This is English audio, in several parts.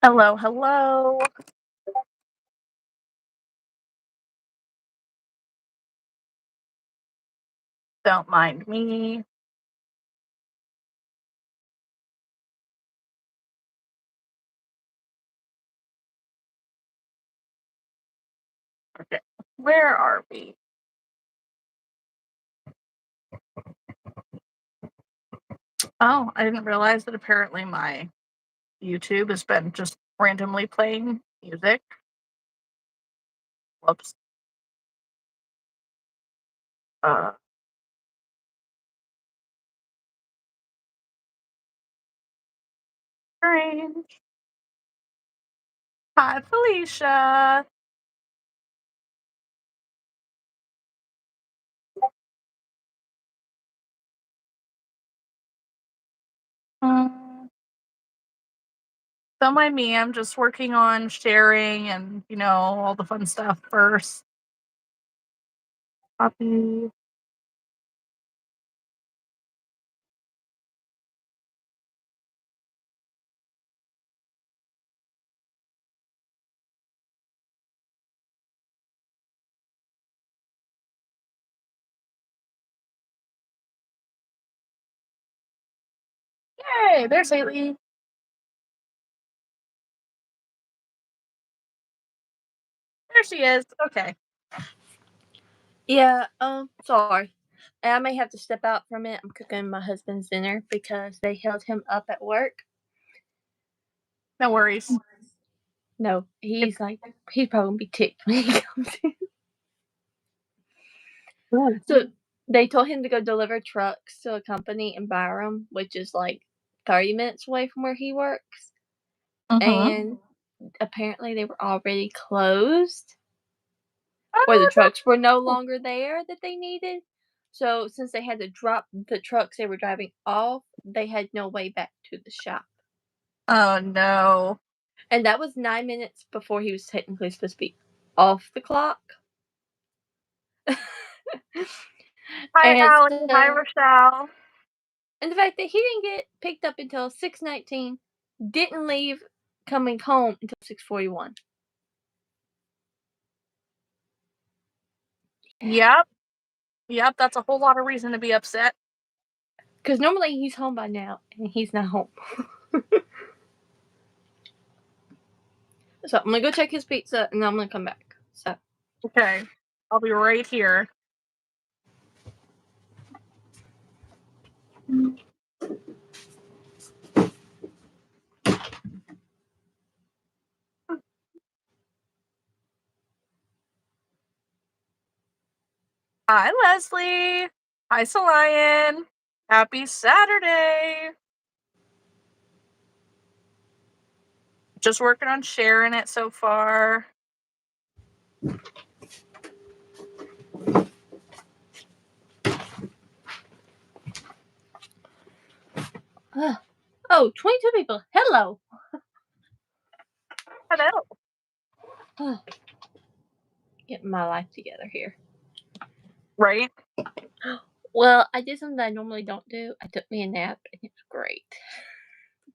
Hello, hello. Don't mind me. Okay, where are we? Oh, I didn't realize that apparently my YouTube has been just randomly playing music. Whoops. Uh, Strange. Hi, Felicia. Mm, don't mind me. I'm just working on sharing and, all the fun stuff first. Copy. Yay, there's Haley. There she is. Okay. Yeah, sorry. I may have to step out for a minute. I'm cooking my husband's dinner because they held him up at work. No worries. No, he's probably gonna be ticked when he comes in. Ooh. So they told him to go deliver trucks to a company in Byram, which is like 30 minutes away from where he works. And apparently they were already closed, or the trucks were no longer there that they needed. So since they had to drop the trucks they were driving off, they had no way back to the shop. Oh, no. And that was 9 minutes before he was technically supposed to be off the clock. Hi, and Allie. Hi, Rochelle. and the fact that he didn't get picked up until 6:19, didn't leave coming home until 6:41. Yep. Yep, that's a whole lot of reason to be upset. Because normally he's home by now, and he's not home. So I'm gonna go check his pizza, and then I'm gonna come back. So Okay. I'll be right here. Hi, Leslie. Hi, Solian. Happy Saturday. Just working on sharing it so far. oh, 22 people. Hello. Hello. Getting my life together here. Right? Well, I did something that I normally don't do. I took me a nap, and it was great.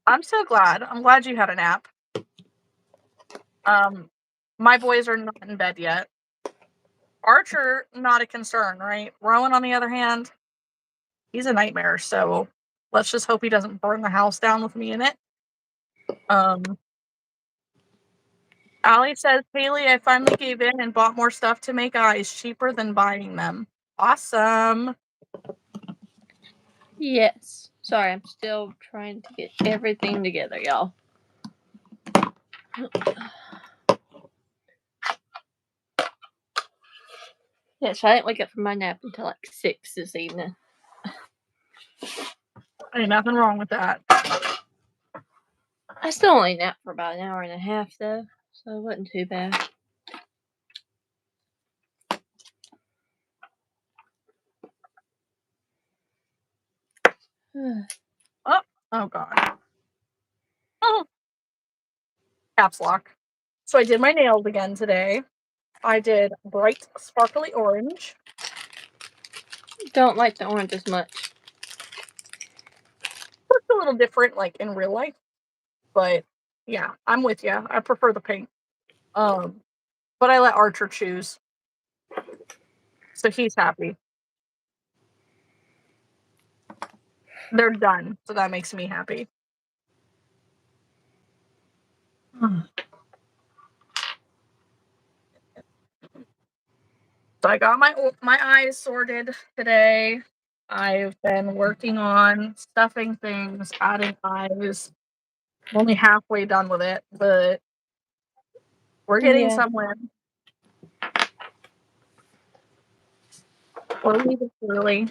I'm so glad. I'm glad you had a nap. My boys are not in bed yet. Archer, not a concern, right? Rowan, on the other hand, he's a nightmare, so let's just hope he doesn't burn the house down with me in it. Allie says, Haley, I finally gave in and bought more stuff to make eyes, cheaper than buying them. Awesome. Yes. Sorry, I'm still trying to get everything together, y'all. Yeah, so I didn't wake up from my nap until like 6 this evening. Ain't nothing wrong with that. I still only napped for about an hour and a half, though, so it wasn't too bad. Oh God. Oh. Caps lock. So I did my nails again today. I did bright sparkly orange. Don't like the orange as much. Looks a little different, like in real life, but Yeah, I'm with you. I prefer the pink. Um, but I let Archer choose, so he's happy. They're done, so that makes me happy. So I got my eyes sorted today. I've been working on stuffing things, adding eyes. I'm only halfway done with it, but we're getting Yeah. somewhere. Slowly but surely.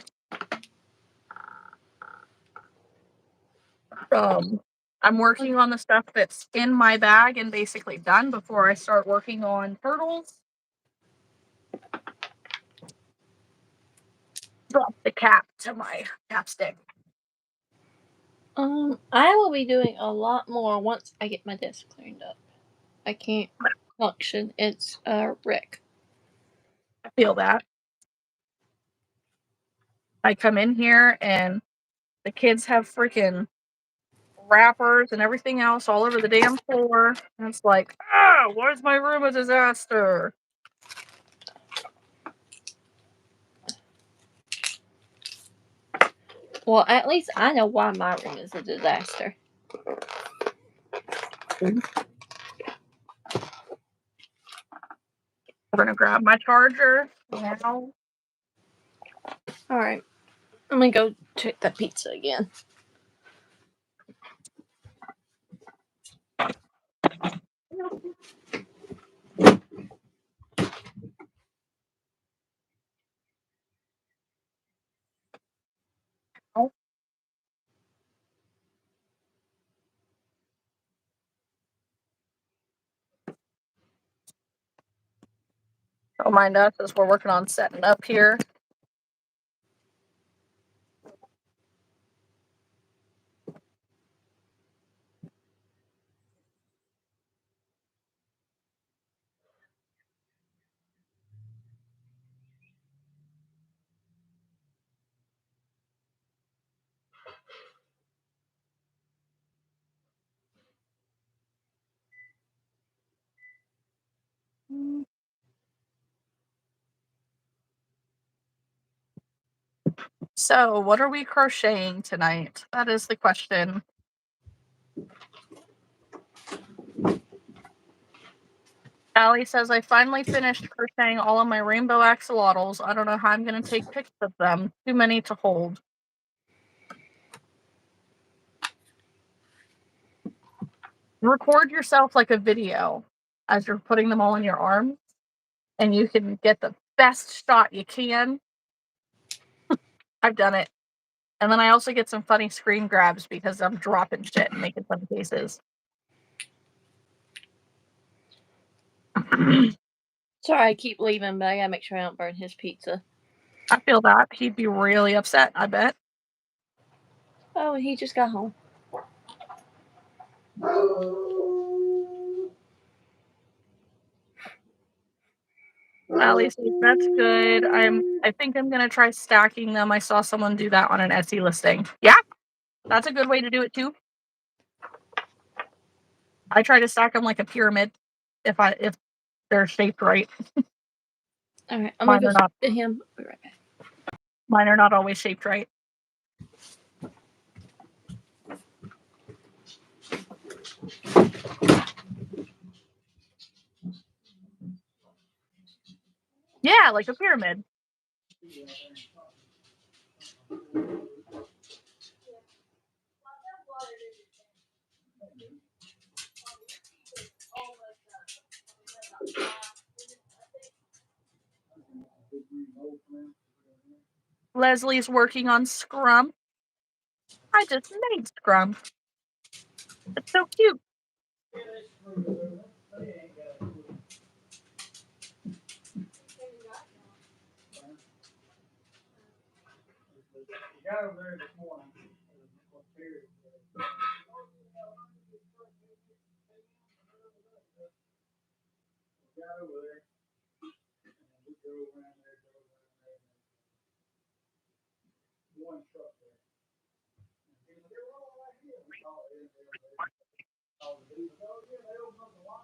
Um, I'm working on the stuff that's in my bag and basically done before I start working on turtles. Drop the cap to my capstick. I will be doing a lot more once I get my desk cleaned up. I can't function. It's a wreck. I feel that. I come in here and the kids have freaking wrappers and everything else all over the damn floor. And it's like, why is my room a disaster? Well, at least I know why my room is a disaster. We're gonna grab my charger now. Alright. I'm gonna go check that pizza again. Don't mind us as we're working on setting up here. So, what are we crocheting tonight? That is the question. Allie says, I finally finished crocheting all of my rainbow axolotls. I don't know how I'm going to take pictures of them. Too many to hold. Record yourself like a video as you're putting them all in your arms, and you can get the best shot you can. I've done it. And then I also get some funny screen grabs because I'm dropping shit and making funny faces. Sorry, I keep leaving, but I gotta make sure I don't burn his pizza. I feel that. He'd be really upset, I bet. Oh, and he just got home. Allie says, that's good. I think I'm gonna try stacking them. I saw someone do that on an Etsy listing. Yeah, that's a good way to do it too. I try to stack them like a pyramid if they're shaped right. Alright, I'm Mine gonna are go not. to him. Be right back. Mine are not always shaped right. Yeah, like a pyramid. Leslie's working on Scrum. I just made Scrum. It's so cute.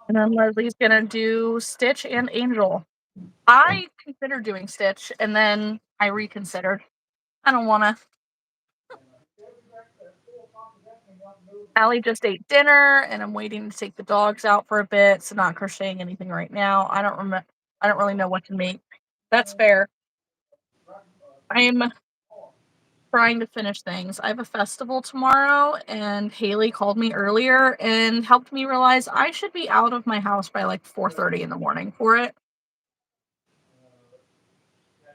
And then Leslie's gonna do Stitch and Angel. I considered doing Stitch and then I reconsidered. I don't wanna. Allie just ate dinner and I'm waiting to take the dogs out for a bit, so not crocheting anything right now. I don't really know what to make. That's fair. I'm trying to finish things. I have a festival tomorrow and Haley called me earlier and helped me realize I should be out of my house by like 4:30 in the morning for it.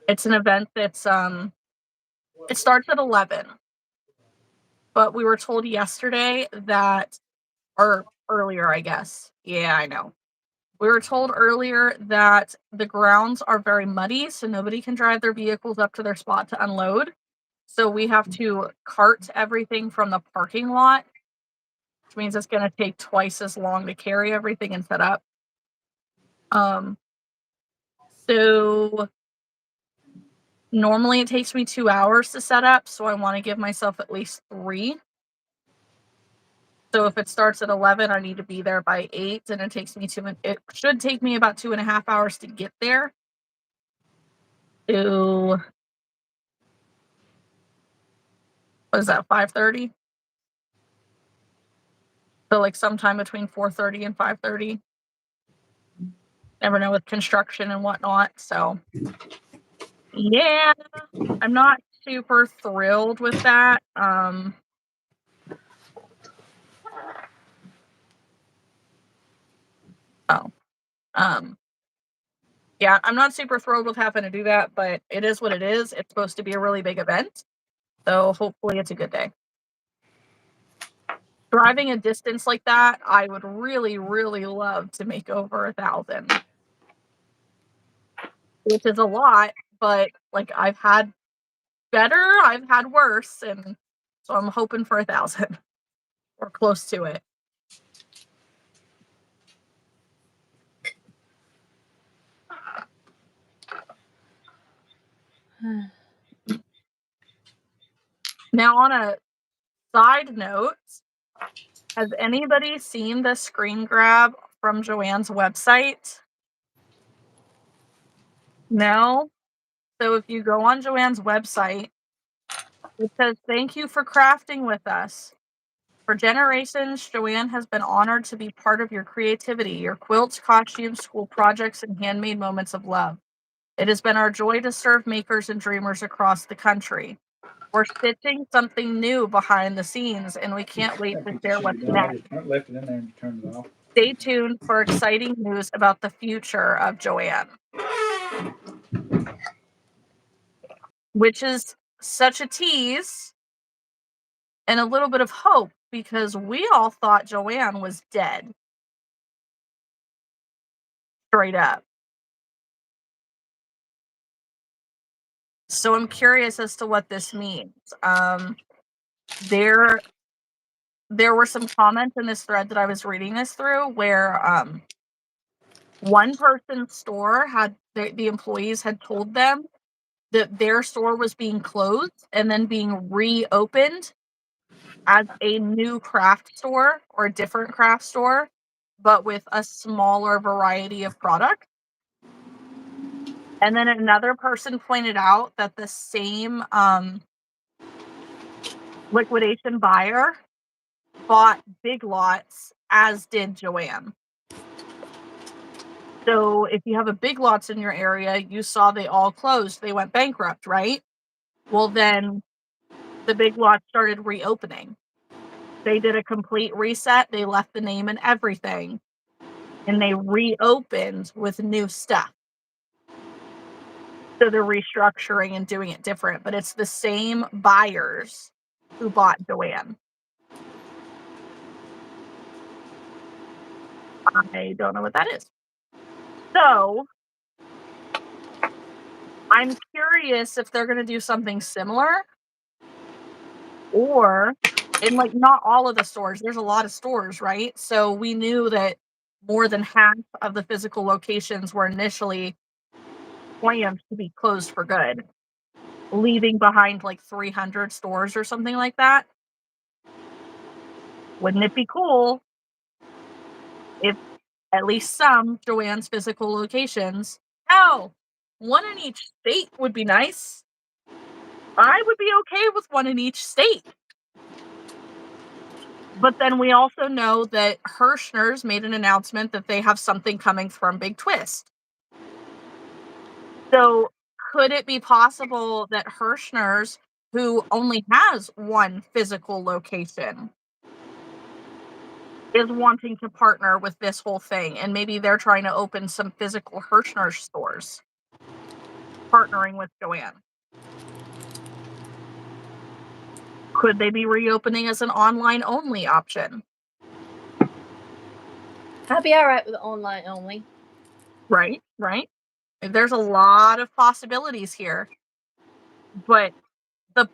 It's an event that's it starts at 11, but we were told yesterday that, or earlier, I guess. Yeah, I know. We were told earlier that the grounds are very muddy, so nobody can drive their vehicles up to their spot to unload. So we have to cart everything from the parking lot, which means it's going to take twice as long to carry everything and set up. Um, so normally it takes me 2 hours to set up, so I want to give myself at least 3. So if it starts at 11, I need to be there by 8, and it should take me about 2.5 hours to get there. To, what is that, 5:30? So like sometime between 4:30 and 5:30. Never know with construction and whatnot. So yeah, I'm not super thrilled with that. Oh, um, yeah, I'm not super thrilled with having to do that, but it is what it is. It's supposed to be a really big event, so hopefully it's a good day. Driving a distance like that, I would really, really love to make over 1,000, which is a lot, but like I've had better, I've had worse, and so I'm hoping for 1,000 or close to it. Now, on a side note, has anybody seen the screen grab from Joann's website? No? So if you go on Joann's website, it says, "Thank you for crafting with us. For generations, Joann has been honored to be part of your creativity, your quilts, costumes, school projects, and handmade moments of love. It has been our joy to serve makers and dreamers across the country. We're stitching something new behind the scenes, and we can't wait to share what's next. I left it in there and you turned it off. Stay tuned for exciting news about the future of Joann," which is such a tease and a little bit of hope because we all thought Joann was dead, straight up. So I'm curious as to what this means. There there were some comments in this thread that I was reading this through where one person's store had the employees had told them that their store was being closed and then being reopened as a new craft store or a different craft store, but with a smaller variety of product. And then another person pointed out that the same liquidation buyer bought Big Lots, as did Joann. So if you have a Big Lots in your area, you saw they all closed. They went bankrupt, right? Well, then the Big Lots started reopening. They did a complete reset. They left the name and everything, and they reopened with new stuff. So they're restructuring and doing it different, but it's the same buyers who bought Joann. I don't know what that is. So I'm curious if they're gonna do something similar or in like not all of the stores. There's a lot of stores, right? So we knew that more than half of the physical locations were initially planned to be closed for good, leaving behind like 300 stores or something like that. Wouldn't it be cool If at least some Joann's physical locations. Hell, one in each state would be nice. I would be okay with one in each state. But then we also know that Hirschner's made an announcement that they have something coming from Big Twist. So could it be possible that Hirschner's, who only has one physical location, is wanting to partner with this whole thing, and maybe they're trying to open some physical Hirschner stores, partnering with Joann? Could they be reopening as an online only option? I'd be alright with online only. Right, right. There's a lot of possibilities here, but the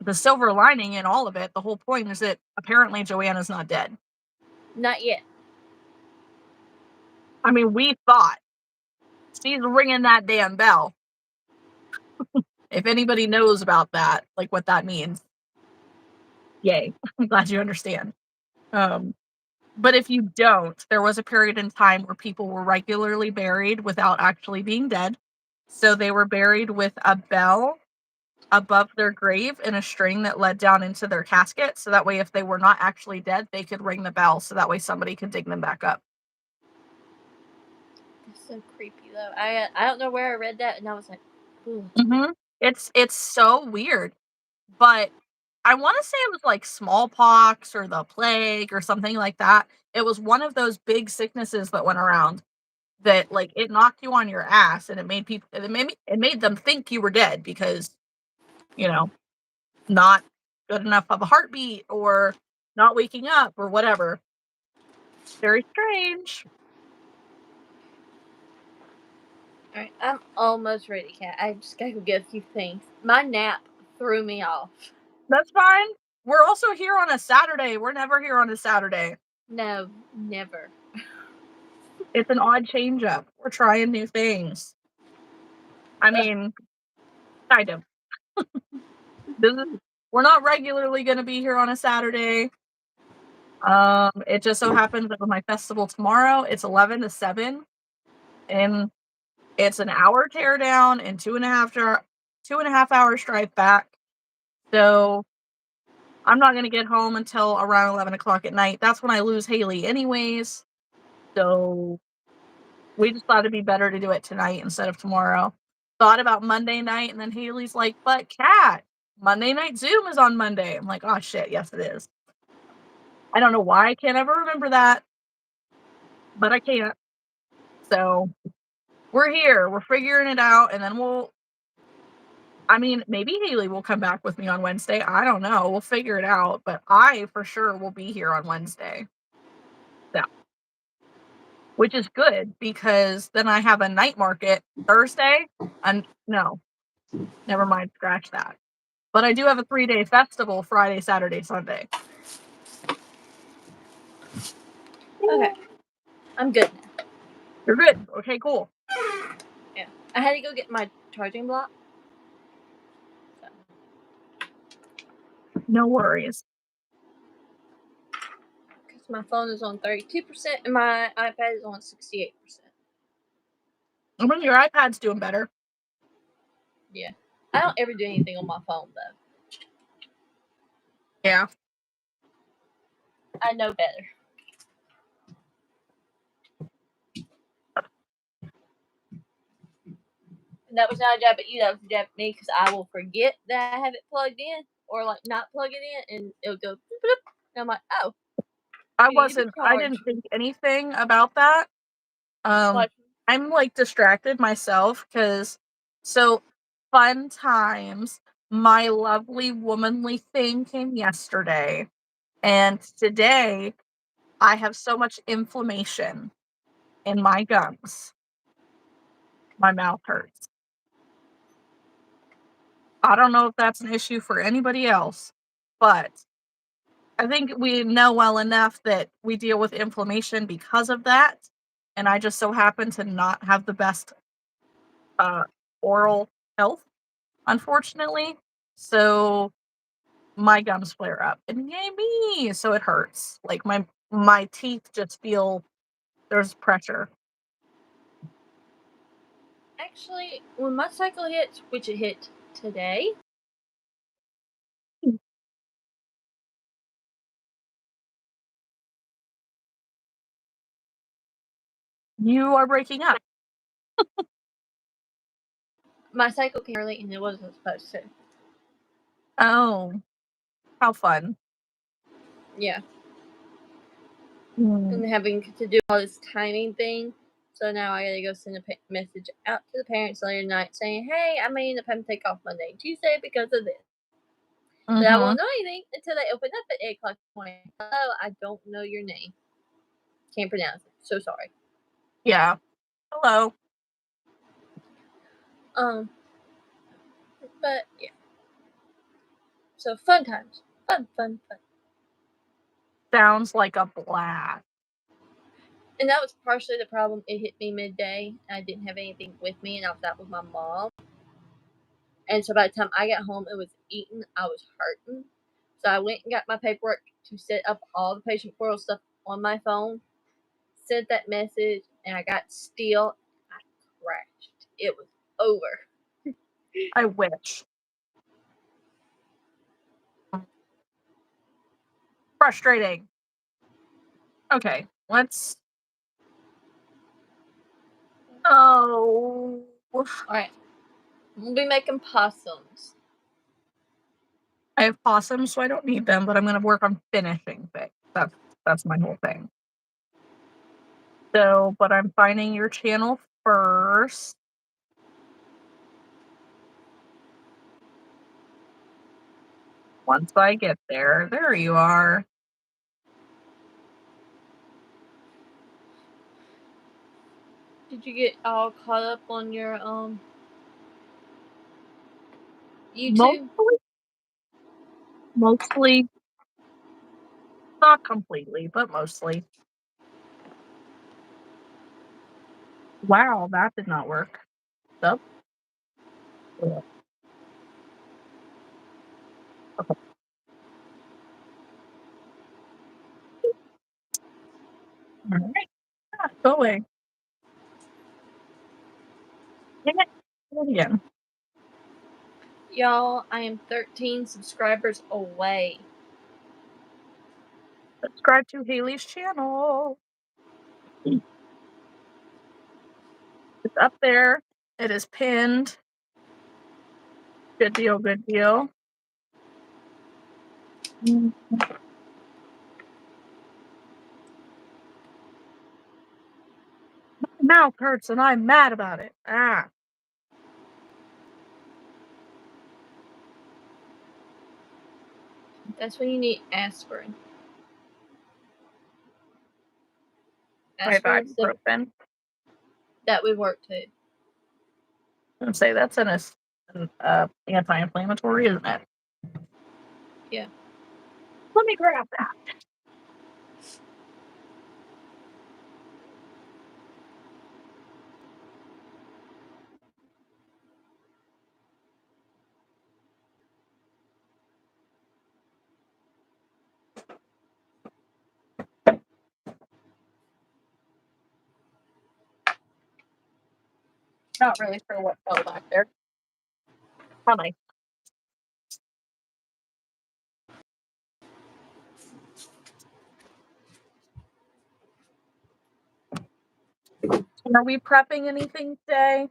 the silver lining in all of it, the whole point is that apparently Joann is not dead. Not yet. I mean, we thought she's ringing that damn bell. If anybody knows about that, like what that means, yay. I'm glad you understand. But if you don't, there was a period in time where people were regularly buried without actually being dead. So they were buried with a bell above their grave and a string that led down into their casket. So that way, if they were not actually dead, they could ring the bell. So that way, somebody could dig them back up. It's so creepy though. I don't know where I read that, and I was like, ooh. It's so weird, but I want to say it was like smallpox or the plague or something like that. It was one of those big sicknesses that went around that like it knocked you on your ass and it made them think you were dead because you know not good enough of a heartbeat or not waking up or whatever. Very strange. Alright, I'm almost ready, Cat. I just gotta go get a few things. My nap threw me off. That's fine. We're also here on a Saturday. We're never here on a Saturday. No, never. It's an odd change up. We're trying new things. I mean, kind of. This is, we're not regularly going to be here on a Saturday. It just so happens that with my festival tomorrow, it's 11 to 7, and it's an hour teardown and 2.5 hours drive back. So I'm not going to get home until around 11 o'clock at night. That's when I lose Haley, anyways. So we just thought it'd be better to do it tonight instead of tomorrow. Thought about Monday night, and then Haley's like, "But Kat, Monday night Zoom is on Monday." I'm like, "Oh shit, yes it is." I don't know why I can't ever remember that, but I can't. So we're here. We're figuring it out, and then I mean, maybe Haley will come back with me on Wednesday. I don't know. We'll figure it out, but I for sure will be here on Wednesday. So, which is good because then I have a night market Thursday. And no, never mind. Scratch that. But I do have a 3-day festival Friday, Saturday, Sunday. Okay, I'm good now. You're good. Okay, cool. Yeah, I had to go get my charging block. So. No worries. Because my phone is on 32% and my iPad is on 68%. I mean, your iPad's doing better. Yeah. I don't ever do anything on my phone, though. Yeah. I know better. And that was not a jab at you, that was a jab at me, because I will forget that I have it plugged in, or like not plug it in, and it'll go bloop, bloop, and I'm like, oh. I didn't think anything about that. I'm like distracted myself because so fun times. My lovely womanly thing came yesterday, and today I have so much inflammation in my gums. My mouth hurts. I don't know if that's an issue for anybody else, but I think we know well enough that we deal with inflammation because of that. And I just so happen to not have the best uh, oral health, unfortunately. So my gums flare up and yay me. So it hurts. Like my teeth just feel There's pressure. Actually, when my cycle hits, which it hit today, You are breaking up. my cycle came early and it wasn't supposed to. Oh, how fun. Yeah. Mm. And having to do all this timing thing. So now I gotta go send a message out to the parents later tonight saying, hey, I may end up having to take off Monday and Tuesday because of this. But I won't know anything until they open up at 8 o'clock in the morning. Hello, I don't know your name. Can't pronounce it. So sorry. Yeah. Hello. But yeah. So fun times. Fun. Sounds like a blast. And that was partially the problem. It hit me midday. I didn't have anything with me, and I was out with my mom. And so by the time I got home, it was eaten. I was hurting. So I went and got my paperwork to set up all the patient portal stuff on my phone, sent that message, and I got still. I crashed. It was over. I wish. Frustrating. Okay, let's. Oh. Alright. We'll be making possums. I have possums, so I don't need them, but I'm going to work on finishing things. That's my whole thing. So, but I'm finding your channel first. Once I get there you are. Did you get all caught up on your YouTube? Mostly. Not completely, but mostly. Wow, that did not work. Nope. Yeah. Okay. All right. Yeah, go away. Dang it. Do it again. Y'all, I am 13 subscribers away. Subscribe to Haley's channel. It's up there. It is pinned. Good deal, good deal. My mouth hurts and I'm mad about it. Ah. That's when you need aspirin. I have Aspirin stuff ibuprofen. that would work too. I would say that's an anti-inflammatory, isn't it? Yeah. Let me grab that. Not really sure what fell back there. How nice. And are we prepping anything today?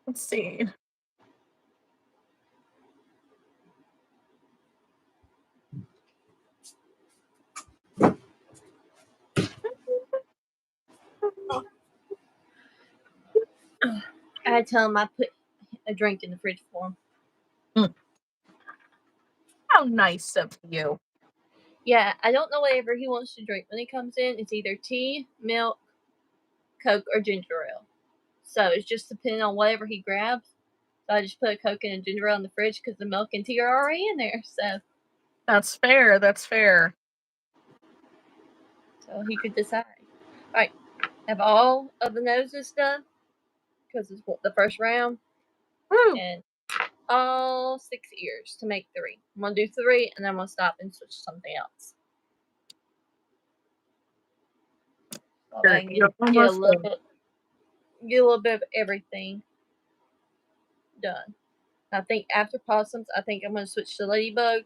Let's see. I had to tell him I put a drink in the fridge for him. How nice of you. Yeah, I don't know whatever he wants to drink when he comes in. It's either tea, milk, Coke, or ginger ale. So it's just depending on whatever he grabs. So I just put a Coke and a ginger ale in the fridge because the milk and tea are already in there. So That's fair. That's fair. So he could decide. Alright, have all of the noses done because it's the first round. Woo! and all 6 ears to make 3. I'm gonna do 3, and then I'm gonna stop and switch to something else. So I can You're get a almost little there. bit of everything done. I think after possums, I think I'm gonna switch to ladybugs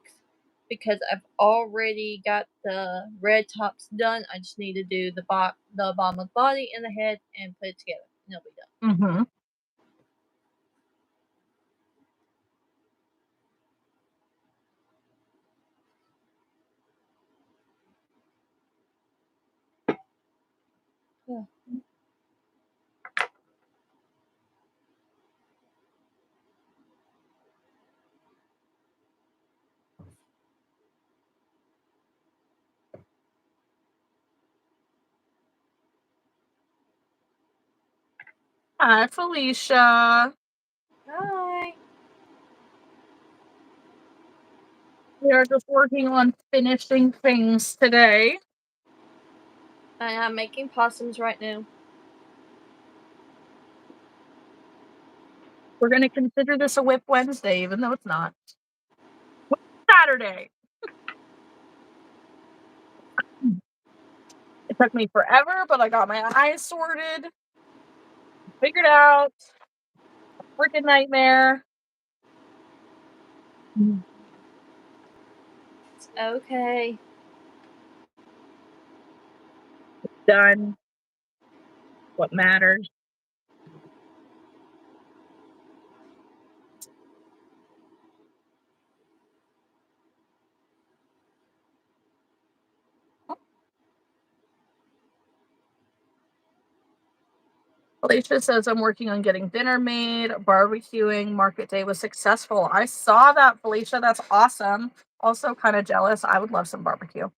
because I've already got the red tops done. I just need to do the bottom of the body and the head and put it together, and it'll be done. Mm-hmm. Yeah. Hi, Felicia. Hi. We are just working on finishing things today. And I'm making possums right now. We're going to consider this a Whip Wednesday, even though it's not. Whip Saturday. It took me forever, but I got my eyes sorted. Figured out. Freaking nightmare. It's okay. Done. What matters. Alicia says I'm working on getting dinner made, barbecuing, market day was successful. I saw that, Felicia. That's awesome. Also kind of jealous. I would love some barbecue.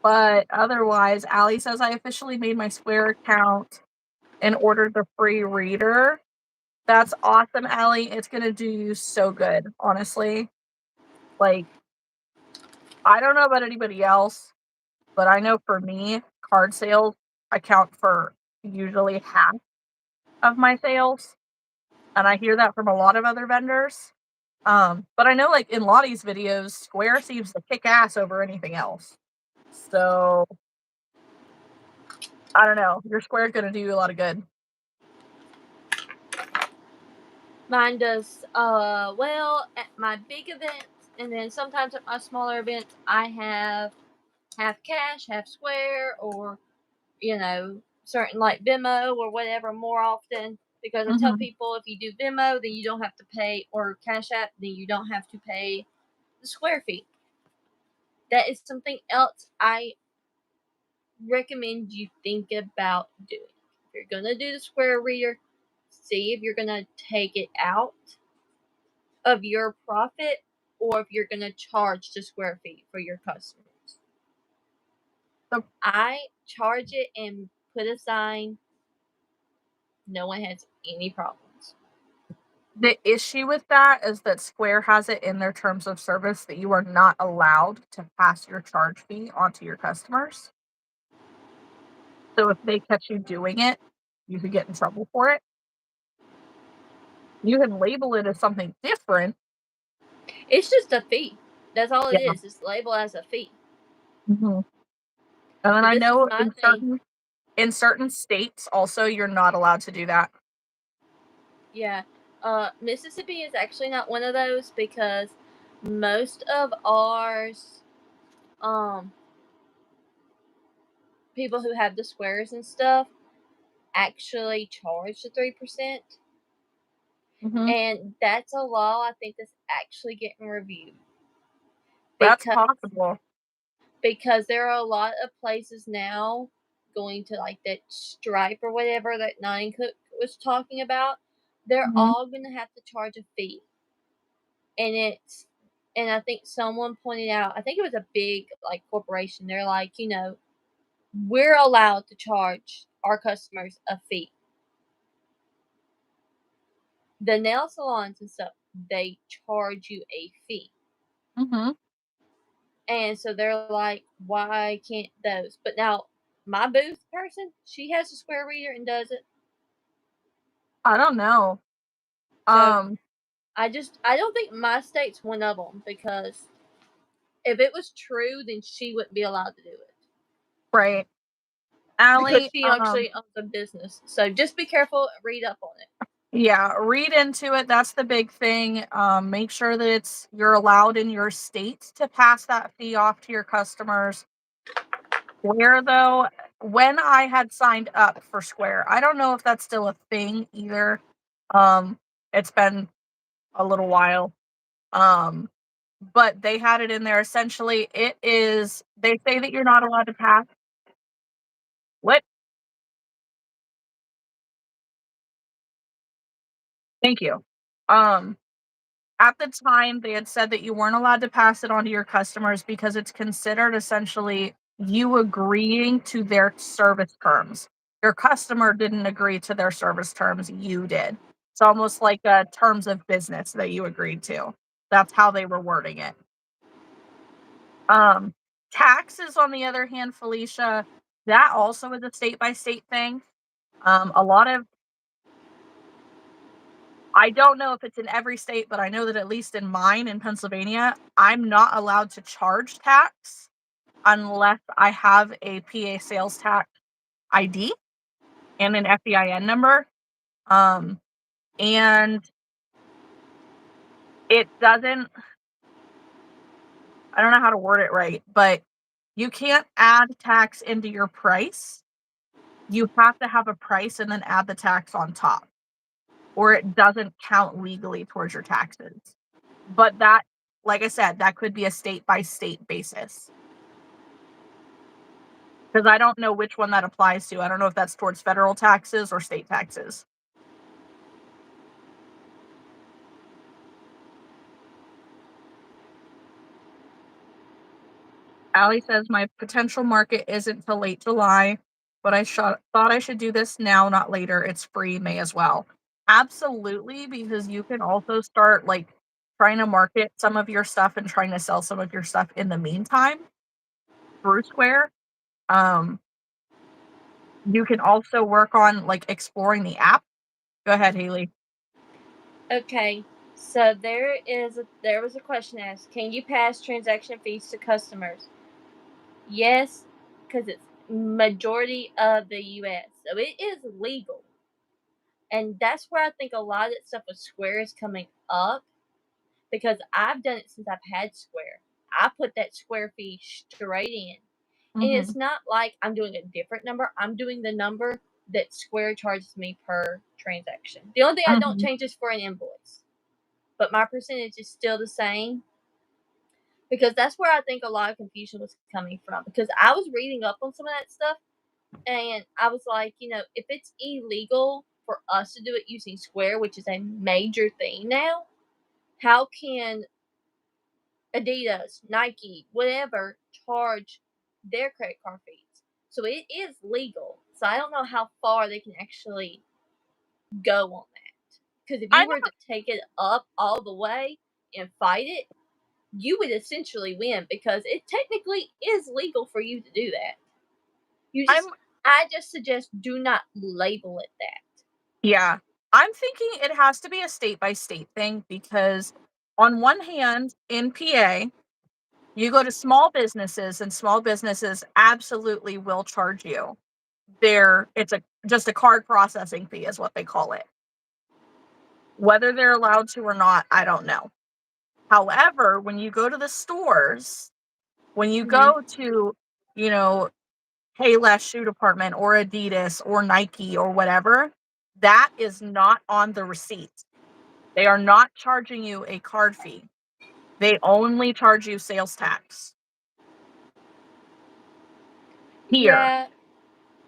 But otherwise, Allie says I officially made my Square account and ordered the free reader. That's awesome, Allie. It's gonna do you so good, honestly. Like, I don't know about anybody else, but I know for me, card sales account for usually half of my sales. And I hear that from a lot of other vendors. But I know, like, in Lottie's videos, Square seems to kick ass over anything else. So, I don't know. Your Square is gonna do you a lot of good. Mine does well at my big events, and then sometimes at my smaller events, I have half cash, half Square, or certain like Venmo or whatever more often. Because I tell people if you do Venmo, then you don't have to pay, or Cash App, then you don't have to pay the Square fee. That is something else I recommend you think about doing. If you're gonna do the Square reader, see if you're gonna take it out of your profit or if you're gonna charge the Square fee for your customers. So I charge it and put a sign. No one has any problems. the issue with that is that Square has it in their terms of service that you are not allowed to pass your charge fee onto your customers. So if they catch you doing it, you could get in trouble for it. You can label it as something different. It's just a fee. That's all it Yeah. is. It's labeled as a fee. And then But I this is know my thing. in certain states also you're not allowed to do that. Yeah. Mississippi is actually not one of those because most of ours, people who have the squares and stuff actually charge the 3%. And that's a law I think that's actually getting reviewed. That's possible. Because there are a lot of places now going to like that Stripe or whatever that Nine Cook was talking about. They're all going to have to charge a fee. And I think someone pointed out, I think it was a big like corporation. They're like, we're allowed to charge our customers a fee. The nail salons and stuff, they charge you a fee. And so they're like, why can't those? But now, my booth person, she has a Square reader and does it. I don't know. So I don't think my state's one of them, because if it was true, then she wouldn't be allowed to do it. Right. Because Allie, she actually owns a business. So just be careful, read up on it. yeah, read into it. That's the big thing. Make sure that you're allowed in your state to pass that fee off to your customers. Square, though, when I had signed up for Square, I don't know if that's still a thing either. It's been a little while. But they had it in there. Essentially, it is, they say that you're not allowed to pass. What? Thank you. Um, at the time, they had said that you weren't allowed to pass it on to your customers because it's considered essentially you agreeing to their service terms. Your customer didn't agree to their service terms, you did. It's almost like a terms of business that you agreed to. That's how they were wording it. Um, taxes, on the other hand, Felicia, that also is a state by state thing. A lot of, I don't know if it's in every state, but I know that at least in mine, in Pennsylvania, I'm not allowed to charge tax unless I have a PA sales tax ID and an FEIN number. And it doesn't, I don't know how to word it right, but you can't add tax into your price. You have to have a price and then add the tax on top, or it doesn't count legally towards your taxes. But that, like I said, that could be a state by state basis. Because I don't know which one that applies to. I don't know if that's towards federal taxes or state taxes. Allie says, my potential market isn't till late July, but I thought I should do this now, not later. It's free, may as well. Absolutely, because you can also start like trying to market some of your stuff and trying to sell some of your stuff in the meantime through Square. Um, you can also work on like exploring the app. Go ahead, Haley. Okay, so there was a question asked. Can you pass transaction fees to customers? Yes, because it's majority of the U.S., so it is legal, and that's where I think a lot of that stuff with Square is coming up, because I've done it since I've had Square. I put that Square fee straight in, and it's not like I'm doing a different number. I'm doing the number that Square charges me per transaction. The only thing I don't change is for an invoice, but my percentage is still the same, because that's where I think a lot of confusion was coming from, because I was reading up on some of that stuff, and I was like, if it's illegal for us to do it using Square, which is a major thing now, how can Adidas, Nike, whatever charge their credit card fees? So it is legal. So I don't know how far they can actually go on that. Because if I you were to take it up all the way and fight it, you would essentially win, because it technically is legal for you to do that. I just suggest do not label it that. Yeah. I'm thinking it has to be a state by state thing because on one hand, in PA, you go to small businesses and small businesses absolutely will charge you. It's just a card processing fee is what they call it. Whether they're allowed to or not, I don't know. However, when you go to the stores, when you go to, you know, Payless Shoe Department or Adidas or Nike or whatever, that is not on the receipt. They are not charging you a card fee. They only charge you sales tax. Here.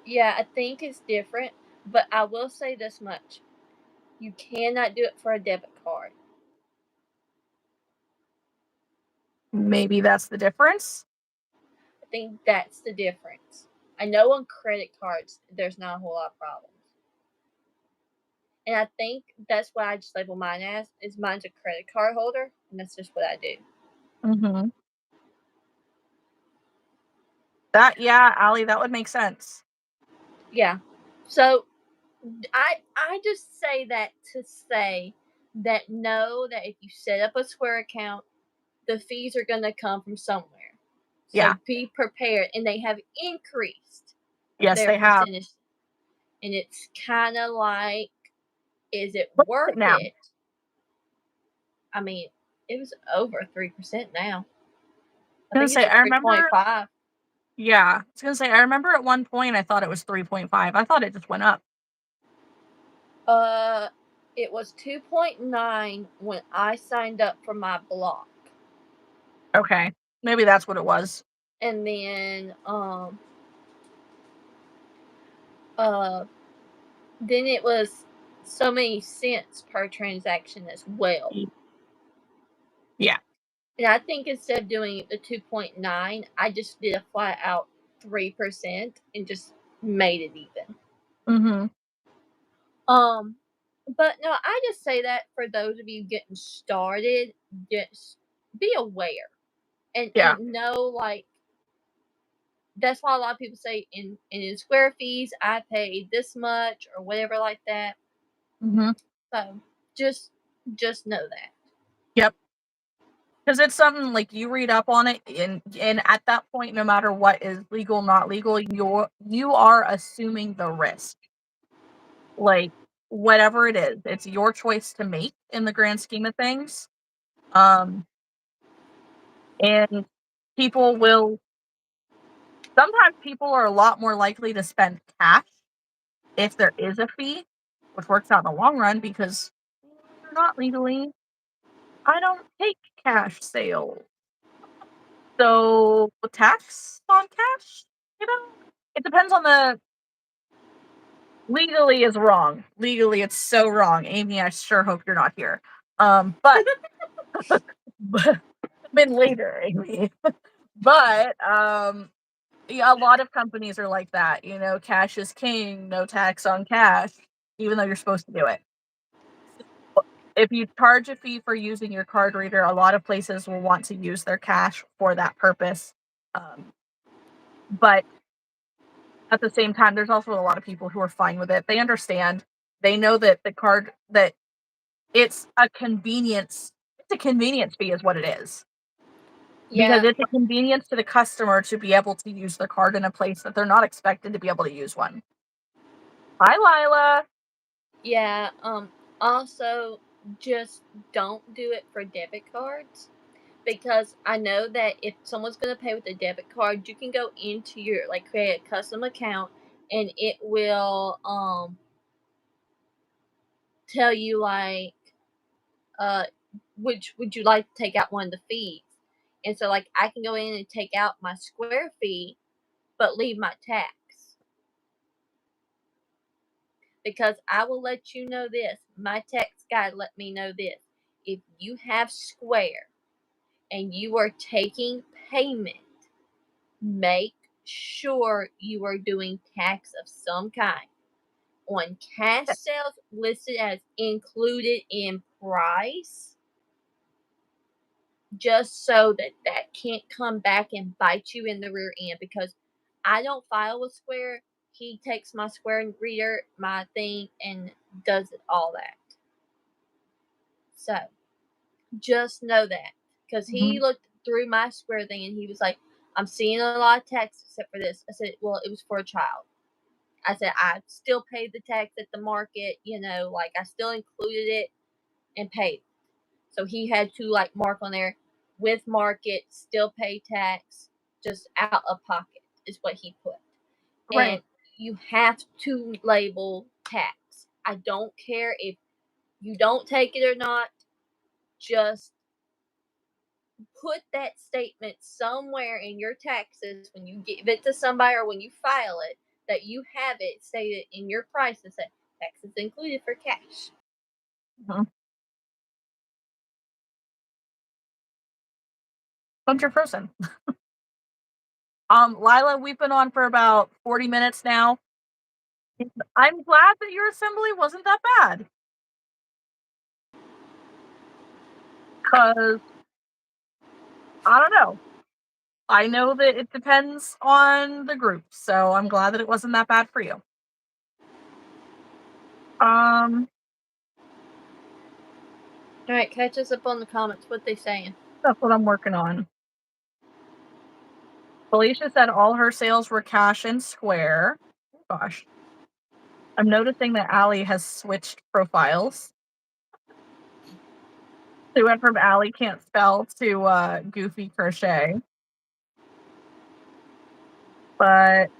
Yeah, I think it's different, but I will say this much. You cannot do it for a debit card. Maybe that's the difference. I think that's the difference. I know on credit cards, there's not a whole lot of problems. And I think that's what I just label mine as, is mine's a credit card holder, and that's just what I do. Mm-hmm. Yeah, Allie, that would make sense. Yeah. So I just say that to say that know that if you set up a Square account, the fees are gonna come from somewhere. Yeah. So be prepared, and they have increased Yes, their they have. percentage, and it's kinda like, is it What's worth it now? it? I mean, it was over 3% now. I think it's at I remember 3.5. yeah, I was gonna say, I remember at one point I thought it was 3.5. I thought it just went up. Uh, it was 2.9 when I signed up for my block. Okay. Maybe that's what it was. And uh, then it was so many cents per transaction as well. Yeah. And I think instead of doing the 2.9, I just did a flat out 3% and just made it even. Mhm. But no, I just say that for those of you getting started, just be aware and Yeah. know, like, that's why a lot of people say in Square fees I paid this much or whatever like that. Mhm. So just know that. Yep. Because it's something like you read up on it, and at that point, no matter what is legal, not legal, you are assuming the risk. Like whatever it is, it's your choice to make in the grand scheme of things. Um, and people will sometimes people are a lot more likely to spend cash if there is a fee, which works out in the long run because you're not legally. I don't take cash sales. So tax on cash, you know, it depends on the legally is wrong. Legally, it's so wrong. Amy, I sure hope you're not here. But, but been later, Amy. But yeah, a lot of companies are like that. You know, cash is king. No tax on cash, even though you're supposed to do it. If you charge a fee for using your card reader, a lot of places will want to use their cash for that purpose. But at the same time, there's also a lot of people who are fine with it. They understand. They know that it's a convenience. It's a convenience fee, is what it is, because Yeah, it's a convenience to the customer to be able to use the card in a place that they're not expected to be able to use one. Hi, Lila. yeah. Also, just don't do it for debit cards, because I know that if someone's gonna pay with a debit card, you can go into your, like, create a custom account, and it will tell you, like, uh which would you like to take out one of the fees. And so, like, I can go in and take out my Square fee but leave my tax, because I will let you know this. My tax guy let me know this. If you have Square and you are taking payment, make sure you are doing tax of some kind. On cash sales listed as included in price, just so that that can't come back and bite you in the rear end, because I don't file with Square. He takes my Square reader, my thing, and does it all that. So just know that, because he Mhm. looked through my Square thing and he was like, I'm seeing a lot of tax except for this. I said, well, it was for a child. I said, I still paid the tax at the market, like I still included it and paid. So he had to, like, mark on there, with market, still pay tax, just out of pocket is what he put. And Right. you have to label tax. I don't care if you don't take it or not, just put that statement somewhere in your taxes when you give it to somebody or when you file it, that you have it stated in your prices that taxes included for cash. Mhm. But you're frozen. Lila, we've been on for about 40 minutes now. I'm glad that your assembly wasn't that bad. Because I don't know. I know that it depends on the group, so I'm glad that it wasn't that bad for you. Alright, catch us up on the comments. What they saying? That's what I'm working on. Felicia said all her sales were cash and Square. Oh, gosh. I'm noticing that Allie has switched profiles. She went from Allie can't spell to Goofy Crochet. But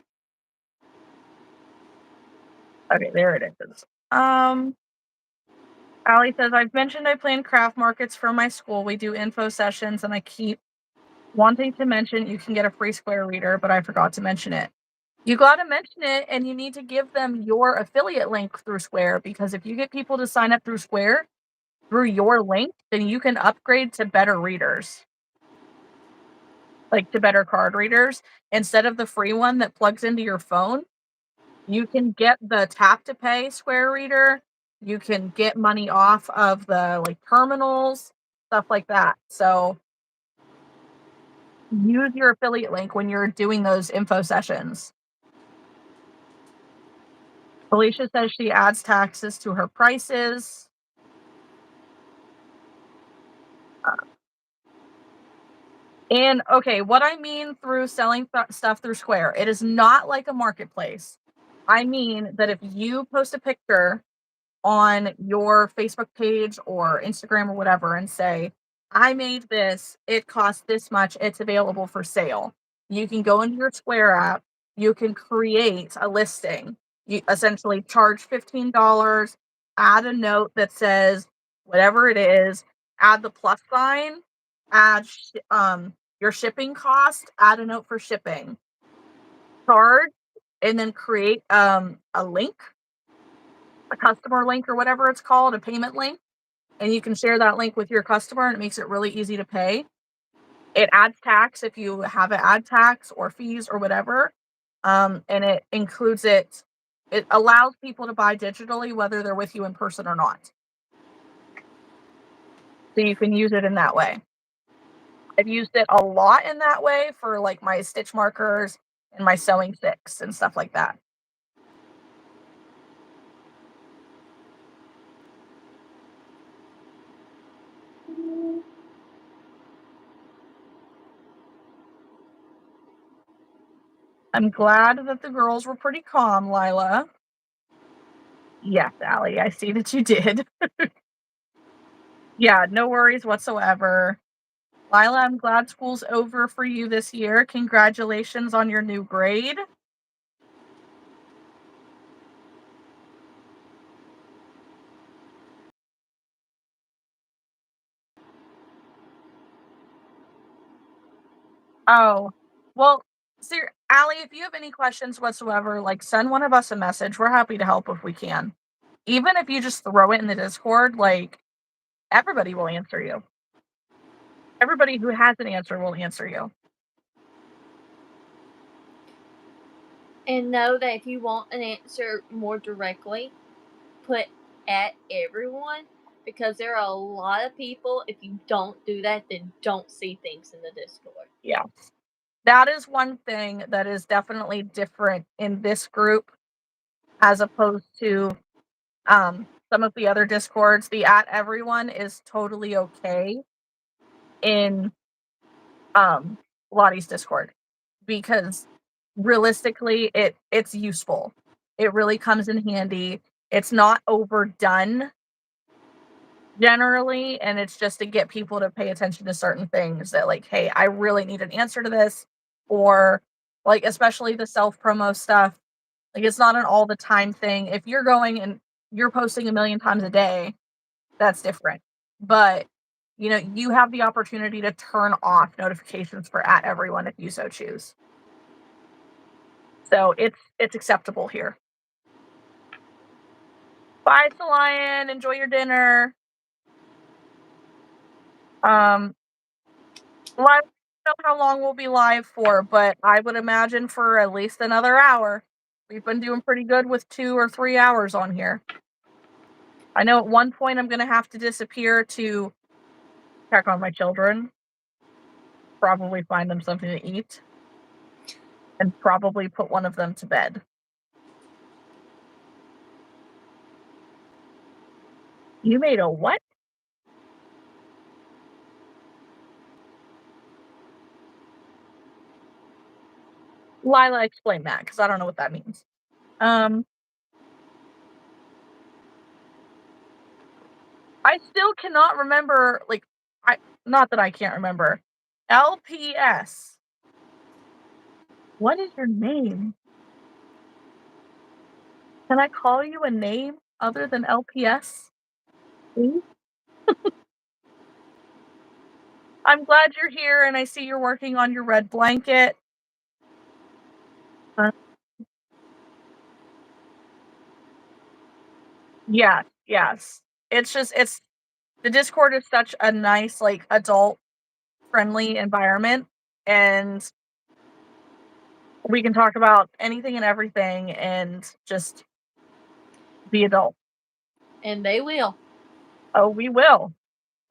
okay, there it is. Allie says, I've mentioned I plan craft markets for my school. We do info sessions, and I keep wanting to mention you can get a free Square reader, but I forgot to mention it. You got to mention it, and you need to give them your affiliate link through Square, because if you get people to sign up through Square through your link, then you can upgrade to better readers, like to better card readers. Instead of the free one that plugs into your phone, you can get the tap to pay Square reader. You can get money off of the like terminals, stuff like that. So use your affiliate link when you're doing those info sessions. Felicia says she adds taxes to her prices. And okay, what I mean through selling stuff through Square, it is not like a marketplace. I mean that if you post a picture on your Facebook page or Instagram or whatever and say, I made this, it costs this much, it's available for sale. You can go into your Square app, you can create a listing. You essentially charge $15, add a note that says whatever it is, add the plus sign, add your shipping cost, add a note for shipping, charge, and then create a link, a customer link or whatever it's called, a payment link, and you can share that link with your customer, and it makes it really easy to pay. It adds tax if you have an ad tax or fees or whatever, and it includes it. It allows people to buy digitally whether they're with you in person or not. So you can use it in that way. I've used it a lot in that way for like my stitch markers and my sewing sticks and stuff like that. I'm glad that the girls were pretty calm, Lila. Yes, Allie, I see that you did. Yeah, no worries whatsoever. Lila, I'm glad school's over for you this year. Congratulations on your new grade. Oh, well, Allie, if you have any questions whatsoever, like send one of us a message. We're happy to help if we can. Even if you just throw it in the Discord, like everybody will answer you. Everybody who has an answer will answer you. And know that if you want an answer more directly, put at everyone, because there are a lot of people, if you don't do that, that don't see things in the Discord. Yeah. That is one thing that is definitely different in this group as opposed to some of the other Discords. The at everyone is totally okay in Lottie's Discord because realistically it's useful. It really comes in handy. It's not overdone generally, and it's just to get people to pay attention to certain things that like, hey, I really need an answer to this, or like especially the self promo stuff. Like it's not an all the time thing. If you're going and you're posting a million times a day, that's different. But you know, you have the opportunity to turn off notifications for at everyone if you so choose. So it's acceptable here. Bye, Lion. Enjoy your dinner. I don't know how long we'll be live for, but I would imagine for at least another hour. We've been doing pretty good with 2 or 3 hours on here. I know at one point I'm gonna have to disappear to check on my children, probably find them something to eat, and probably put one of them to bed. You made a what? Lila, explain that because I don't know what that means. I still cannot remember, like, not that I can't remember. LPS. What is your name? Can I call you a name other than LPS? Please? I'm glad you're here and I see you're working on your red blanket. Uh, yes, yes. It's the Discord is such a nice, like, adult friendly environment, and we can talk about anything and everything and just be adult. And they will. Oh, we will.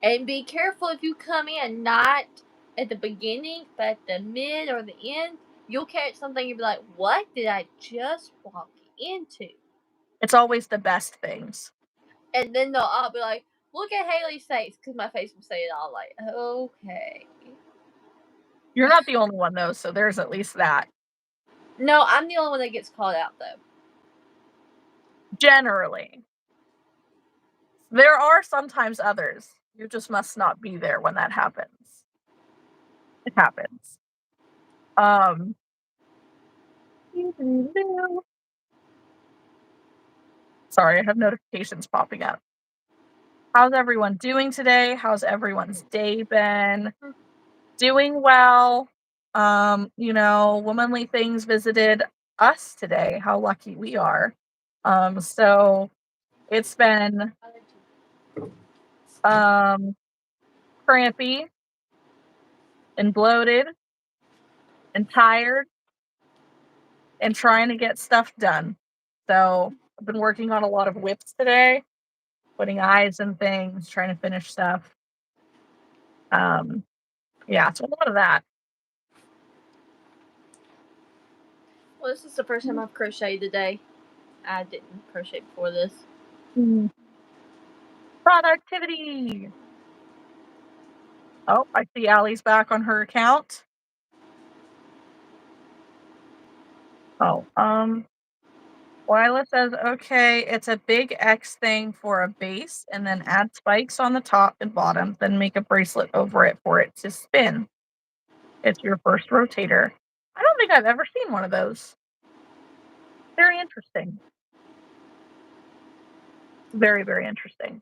And be careful if you come in not at the beginning, but at the mid or the end. You'll catch something you'll be like, what did I just walk into? It's always the best things. And then they'll all be like, look at Haley's face, because my face will say it all like, okay. You're not the only one, though, so there's at least that. No, I'm the only one that gets called out, though. Generally. There are sometimes others. You just must not be there when that happens. It happens. Sorry, I have notifications popping up. How's everyone doing today? How's everyone's day been? Doing well. Womanly Things visited us today. How lucky we are. So it's been crampy and bloated and tired and trying to get stuff done. So I've been working on a lot of whips today, putting eyes and things, trying to finish stuff. Yeah, so a lot of that. Well, this is the first time I've crocheted today. I didn't crochet before this. Productivity. Oh, I see Allie's back on her account. Oh, Lila says, okay, it's a big X thing for a base, and then add spikes on the top and bottom, then make a bracelet over it for it to spin. It's your first rotator. I don't think I've ever seen one of those. Very interesting. Very, very interesting.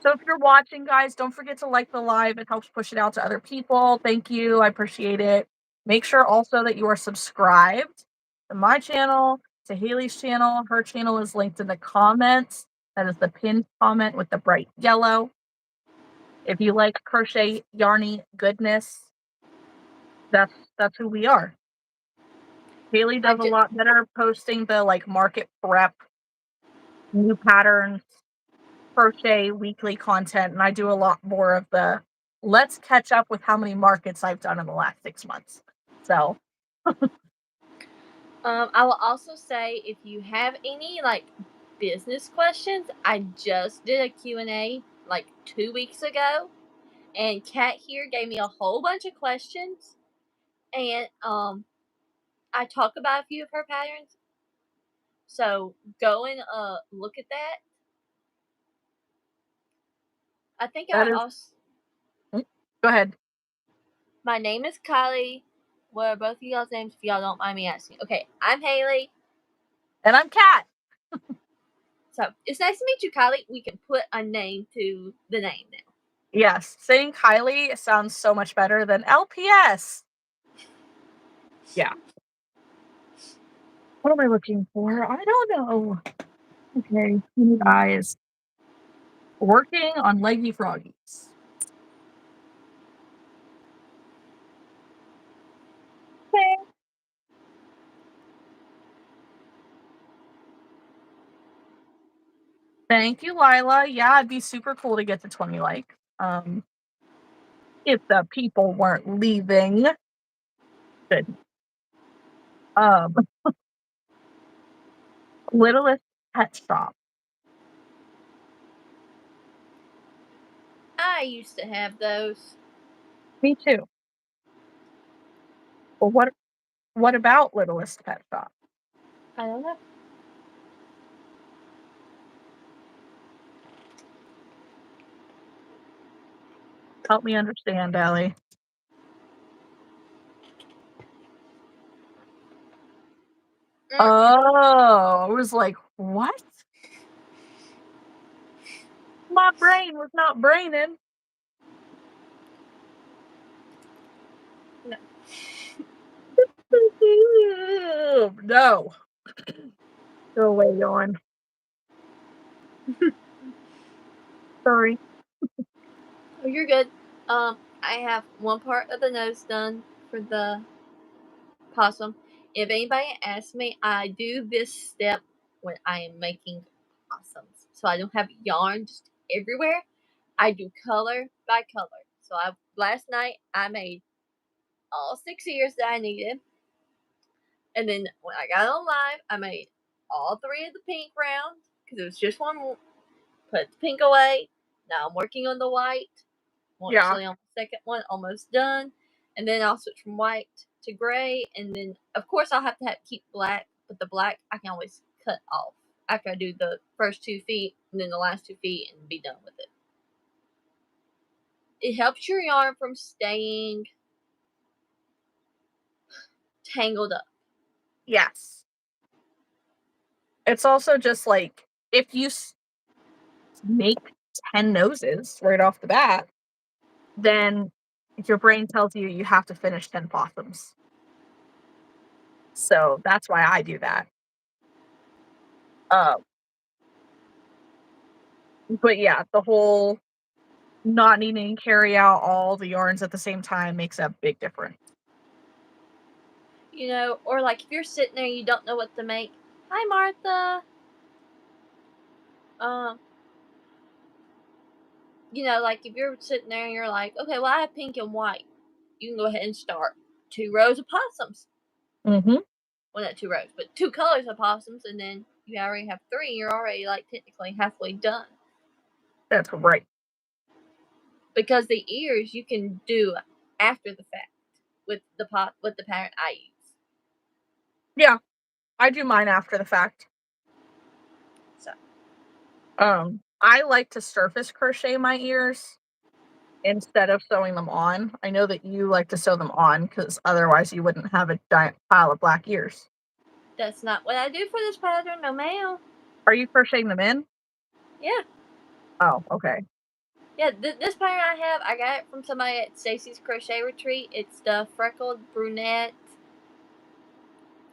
So if you're watching, guys, don't forget to like the live. It helps push it out to other people. Thank you. I appreciate it. Make sure also that you are subscribed to my channel, to Haley's channel. Her channel is linked in the comments. That is the pinned comment with the bright yellow. If you like crochet yarny goodness, that's who we are. Haley does a lot better posting the like market prep, new patterns, crochet weekly content, and I do a lot more of the let's catch up with how many markets I've done in the last 6 months. So I will also say, if you have any like business questions, I just did a Q&A like 2 weeks ago, and Kat here gave me a whole bunch of questions, and I talk about a few of her patterns. So go and look at that. I think that I is. also. Go ahead. My name is Kylie. What are both of y'all's names, if y'all don't mind me asking? Okay, I'm Haley. And I'm Kat. So it's nice to meet you, Kylie. We can put a name to the name now. Yes, saying Kylie sounds so much better than LPS. Yeah. What am I looking for? I don't know. Okay, we need eyes. Working on leggy froggies. Okay. Thank you, Lila. Yeah, it'd be super cool to get to 20 likes. If the people weren't leaving. Good. Littlest Pet Shop. I used to have those. Me too. Well, what about Littlest Pet Shop? I don't know. Help me understand, Allie. Oh, I was like, what? My brain was not braining. No. No. Go away, Joann. Sorry. Oh, you're good. I have one part of the nose done for the possum. If anybody asks me, I do this step when I am making possums. So I don't have yarn just everywhere. I do color by color. So last night I made all 6 ears that I needed. And then when I got on live, I made all 3 of the pink rounds because it was just one more. Put the pink away. Now I'm working on the white. I'm actually on the second one, almost done. And then I'll switch from white to gray. And then, of course, I'll have to keep black. But the black I can always cut off after I do the first 2 feet and then the last 2 feet and be done with it. It helps your yarn from staying tangled up. Yes. It's also just like if you make 10 noses right off the bat, then your brain tells you you have to finish 10 possums. So that's why I do that. But yeah, the whole not needing to carry out all the yarns at the same time makes a big difference. You know, or like if you're sitting there and you don't know what to make. Hi, Martha. You know, like if you're sitting there and you're like, okay, well, I have pink and white. You can go ahead and start 2 rows of possums. Mm-hmm. Well, not 2 rows, but 2 colors of possums, and then you already have 3. You're already like technically halfway done. That's right. Because the ears you can do after the fact with the pattern I use. Yeah, I do mine after the fact. So, I like to surface crochet my ears instead of sewing them on. I know that you like to sew them on because otherwise you wouldn't have a giant pile of black ears. that's not what I do for this pattern, no ma'am. Are you crocheting them in? Yeah. Oh, okay. Yeah, this pattern I got it from somebody at Stacy's Crochet Retreat. It's the freckled brunette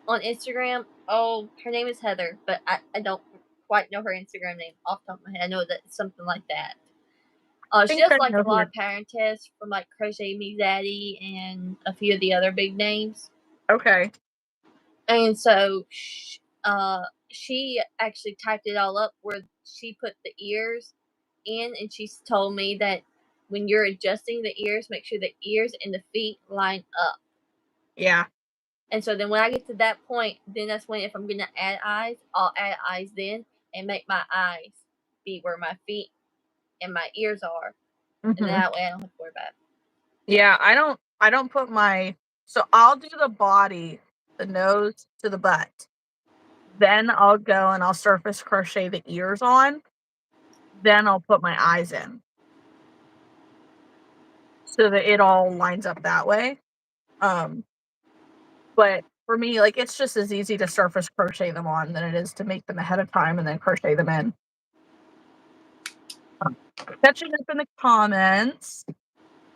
on Instagram. Oh, her name is Heather, but I don't quite know her Instagram name off the top of my head. I know that it's something like that. I She think does I like know a lot who. of pattern tests from like Crochet Me Zaddy and a few of the other big names. Okay. And so she actually typed it all up where she put the ears in, and she's told me that when you're adjusting the ears, make sure the ears and the feet line up. Yeah. And so then when I get to that point, then that's when if I'm going to add eyes, I'll add eyes then and make my eyes be where my feet and my ears are. Mm-hmm. And that way I don't have to worry about it. Yeah, I don't put so I'll do the body, the nose to the butt. Then I'll go and I'll surface crochet the ears on. Then I'll put my eyes in. So that it all lines up that way. But for me, like it's just as easy to surface crochet them on than it is to make them ahead of time and then crochet them in. Catching up in the comments.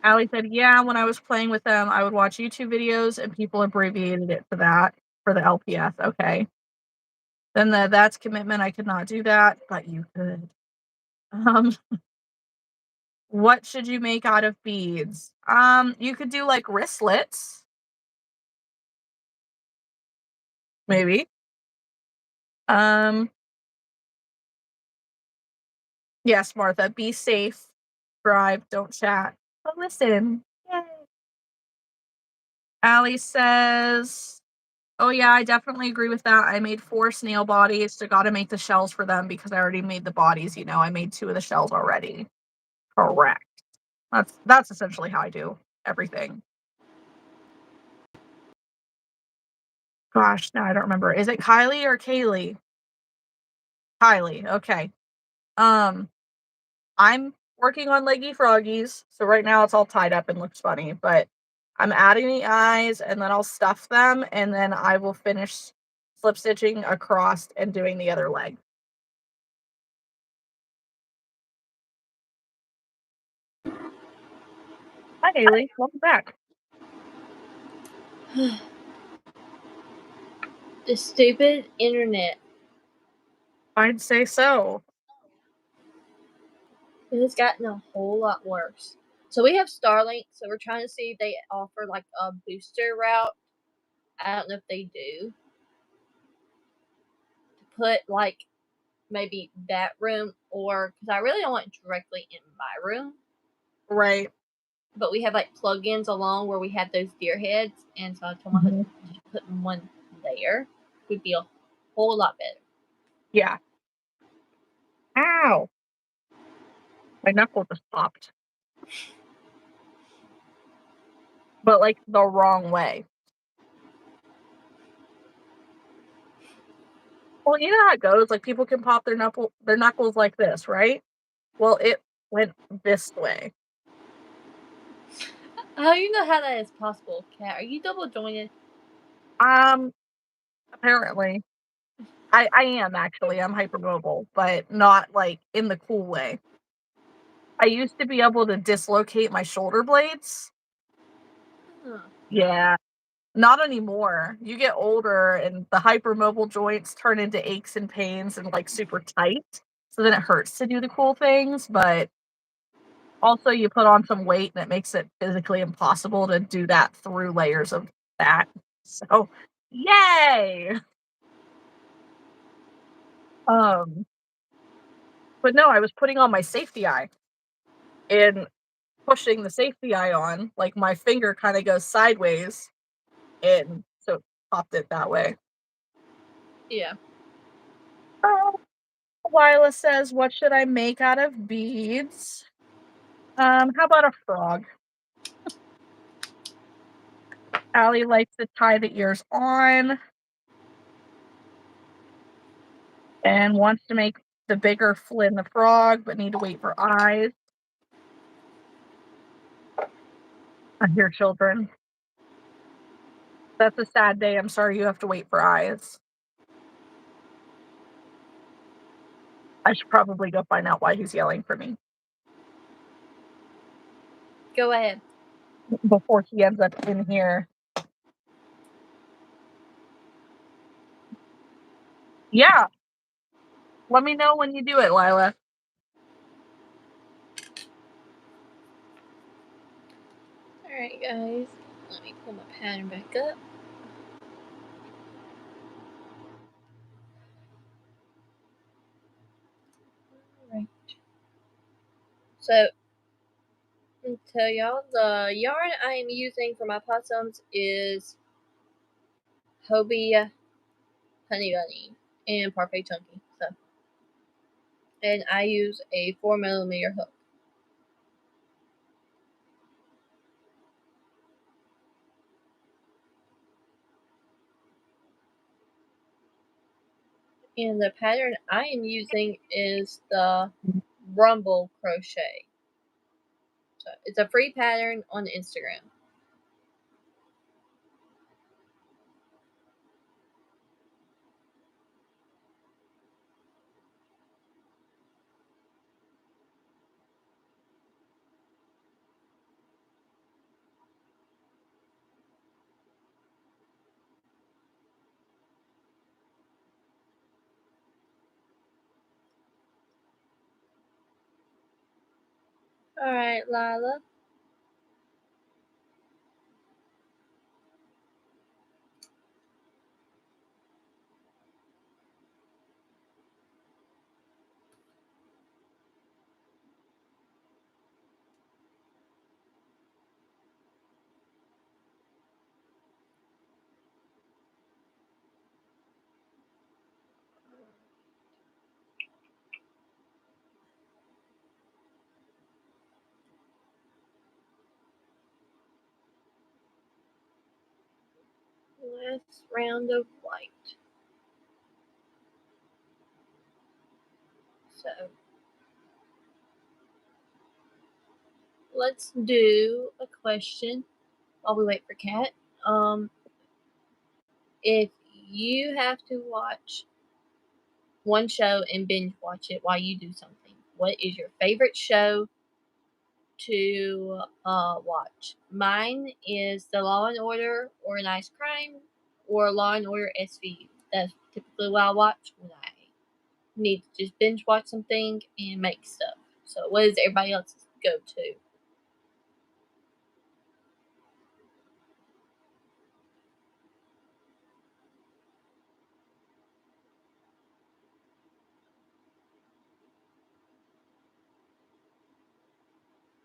Allie said, yeah, when I was playing with them, I would watch YouTube videos and people abbreviated it for that, for the LPS. Okay. Then that's commitment. I could not do that, but you could. What should you make out of beads? You could do like wristlets. Maybe. Yes, Martha, be safe. Drive, don't chat. But listen. Yay. Allie says, oh yeah, I definitely agree with that. I made 4 snail bodies, so gotta make the shells for them because I already made the bodies, I made 2 of the shells already. Correct. That's essentially how I do everything. Gosh, now I don't remember. Is it Kylie or Kaylee? Kylie, okay. Um, I'm working on Leggy Froggies, so right now it's all tied up and looks funny, but I'm adding the eyes and then I'll stuff them and then I will finish slip stitching across and doing the other leg. Hi, Haley. Welcome back. The stupid internet. I'd say so. It has gotten a whole lot worse. So we have Starlink, so we're trying to see if they offer like a booster route. I don't know if they do. To put like maybe that room, or because I really don't want it directly in my room. Right. But we have like plugins along where we have those deer heads, and so I told my husband putting one there would be a whole lot better. Yeah. Ow. My knuckle just popped. But like the wrong way. Well, you know how it goes. Like people can pop their knuckles like this, right? Well, it went this way. How do you know how that is possible, Kat? Are you double jointed? Apparently. I am actually. I'm hypermobile, but not like in the cool way. I used to be able to dislocate my shoulder blades. Huh. Yeah. Not anymore. You get older and the hypermobile joints turn into aches and pains and like super tight. So then it hurts to do the cool things, but also you put on some weight and it makes it physically impossible to do that through layers of that. So, yay! Um, but no, I was putting on my safety eye and pushing the safety eye on, like my finger kind of goes sideways and so it popped it that way. Yeah. Lila says, "What should I make out of beads?" How about a frog? Allie likes to tie the ears on and wants to make the bigger Flynn the frog, but need to wait for eyes. I hear children. That's a sad day. I'm sorry you have to wait for eyes. I should probably go find out why he's yelling for me Go ahead. before he ends up in here. Yeah. Let me know when you do it, Lila. Alright, guys. Let me pull my pattern back up. Alright. So, I'll tell y'all, the yarn I am using for my possums is Hobie Honey Bunny and Parfait Chunky. So, and I use a 4mm hook. And the pattern I am using is the Rumble Crochet. So it's a free pattern on Instagram. Alright, Lila. last round of white. So let's do a question while we wait for Kat. If you have to watch one show and binge watch it while you do something, what is your favorite show to watch? Mine is the Law and Order Organized Crime or Law and Order SVU. That's typically what I watch when I need to just binge watch something and make stuff. So what is everybody else's go-to?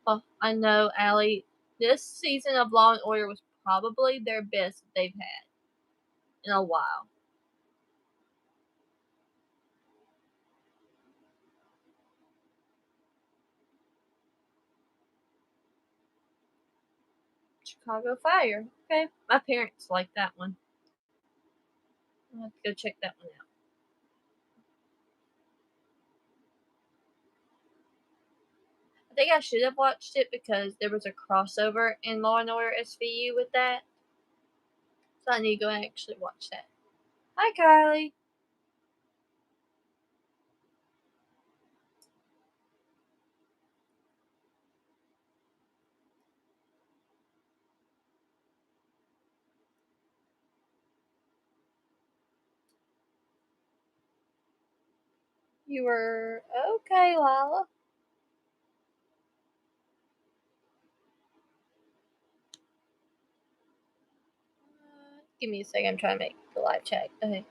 Oh, I know, Allie. This season of Law and Order was probably their best they've had in a while. Chicago Fire. Okay, my parents like that one. I'll have to go check that one out. I think I should have watched it because there was a crossover in Law and Order SVU with that. So I need to go and actually watch that. Hi, Kylie. You were okay, Lila. Give me a second. I'm trying to make the live chat. Okay.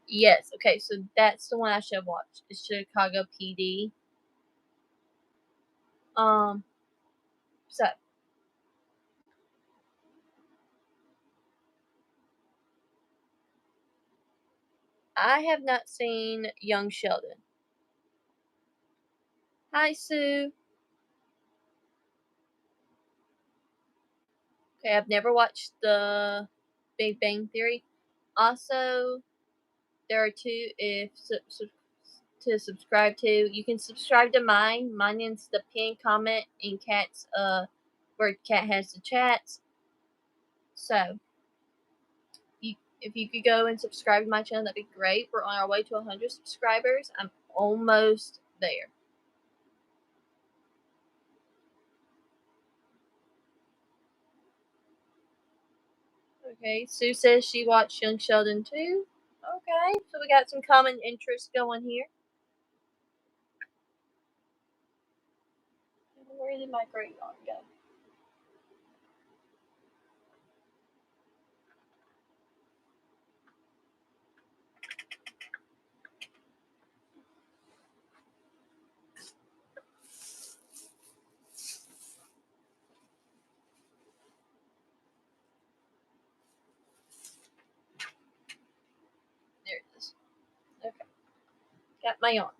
Yes. Okay. So that's the one I should have watched. It's Chicago PD. So I have not seen Young Sheldon. Hi, Sue. Okay, I've never watched the Big Bang Theory. Also, there are two to subscribe to. You can subscribe to mine. Mine is the pinned comment in Kat's where Kat has the chats. So, if you could go and subscribe to my channel, that'd be great. We're on our way to 100 subscribers. I'm almost there. Okay, Sue says she watched Young Sheldon too. Okay, so we got some common interests going here. Where did my gray yarn go? There it is. Okay, got my yarn.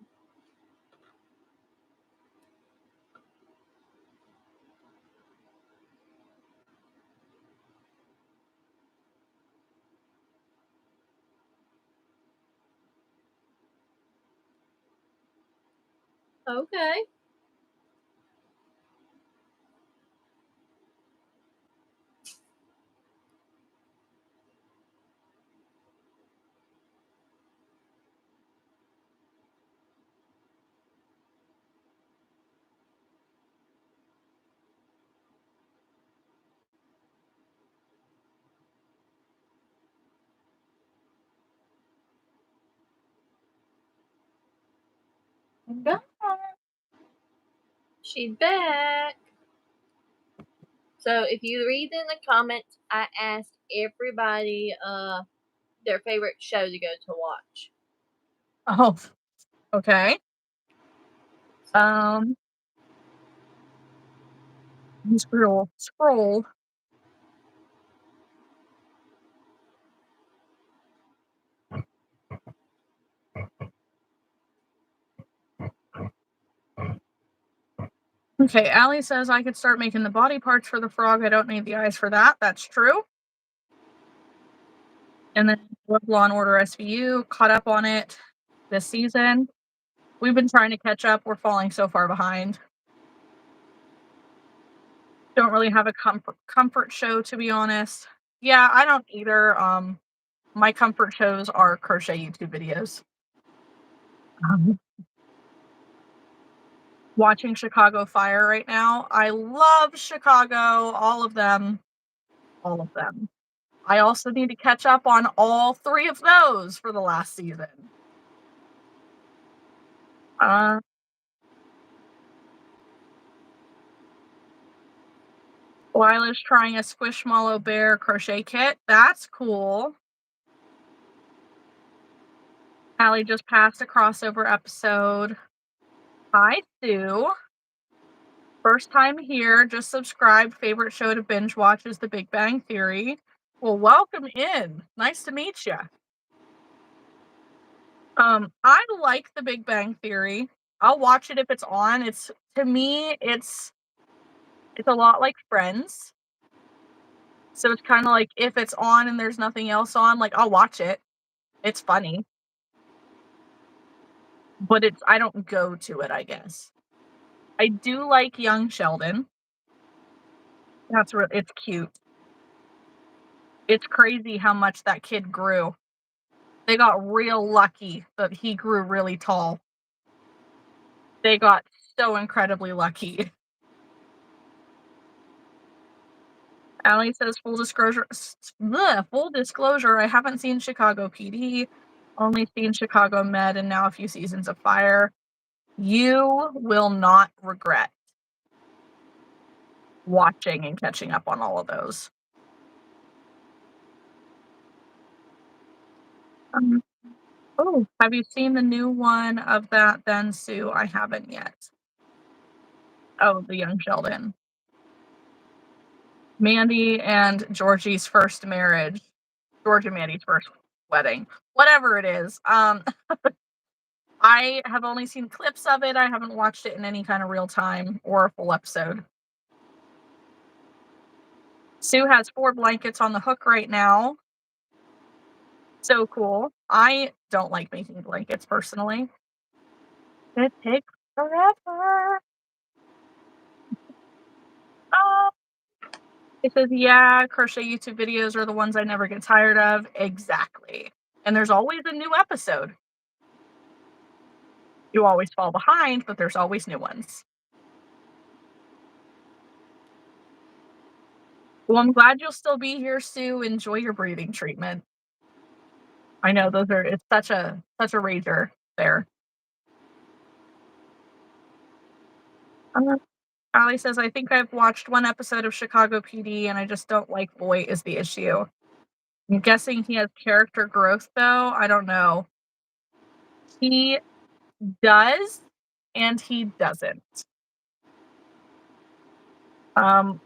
Okay. She's back. So if you read in the comments, I asked everybody their favorite show to go to watch. Oh, okay. Scroll. Okay, Allie says I could start making the body parts for the frog. I don't need the eyes for that. That's true. And then Law and Order SVU, caught up on it this season. We've been trying to catch up. We're falling so far behind. Don't really have a comfort show, to be honest. Yeah, I don't either. My comfort shows are crochet YouTube videos. Watching Chicago Fire right now. I love Chicago, all of them. All of them. I also need to catch up on all 3 of those for the last season. Lila's trying a Squishmallow Bear crochet kit. That's cool. Allie just passed a crossover episode. Hi, Sue. First time here, just subscribed. Favorite show to binge watch is The Big Bang Theory. Well, welcome in. Nice to meet you. I like The Big Bang Theory. I'll watch it if it's on. To me, it's a lot like Friends. So it's kind of like if it's on and there's nothing else on, like I'll watch it. It's funny. But I don't go to it, I guess. I do like young Sheldon. It's cute. It's crazy how much that kid grew. They got real lucky that he grew really tall. They got so incredibly lucky. Allie says, full disclosure, I haven't seen Chicago PD, only seen Chicago Med, and now a few seasons of Fire. You will not regret watching and catching up on all of those. Oh, have you seen the new one of that then, Sue? I haven't yet. Oh, the young Sheldon. Mandy and Georgie's first marriage. George and Mandy's first wedding. Whatever it is. I have only seen clips of it. I haven't watched it in any kind of real time or a full episode. Sue has 4 blankets on the hook right now. So cool. I don't like making blankets personally. It takes forever. Oh. It says, yeah, crochet YouTube videos are the ones I never get tired of. Exactly. And there's always a new episode. You always fall behind, but there's always new ones. Well, I'm glad you'll still be here, Sue. Enjoy your breathing treatment. I know it's such a rager there. Allie says, I think I've watched 1 episode of Chicago PD and I just don't like Boy is the issue. I'm guessing he has character growth though. I don't know. He does and he doesn't.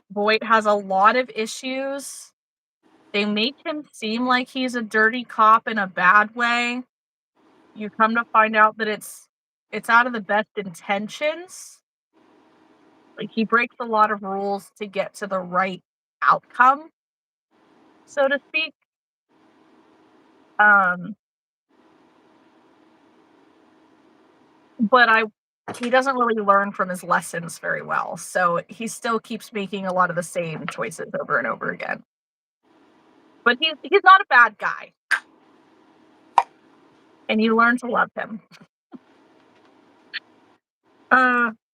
Boyd has a lot of issues. They make him seem like he's a dirty cop in a bad way. You come to find out that it's out of the best intentions. Like, he breaks a lot of rules to get to the right outcome, so to speak. But he doesn't really learn from his lessons very well, so he still keeps making a lot of the same choices over and over again. But he's not a bad guy. And you learn to love him.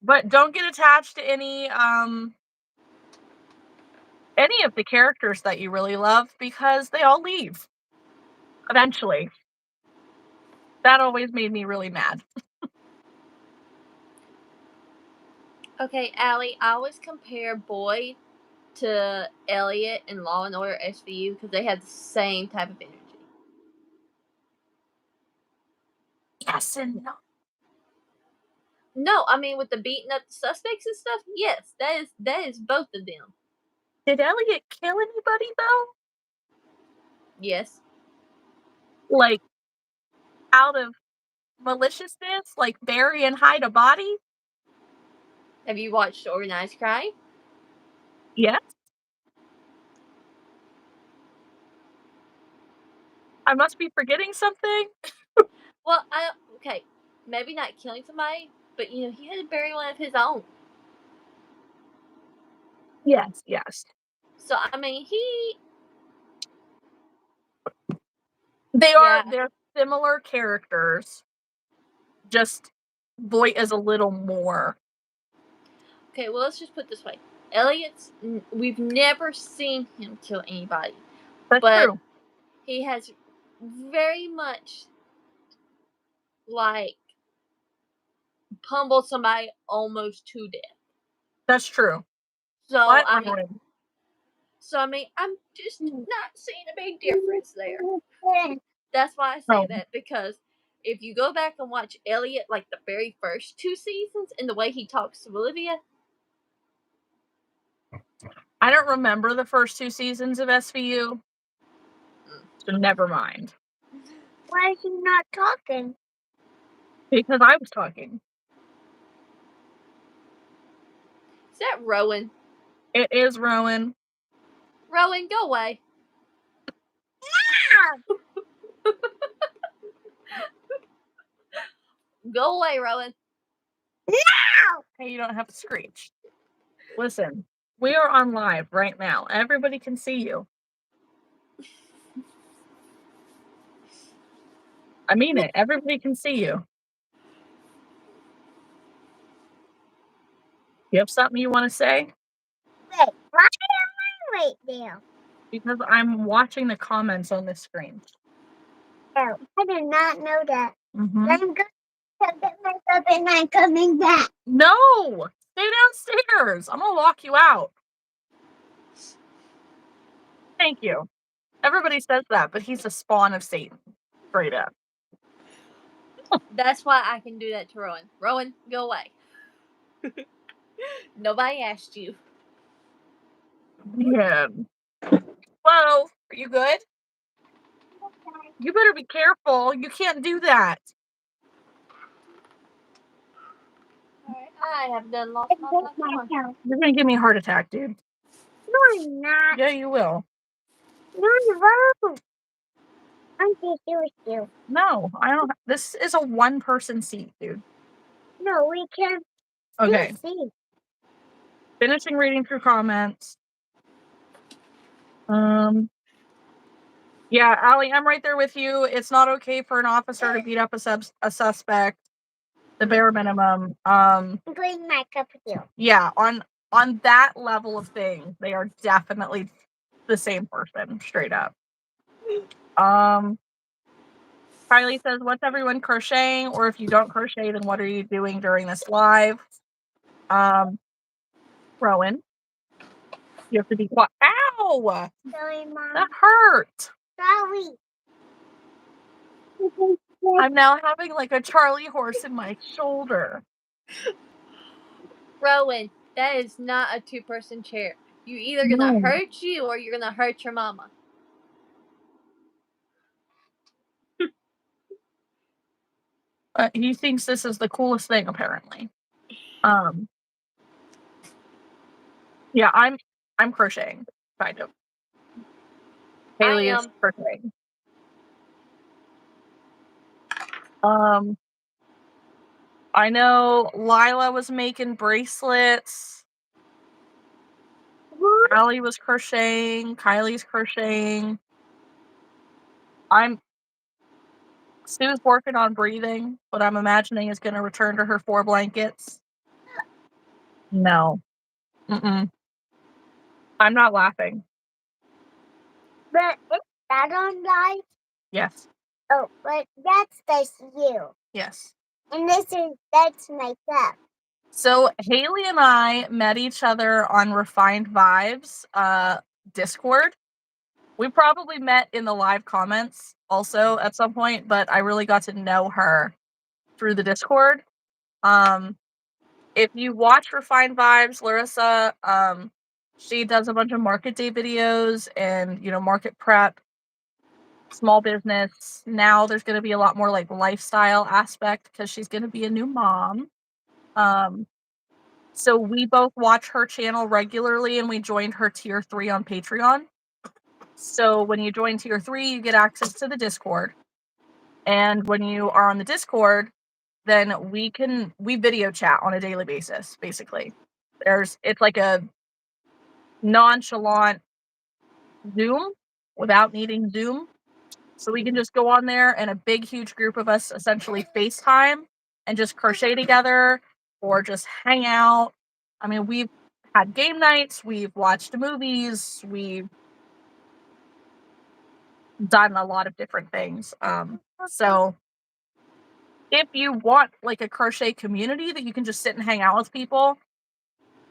But don't get attached to any of the characters that you really love because they all leave eventually. That always made me really mad. Okay, Allie, I always compare Boyd to Elliot in Law and Order SVU because they had the same type of energy. Yes and no. No, I mean with the beating up the suspects and stuff. Yes, that is both of them. Did Elliot kill anybody though? Yes. Like, out of maliciousness, like bury and hide a body? Have you watched Organized Crime? Yes. I must be forgetting something. Well, okay, maybe not killing somebody, but he had to bury one of his own. Yes, yes. So I mean, they're similar characters. Just Voight is a little more. Okay, well, let's just put it this way. Elliot's, we've never seen him kill anybody. That's true. He has very much, like, pummeled somebody almost to death. That's true. So, What? I mean, I'm just not seeing a big difference there. That's why I say that, because if you go back and watch Elliot, like, the very first 2 seasons, and the way he talks to Olivia, I don't remember the first 2 seasons of SVU. So never mind. Why is he not talking? Because I was talking. Is that Rowan? It is Rowan. Rowan, go away. Go away, Rowan. No! Hey, you don't have to screech. Listen, we are on live right now. Everybody can see you. I mean it. Everybody can see you. You have something you want to say? Wait, why am I right there? Because I'm watching the comments on this screen. Oh, I did not know that. Mm-hmm. I'm going to get myself and I'm coming back. No! Stay downstairs. I'm going to lock you out. Thank you. Everybody says that, but he's a spawn of Satan. Straight up. That's why I can do that to Rowan. Rowan, go away. Nobody asked you. Yeah. Whoa, are you good? You better be careful. You can't do that. Alright, I have done lost my platform. You're going to give me a heart attack, dude. No, I'm not. Yeah, you will. No, you won't. I'm just with you. No, I don't. This is a one-person seat, dude. No, we can't Okay. see. Finishing reading through comments. Yeah, Allie, I'm right there with you. It's not okay for an officer to beat up a suspect. The bare minimum. I'm putting my cup with you. Yeah, on that level of thing, they are definitely the same person, straight up. Kylie says, "What's everyone crocheting? Or if you don't crochet, then what are you doing during this live?" Rowan, you have to be quiet. Ow! Sorry, Mom. That hurt. Sorry. I'm now having like a Charlie horse in my shoulder. Rowan, that is not a 2-person chair. You're either gonna hurt you or you're gonna hurt your mama. He thinks this is the coolest thing, apparently. Yeah, I'm crocheting, kind of. Haley is crocheting. I know Lila was making bracelets. Allie was crocheting. Kylie's crocheting. Sue's working on breathing, but I'm imagining is going to return to her 4 blankets. No. Mm-mm. I'm not laughing. But is that on live? Yes. Oh, but that's just you. Yes. And that's my cup. So Haley and I met each other on Refined Vibes Discord. We probably met in the live comments also at some point, but I really got to know her through the Discord. If you watch Refined Vibes, Larissa, she does a bunch of market day videos and, market prep, small business. Now there's going to be a lot more like lifestyle aspect because she's going to be a new mom. So we both watch her channel regularly, and we joined her tier 3 on Patreon. So when you join tier 3, you get access to the Discord. And when you are on the Discord, then we video chat on a daily basis, basically. It's like a nonchalant Zoom without needing Zoom. So we can just go on there and a big, huge group of us essentially FaceTime and just crochet together or just hang out. I mean, we've had game nights, we've watched movies, we've done a lot of different things. So if you want like a crochet community that you can just sit and hang out with people,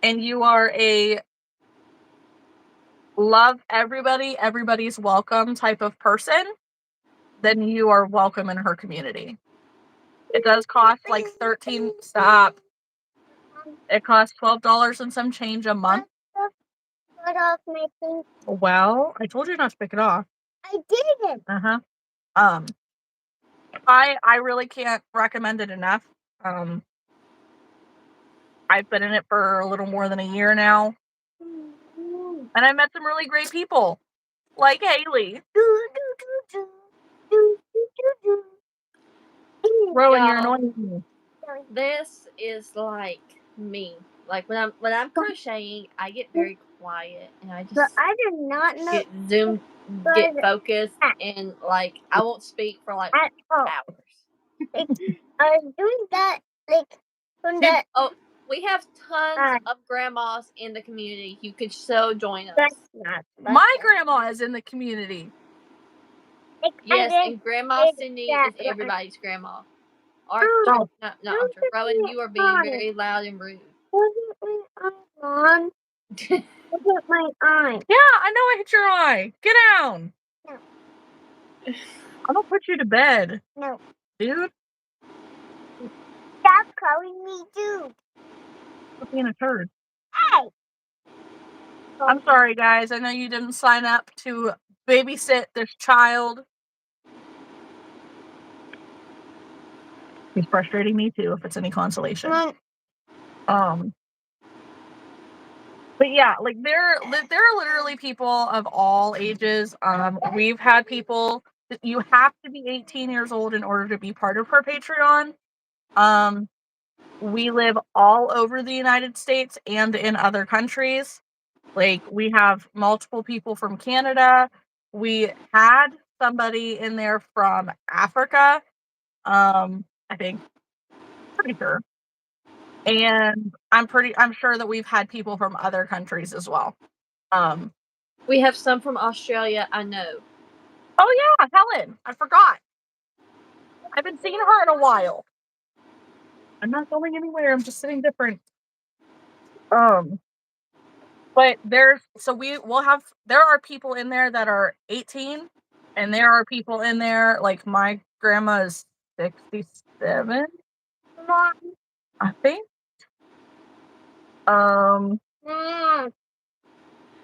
and you are a love everybody, everybody's welcome type of person, then you are welcome in her community. It does cost like stop. It costs $12 and some change a month. Cut off my thing. Well, I told you not to pick it off. I didn't. I really can't recommend it enough. I've been in it for a little more than a year now, and I met some really great people, like Haley. Rowan, you're annoying me. This is like me. Like when I'm crocheting, I get very quiet and I But just I did not know. get focused, and like I won't speak for like At all. hours. I was doing that like from that. Oh, we have tons of grandmas in the community. You could so join us. That's not. My grandma is in the community. Yes, and Grandma Cindy is everybody's grandma. Oh. No, Rowan, you are being very loud and rude. Wasn't my eye, Mom? Look at my eye. Yeah, I know I hit your eye. Get down. No. I'm gonna put you to bed. No. Dude. Stop calling me dude. Stop being a turd. Hey. I'm sorry, guys. I know you didn't sign up to babysit this child. He's frustrating me too, if it's any consolation. But yeah, like there are literally people of all ages. We've had people that you have to be 18 years old in order to be part of her Patreon. We live all over the United States and in other countries. Like we have multiple people from Canada. We had somebody in there from Africa. I think, pretty sure. And I'm sure that we've had people from other countries as well. We have some from Australia, I know. Oh yeah, Helen. I forgot. I haven't seen her in a while. I'm not going anywhere. I'm just sitting different. But there are people in there that are 18, and there are people in there like my grandma is 67. Mom. I think. Mom. I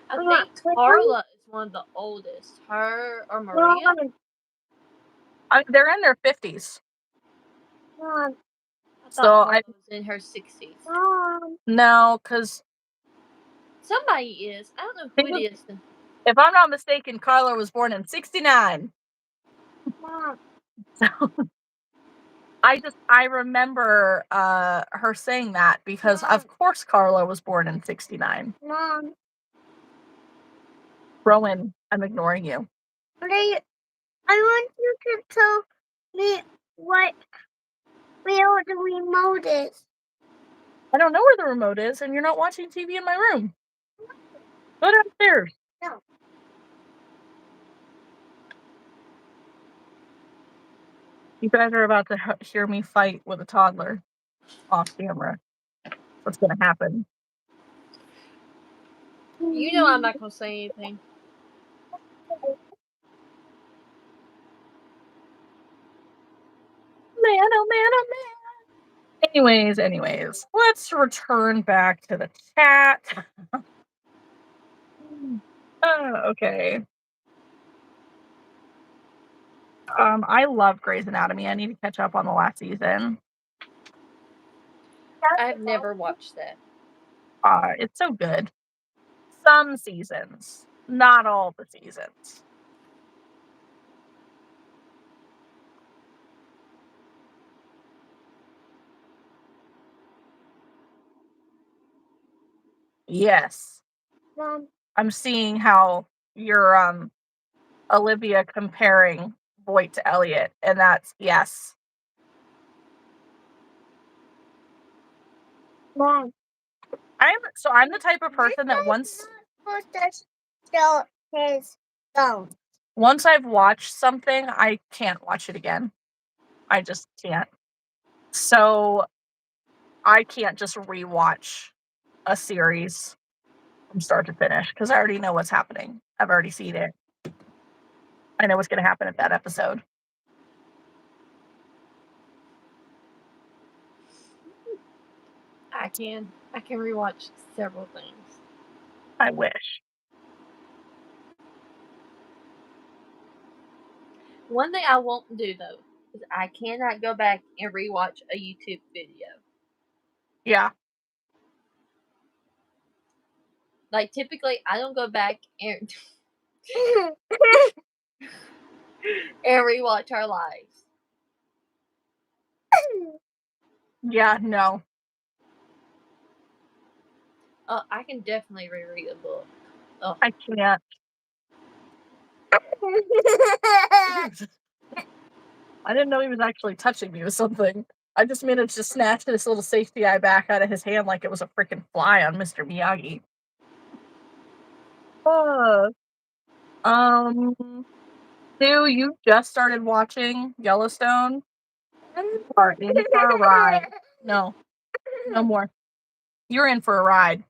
think Carla is one of the oldest. Her or Maria? They're in their 50s. Mom. I thought Carla was in her 60s. Mom. No, because somebody is. I don't know who it is. If I'm not mistaken, Carla was born in 69. Mom. So I remember her saying that because of course Carla was born in 69. Mom. Rowan, I'm ignoring you. I want you to tell me where the remote is. I don't know where the remote is, and you're not watching TV in my room. Go downstairs. No. You guys are about to hear me fight with a toddler off camera. What's going to happen? You know I'm not going to say anything. Man, oh man, oh man. Anyways, let's return back to the chat. Okay. I love Grey's Anatomy. I need to catch up on the last season. I've never watched that. It's so good. Some seasons, not all the seasons. Yes. Mom. I'm seeing how you're Olivia comparing Voight to Elliot, and that's yes. Mom. I'm the type of person that once Supposed to show his phone. once I've watched something, I can't watch it again. I just can't. So I can't just rewatch a series from start to finish because I already know what's happening. I've already seen it. I know what's going to happen at that episode. I can rewatch several things. I wish. One thing I won't do though is I cannot go back and rewatch a YouTube video. Yeah. Like typically, I don't go back and rewatch our lives. Yeah, no. I can definitely reread a book. I can't. I didn't know he was actually touching me with something. I just managed to snatch this little safety eye back out of his hand like it was a freaking fly on Mr. Miyagi. Sue, you just started watching Yellowstone? You are in for a ride. No, no more. You're in for a ride.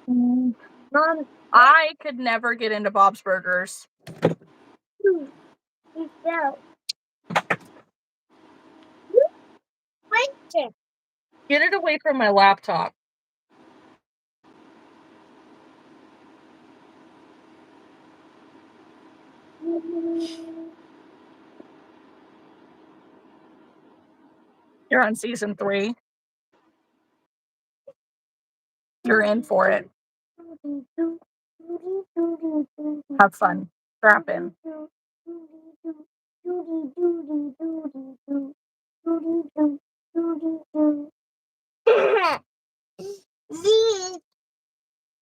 Mom, I could never get into Bob's Burgers. you go. Wait it. Get it away from my laptop. You're on season 3. You're in for it. Have fun. Strap in.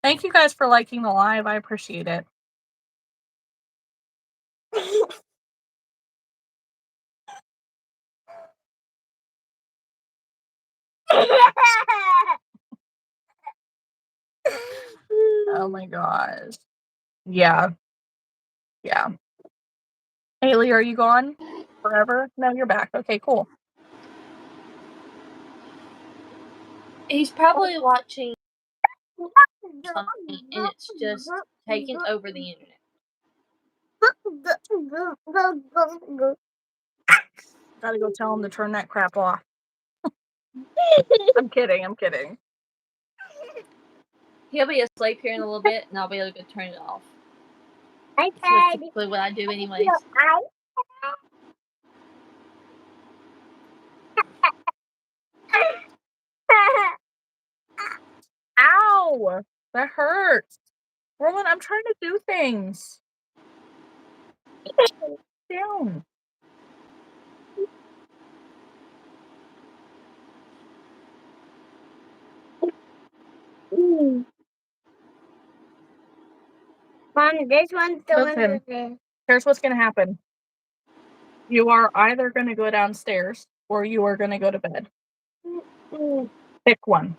Thank you guys for liking the live. I appreciate it. Oh my gosh. Yeah. Yeah. Haley, are you gone forever? No, you're back. Okay, cool. He's probably watching something, and it's just taking over the internet. Gotta go tell him to turn that crap off. I'm kidding. He'll be asleep here in a little bit, and I'll be able to go turn it off. I That's typically what I do anyways. Ow! That hurts. Roland, I'm trying to do things. Down. Mom, this one's the one Listen. with the... Here's what's gonna happen. You are either gonna go downstairs or you are gonna go to bed. Pick one.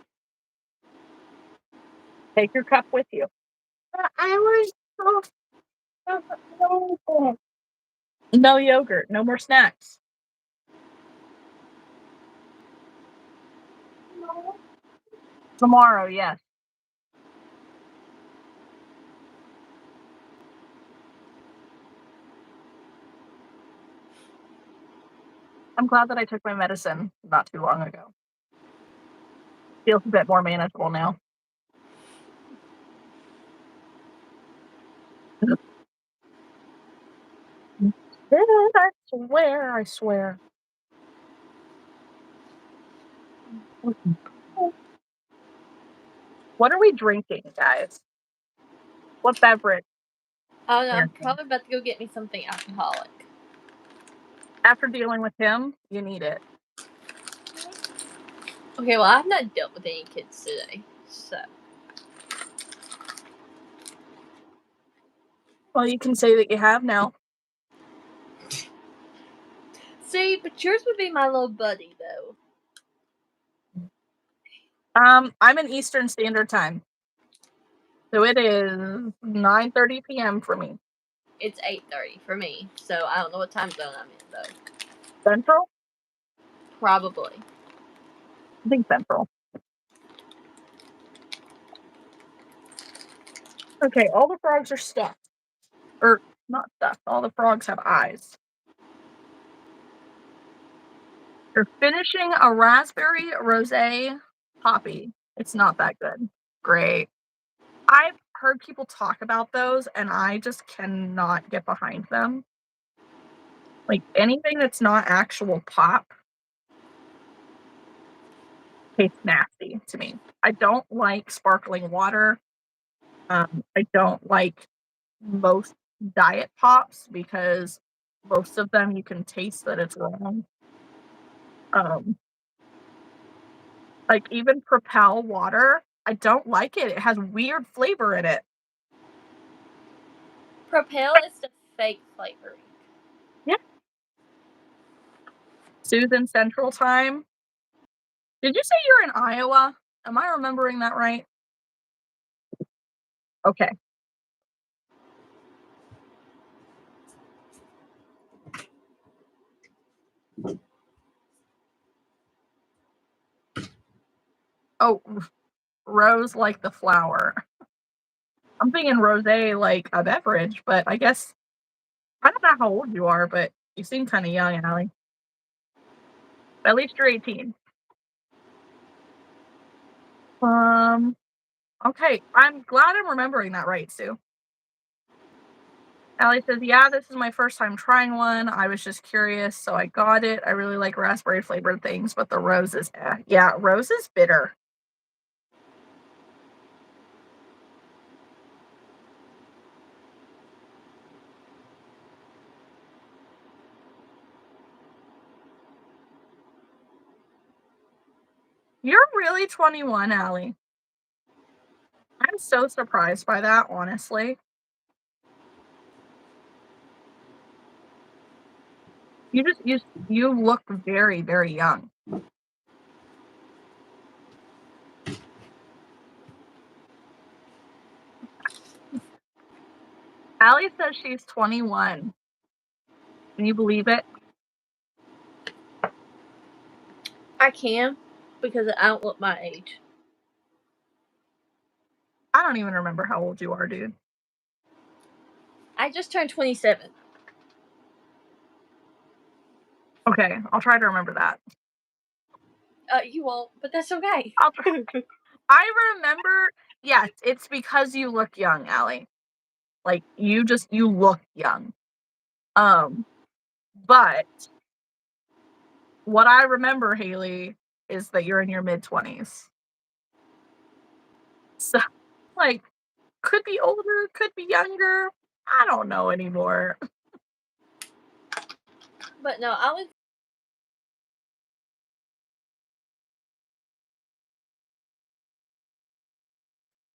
Take your cup with you. I was so No yogurt. No more snacks. Tomorrow, yes. I'm glad that I took my medicine not too long ago. Feels a bit more manageable now. I swear. What are we drinking, guys? What beverage? Oh no, I'm American. probably about to go get me something alcoholic. After dealing with him, you need it. Okay, well I've not dealt with any kids today, so. Well, you can say that you have now. See, but yours would be my little buddy though. I'm in Eastern Standard Time. So it is 9:30 p.m. for me. It's 8:30 for me, so I don't know what time zone I'm in though. Central? Probably. I think Central. Okay, all the frogs are stuffed. Or not stuffed. All the frogs have eyes. You're finishing a raspberry rosé poppy. It's not that good. Great. I've heard people talk about those and I just cannot get behind them. Like anything that's not actual pop tastes nasty to me. I don't like sparkling water. I don't like most diet pops because most of them you can taste that it's wrong. Um, like even Propel water, I don't like it. It has weird flavor in it. Propel is the fake flavoring. Yeah. Susan Central Time. Did you say you're in Iowa? Am I remembering that right? Okay. Oh, rose like the flower. I'm thinking rosé like a beverage, but I guess I don't know how old you are, but you seem kind of young, Allie. At least you're 18. Okay. I'm glad I'm remembering that right, Sue. Allie says, yeah, this is my first time trying one. I was just curious, so I got it. I really like raspberry flavored things, but the rose is yeah, rose is bitter. You're really 21, Allie. I'm so surprised by that, honestly. You look very, very young. Allie says she's 21. Can you believe it? I can, because I don't look my age. I don't even remember how old you are, dude. I just turned 27. Okay, I'll try to remember that. You won't, but that's okay. I'll try. I remember, yes, it's because you look young, Allie. Like you look young. But what I remember, Haley, is that you're in your mid-20s. So like could be older, could be younger. I don't know anymore. But no, I was.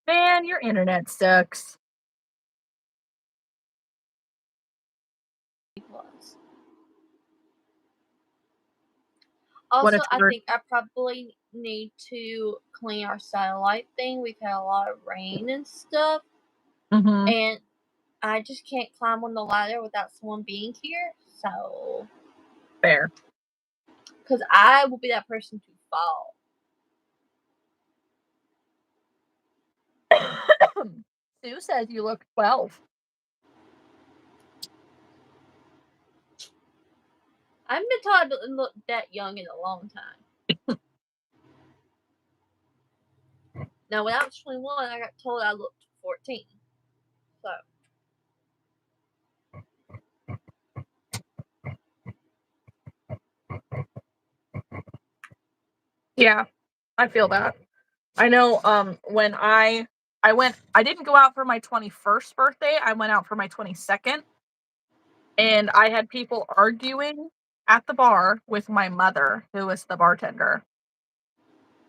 Man, your internet sucks. What Also, a I turd. think I probably need to clean our satellite thing. We've had a lot of rain and stuff, Mm-hmm. and I just can't climb on the ladder without someone being here. So, Fair. because I will be that person to fall. Sue says you look 12. I haven't been told I look that young in a long time. Now, when I was 21, I got told I looked 14. So. Yeah. I feel that. I know when I didn't go out for my 21st birthday. I went out for my 22nd, and I had people arguing at the bar with my mother, who was the bartender,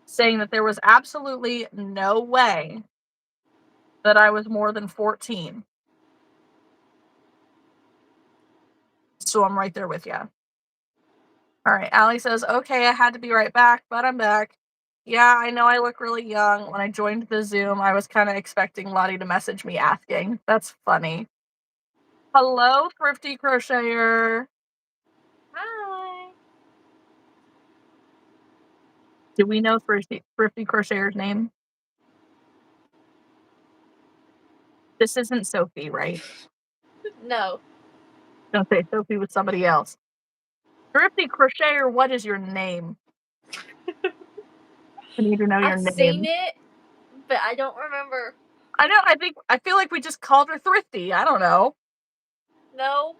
saying that there was absolutely no way that I was more than 14. So I'm right there with you. All right, Allie says, okay, I had to be right back, but I'm back. Yeah, I know I look really young. When I joined the Zoom, I was kind of expecting Lottie to message me asking. That's funny. Hello, Thrifty Crocheter. Hi. Do we know Thrifty Crocheter's name? This isn't Sophie, right? No. Don't say Sophie with somebody else. Thrifty Crocheter, what is your name? I need to know your I've name. seen it, but I don't remember. I know, I feel like we just called her Thrifty. I don't know. No.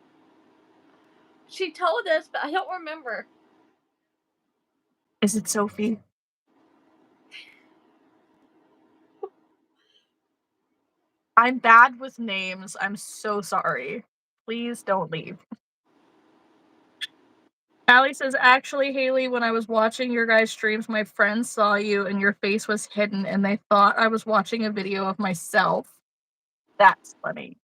She told us, but I don't remember. Is it Sophie? I'm bad with names. I'm so sorry. Please don't leave. Allie says, actually, Haley, when I was watching your guys' streams, my friends saw you and your face was hidden and they thought I was watching a video of myself. That's funny.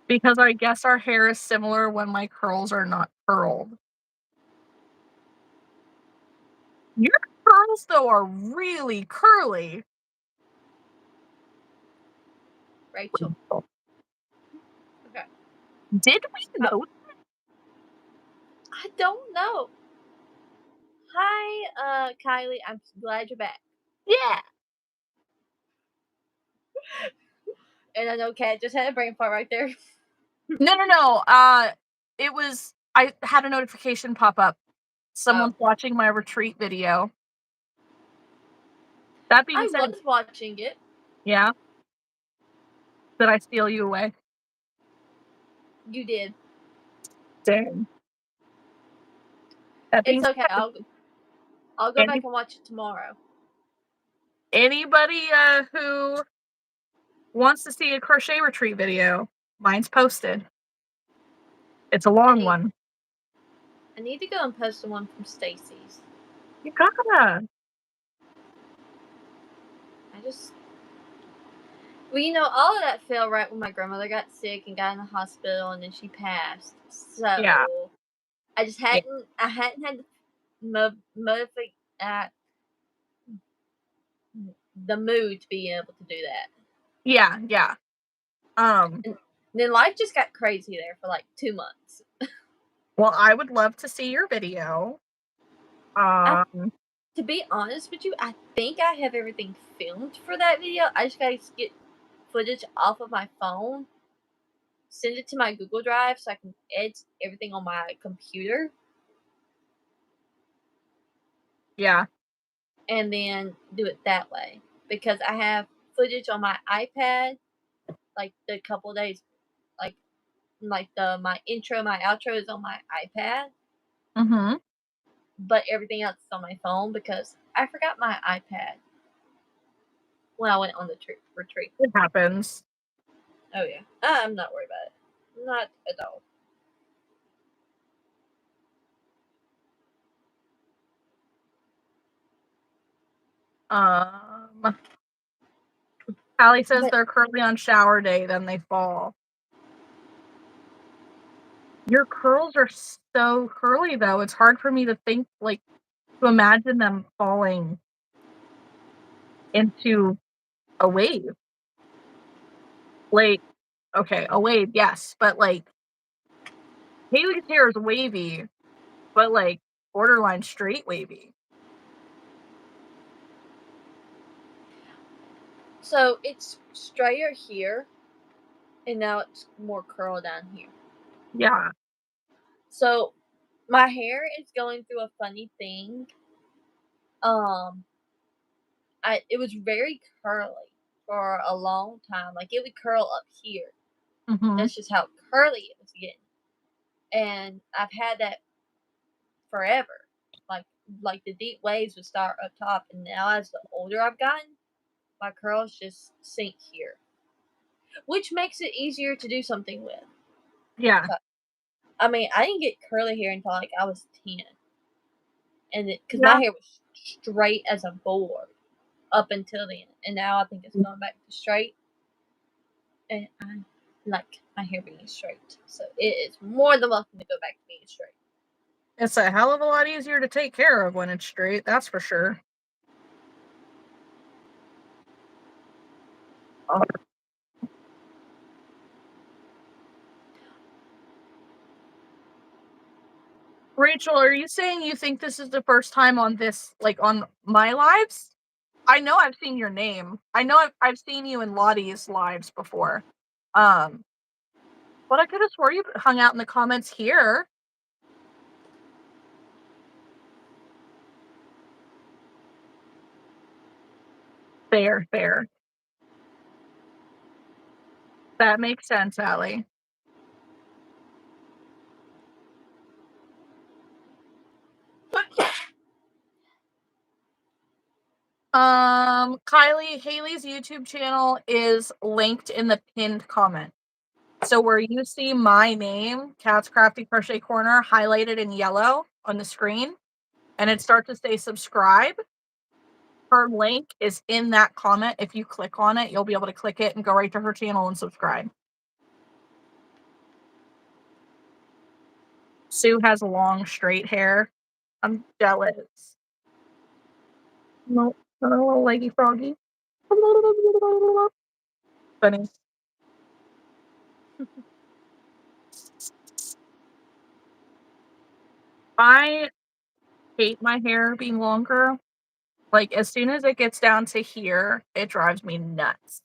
Because I guess our hair is similar when my curls are not curled. Your curls, though, are really curly. Rachel. Okay. Did we know? I don't know. Hi, Kylie. I'm glad you're back. Yeah. And I know Kat just had a brain fart right there. No. It was, I had a notification pop up. Someone's watching my retreat video. That being I said, was watching it. yeah. Did I steal you away? You did. Dang. That being It's okay. said, I'll go back and watch it tomorrow. Anybody who wants to see a crochet retreat video, mine's posted. It's a long one. I need to go and post the one from Stacy's. You gotta. Well, you know, all of that fell right when my grandmother got sick and got in the hospital, and then she passed. So Yeah. I just hadn't. I hadn't had the mood to be able to do that. Yeah. And then life just got crazy there for like 2 months. Well, I would love to see your video. To be honest with you, I think I have everything filmed for that video. I just gotta get footage off of my phone, send it to my Google Drive so I can edit everything on my computer. Yeah. And then do it that way. Because I have footage on my iPad, like the couple of days, like my intro, my outro is on my iPad. Mm-hmm. But everything else is on my phone because I forgot my iPad when I went on the retreat. It happens. Oh yeah, I'm not worried about it. Not at all. Allie says they're curly on shower day, then they fall. Your curls are so curly, though. It's hard for me to think, to imagine them falling into a wave. Okay, a wave, yes, but Haley's hair is wavy, but borderline straight wavy. So it's straighter here, and now it's more curl down here. Yeah. So my hair is going through a funny thing. It was very curly for a long time. Like it would curl up here. Mm-hmm. That's just how curly it was getting. And I've had that forever. Like like the deep waves would start up top, and now as the older I've gotten, my curls just sink here, which makes it easier to do something with. Yeah. I mean, I didn't get curly hair until like I was 10, and because Yeah. my hair was straight as a board up until then, and now I think it's going back to straight, and I like my hair being straight, so it is more than welcome to go back to being straight. It's a hell of a lot easier to take care of when it's straight, that's for sure. Oh. Rachel, are you saying you think this is the first time on this, like on my lives? I know I've seen your name. I know I've seen you in Lottie's lives before. But I could have swore you hung out in the comments here. Fair, fair. That makes sense, Allie. Kylie, Haley's YouTube channel is linked in the pinned comment. So where you see my name, Cat's Crafty Crochet Corner, highlighted in yellow on the screen, and it starts to say subscribe, her link is in that comment. If you click on it, you'll be able to click it and go right to her channel and subscribe. Sue has long, straight hair. I'm jealous. No, not a little leggy froggy. Funny. I hate my hair being longer. Like, as soon as it gets down to here, it drives me nuts.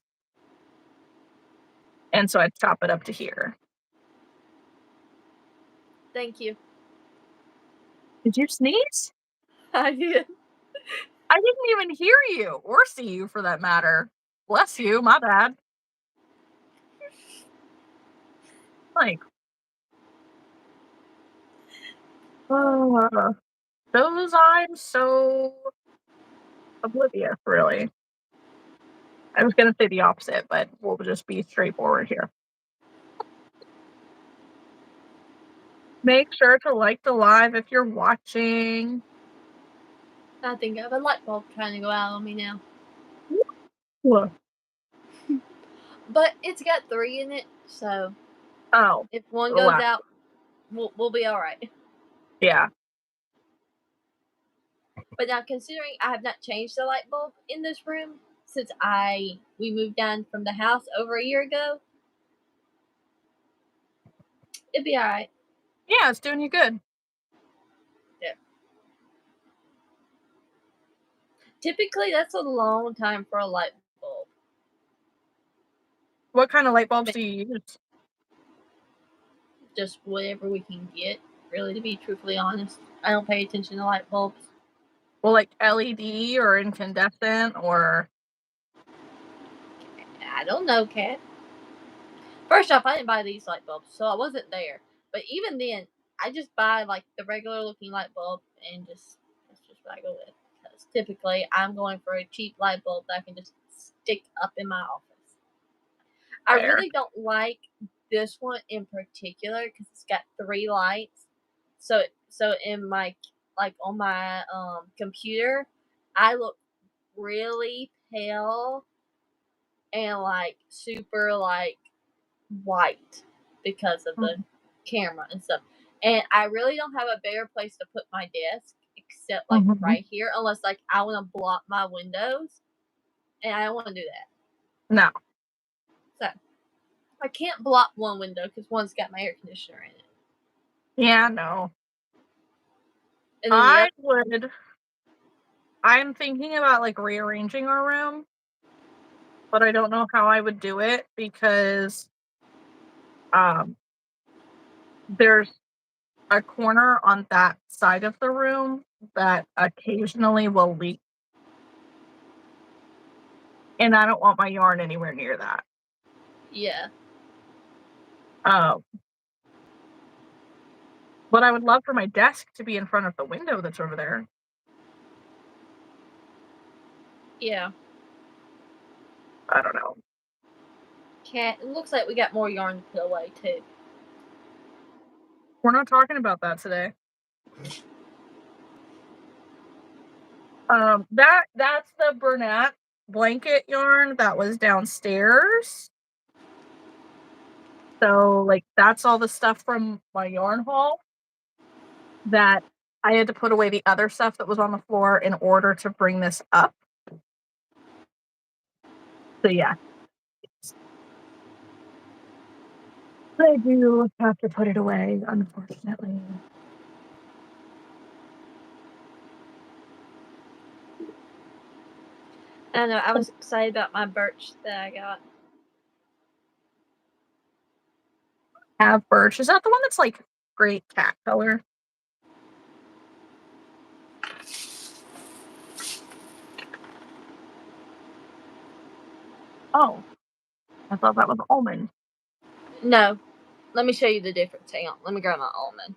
And so I chop it up to here. Thank you. Did you sneeze? I did. I didn't even hear you or see you for that matter. Bless you, my bad. Like, those I'm so oblivious, really. I was gonna say the opposite, but we'll just be straightforward here. Make sure to like the live if you're watching. I think I have a light bulb trying to go out on me now. Look. But it's got 3 in it, so Oh. if one goes out, we'll be alright. Yeah. But now, considering I have not changed the light bulb in this room since we moved down from the house over a year ago, it'd be alright. Yeah, it's doing you good. Yeah. Typically, that's a long time for a light bulb. What kind of light bulbs do you use? Just whatever we can get, really, to be truthfully honest. I don't pay attention to light bulbs. Well, like LED or incandescent or... I don't know, Kat. First off, I didn't buy these light bulbs, so I wasn't there. But even then, I just buy like the regular looking light bulb and that's just what I go with. Because typically, I'm going for a cheap light bulb that I can just stick up in my office. I really don't like this one in particular because it's got 3 lights. So in my on my computer, I look really pale and like super like white because of the camera and stuff. And I really don't have a better place to put my desk except like right here, unless like I want to block my windows, and I don't want to do that. No. So I can't block one window because one's got my air conditioner in it. Yeah, no. And then I'm thinking about like rearranging our room, but I don't know how I would do it because there's a corner on that side of the room that occasionally will leak. And I don't want my yarn anywhere near that. Yeah. But I would love for my desk to be in front of the window that's over there. Yeah. I don't know. Cat, it looks like we got more yarn to put away too. We're not talking about that today. That's the Bernat blanket yarn that was downstairs. So, like, that's all the stuff from my yarn haul that I had to put away the other stuff that was on the floor in order to bring this up. So, yeah. I do have to put it away, unfortunately. I don't know. I was excited about my birch that I got. Have birch. Is that the one that's like great cat color? Oh, I thought that was almond. No. Let me show you the difference. Hang on. Let me grab my almond.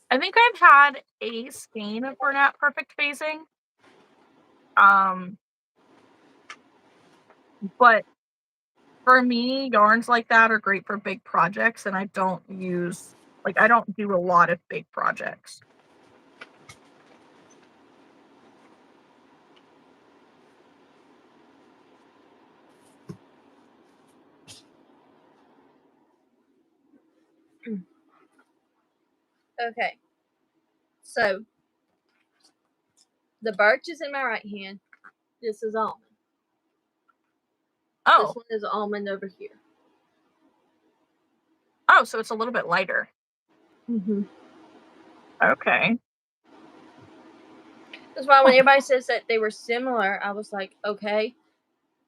I think I've had a skein of Bernat Perfect Phasing. But for me, yarns like that are great for big projects, and I don't do a lot of big projects. Okay. So, the birch is in my right hand. This is almond. Oh. This one is almond over here. Oh, so it's a little bit lighter. Mm-hmm. Okay. That's why when everybody says that they were similar, I was like, okay.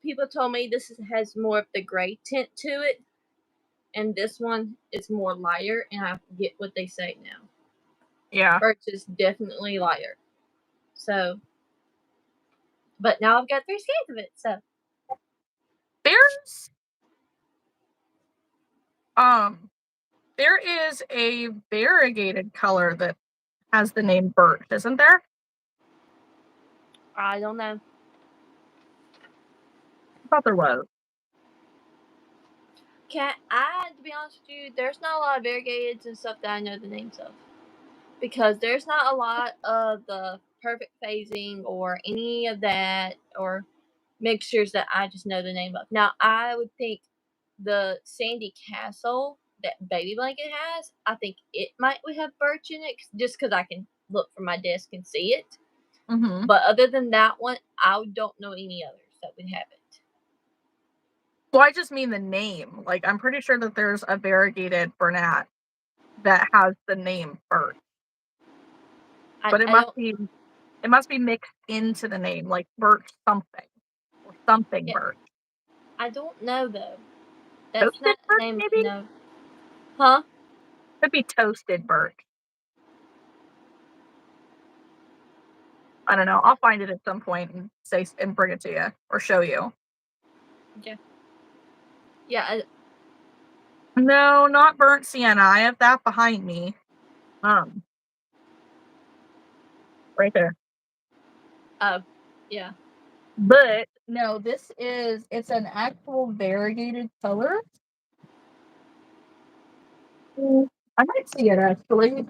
People told me this has more of the gray tint to it, and this one is more lighter, and I get what they say now. Yeah. Birch is definitely lighter. So, but now I've got 3 skeins of it, so. There is a variegated color that has the name birch, isn't there? I don't know. I thought there was. To be honest with you, there's not a lot of variegateds and stuff that I know the names of. Because there's not a lot of the perfect phasing or any of that or mixtures that I just know the name of. Now, I would think the Sandy Castle that Baby Blanket has, I think it might have birch in it just because I can look from my desk and see it. Mm-hmm. But other than that one, I don't know any others that would have it. Well, I just mean the name. Like, I'm pretty sure that there's a variegated Bernat that has the name birch. But it must be mixed into the name, like birch something or something birch. I don't know though. That's Toasted not the birch, name. maybe? No. Huh? Could be toasted birch. I don't know. I'll find it at some point and bring it to you or show you. Okay. Yeah. No, not burnt sienna. I have that behind me. Right there. Oh, yeah. But no, it's an actual variegated color. I might see it actually.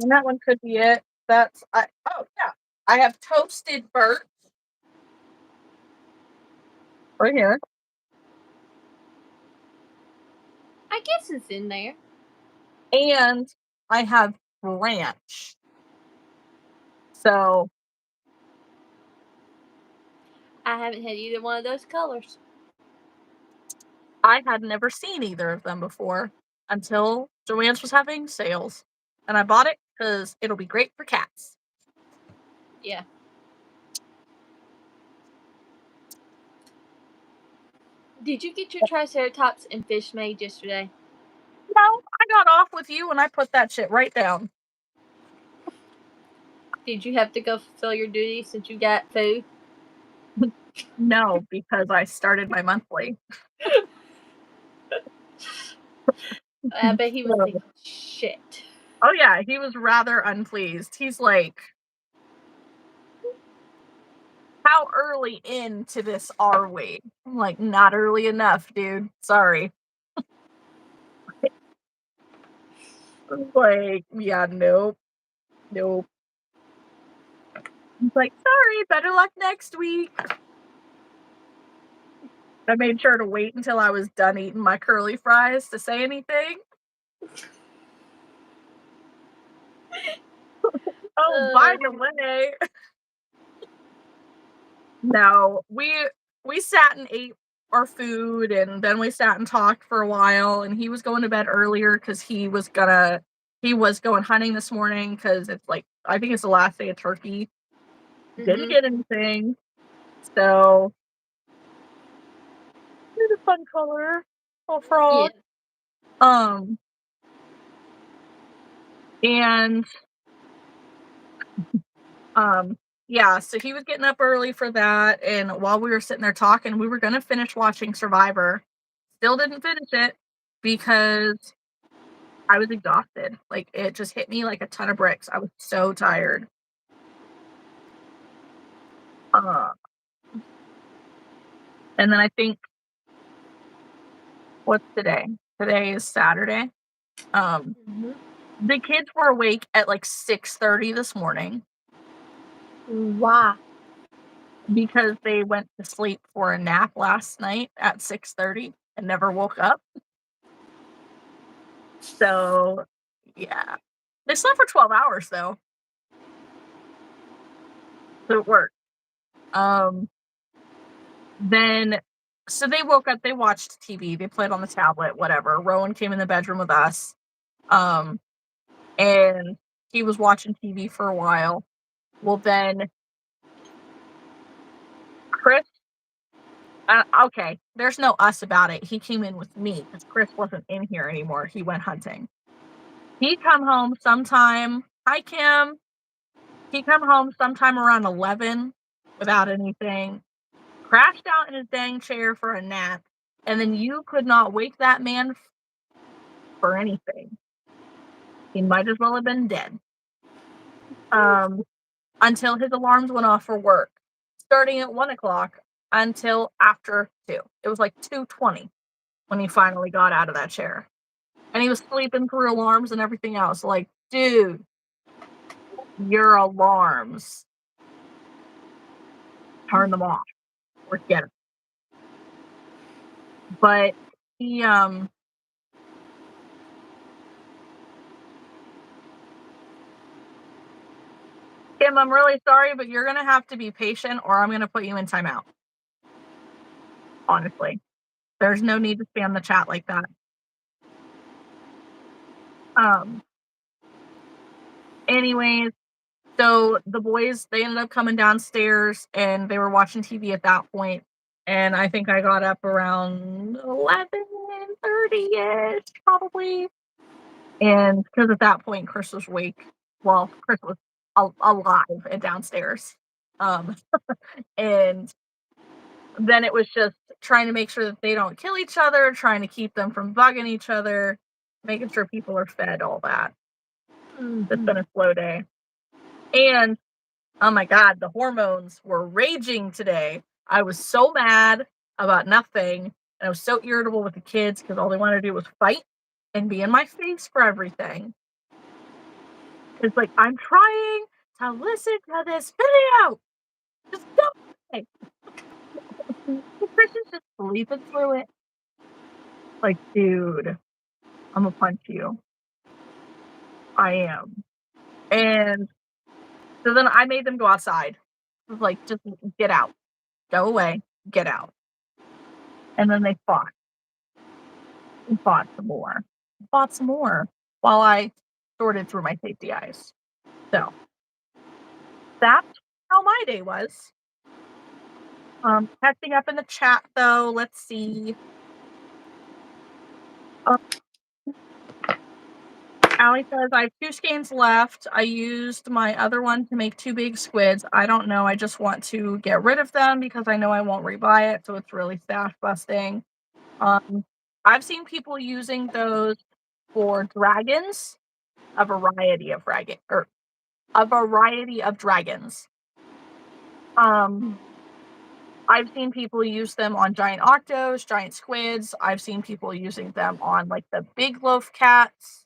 And that one could be it. Oh yeah. I have toasted birch right here. I guess it's in there. And I have branch. So I haven't had either one of those colors. I had never seen either of them before until Joann's was having sales. And I bought it because it'll be great for cats. Yeah. Did you get your Triceratops and fish made yesterday? No, I got off with you and I put that shit right down. Did you have to go fulfill your duty since you got food? No, because I started my monthly. I bet he was So- thinking, shit. Oh yeah, he was rather unpleased. He's like, how early into this are we? I'm like, not early enough, dude. Sorry. Like, yeah, nope. He's like, sorry, better luck next week. I made sure to wait until I was done eating my curly fries to say anything. Oh, by the way. No, we sat and ate our food, and then we sat and talked for a while, and he was going to bed earlier because he was going hunting this morning because it's like, I think it's the last day of turkey. Didn't get anything. So it's a fun color. Little frog. Yeah. And yeah, so he was getting up early for that, and while we were sitting there talking, we were gonna finish watching Survivor. Still didn't finish it because I was exhausted. Like, it just hit me like a ton of bricks. I was so tired. And then I think, what's today? Today is Saturday. The kids were awake at like 6:30 this morning Wow. because they went to sleep for a nap last night at 6:30 and never woke up. So, yeah. They slept for 12 hours though. So it worked. Then so they woke up, they watched TV, they played on the tablet, whatever. Rowan came in the bedroom with us. And he was watching TV for a while. Well, then Chris, okay, there's no us about it. He came in with me because Chris wasn't in here anymore. He went hunting. He come home sometime. Hi, Kim. He come home sometime around 11 without anything. Crashed out in his dang chair for a nap, and then you could not wake that man for anything. He might as well have been dead. Until his alarms went off for work, starting at 1 o'clock until after 2. It was like 2:20 when he finally got out of that chair. And he was sleeping through alarms and everything else. Like, dude, your alarms. Turn them off or get them. But he Kim, I'm really sorry, but you're gonna have to be patient or I'm gonna put you in timeout. Honestly. There's no need to spam the chat like that. Anyways, so the boys, they ended up coming downstairs and they were watching TV at that point. And I think I got up around 11:30ish, probably. And because at that point, Chris was awake. Well, Chris was alive and downstairs. And then it was just trying to make sure that they don't kill each other, trying to keep them from bugging each other, making sure people are fed, all that. It's been a slow day. And oh my God, the hormones were raging today. I was so mad about nothing. And I was so irritable with the kids because all they wanted to do was fight and be in my face for everything. It's like, I'm trying to listen to this video. Just go. Christian's just sleeping through it. Like, dude, I'm gonna punch you. I am. And so then I made them go outside. I was like, just get out. Go away. Get out. And then they fought. And fought some more. Fought some more while I sorted through my safety eyes. So that's how my day was. Catching up in the chat though. Let's see. Allie says, I have 2 skeins left. I used my other one to make 2 big squids. I don't know. I just want to get rid of them because I know I won't rebuy it, so it's really stash busting. I've seen people using those for dragons, a variety of dragons. I've seen people use them on giant octos, giant squids. I've seen people using them on like the big loaf cats,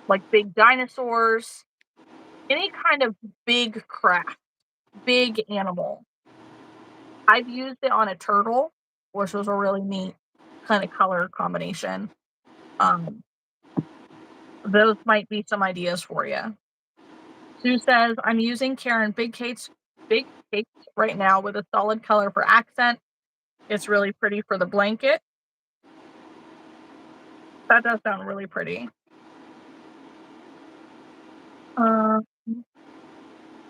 like big dinosaurs, any kind of big craft, big animal. I've used it on a turtle, which was a really neat kind of color combination. Those might be some ideas for you. Sue says, I'm using Karen big cakes right now with a solid color for accent. It's really pretty for the blanket. That does sound really pretty.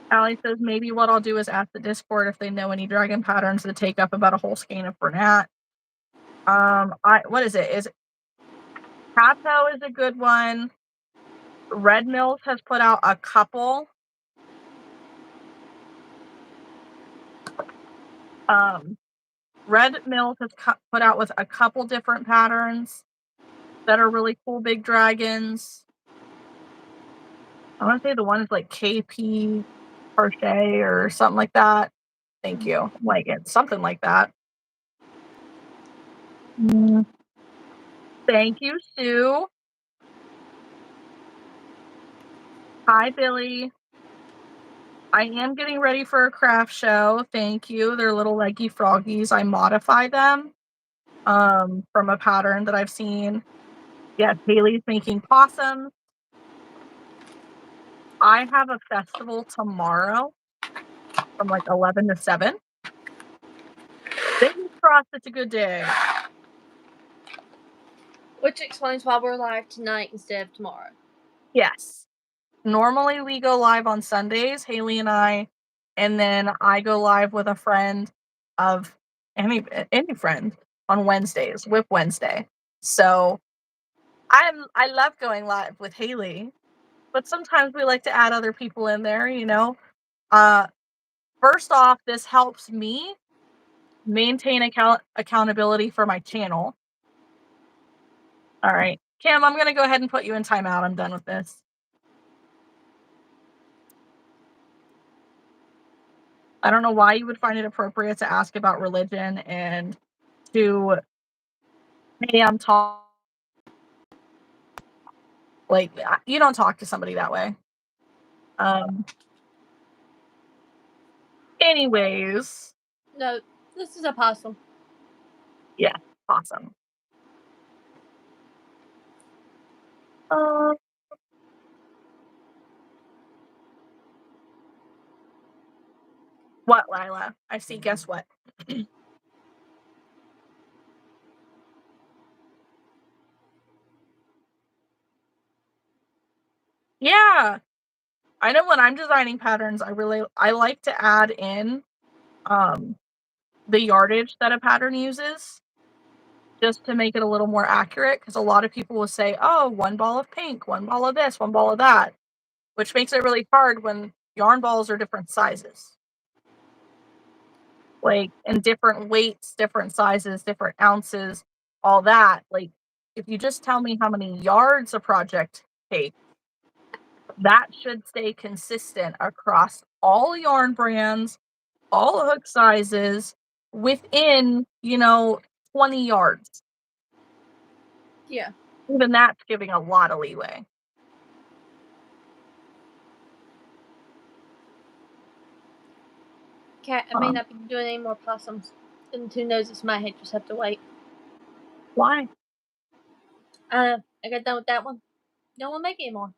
Allie says, maybe what I'll do is ask the Discord if they know any dragon patterns that take up about a whole skein of Bernat. What is it? Is Pato is a good one. Red Mills has put out a couple. Red Mills has put out with a couple different patterns that are really cool big dragons. I want to say the one is like KP Crochet or something like that. Thank you. Like it's something like that. Thank you, Sue. Hi, Billy. I am getting ready for a craft show. Thank you. They're little leggy froggies. I modify them from a pattern that I've seen. Yes, Haley's making possums. I have a festival tomorrow from like 11 to 7. Fingers crossed it's a good day. Which explains why we're live tonight instead of tomorrow. Yes. Normally we go live on Sundays, Haley and I, and then I go live with a friend of any friend on Wednesdays, Whip Wednesday. So I love going live with Haley, but sometimes we like to add other people in there, you know. First off, this helps me maintain accountability for my channel. All right, Kim, I'm gonna go ahead and put you in timeout. I'm done with this. I don't know why you would find it appropriate to ask about religion and to, hey, I'm talking. Like, you don't talk to somebody that way. Anyways. No, this is a possum. Yeah, awesome. What, Lila? I see. Guess what? Yeah. I know when I'm designing patterns, I like to add in the yardage that a pattern uses just to make it a little more accurate, because a lot of people will say, oh, 1 ball of pink, 1 ball of this, 1 ball of that, which makes it really hard when yarn balls are different sizes. Like, in different weights, different sizes, different ounces, all that. Like, if you just tell me how many yards a project takes, that should stay consistent across all yarn brands, all hook sizes, within, 20 yards. Yeah. Even that's giving a lot of leeway. Cat, I may not be doing any more possums. And who knows, it's my head, just have to wait. Why? I got done with that one. Don't want to make any more.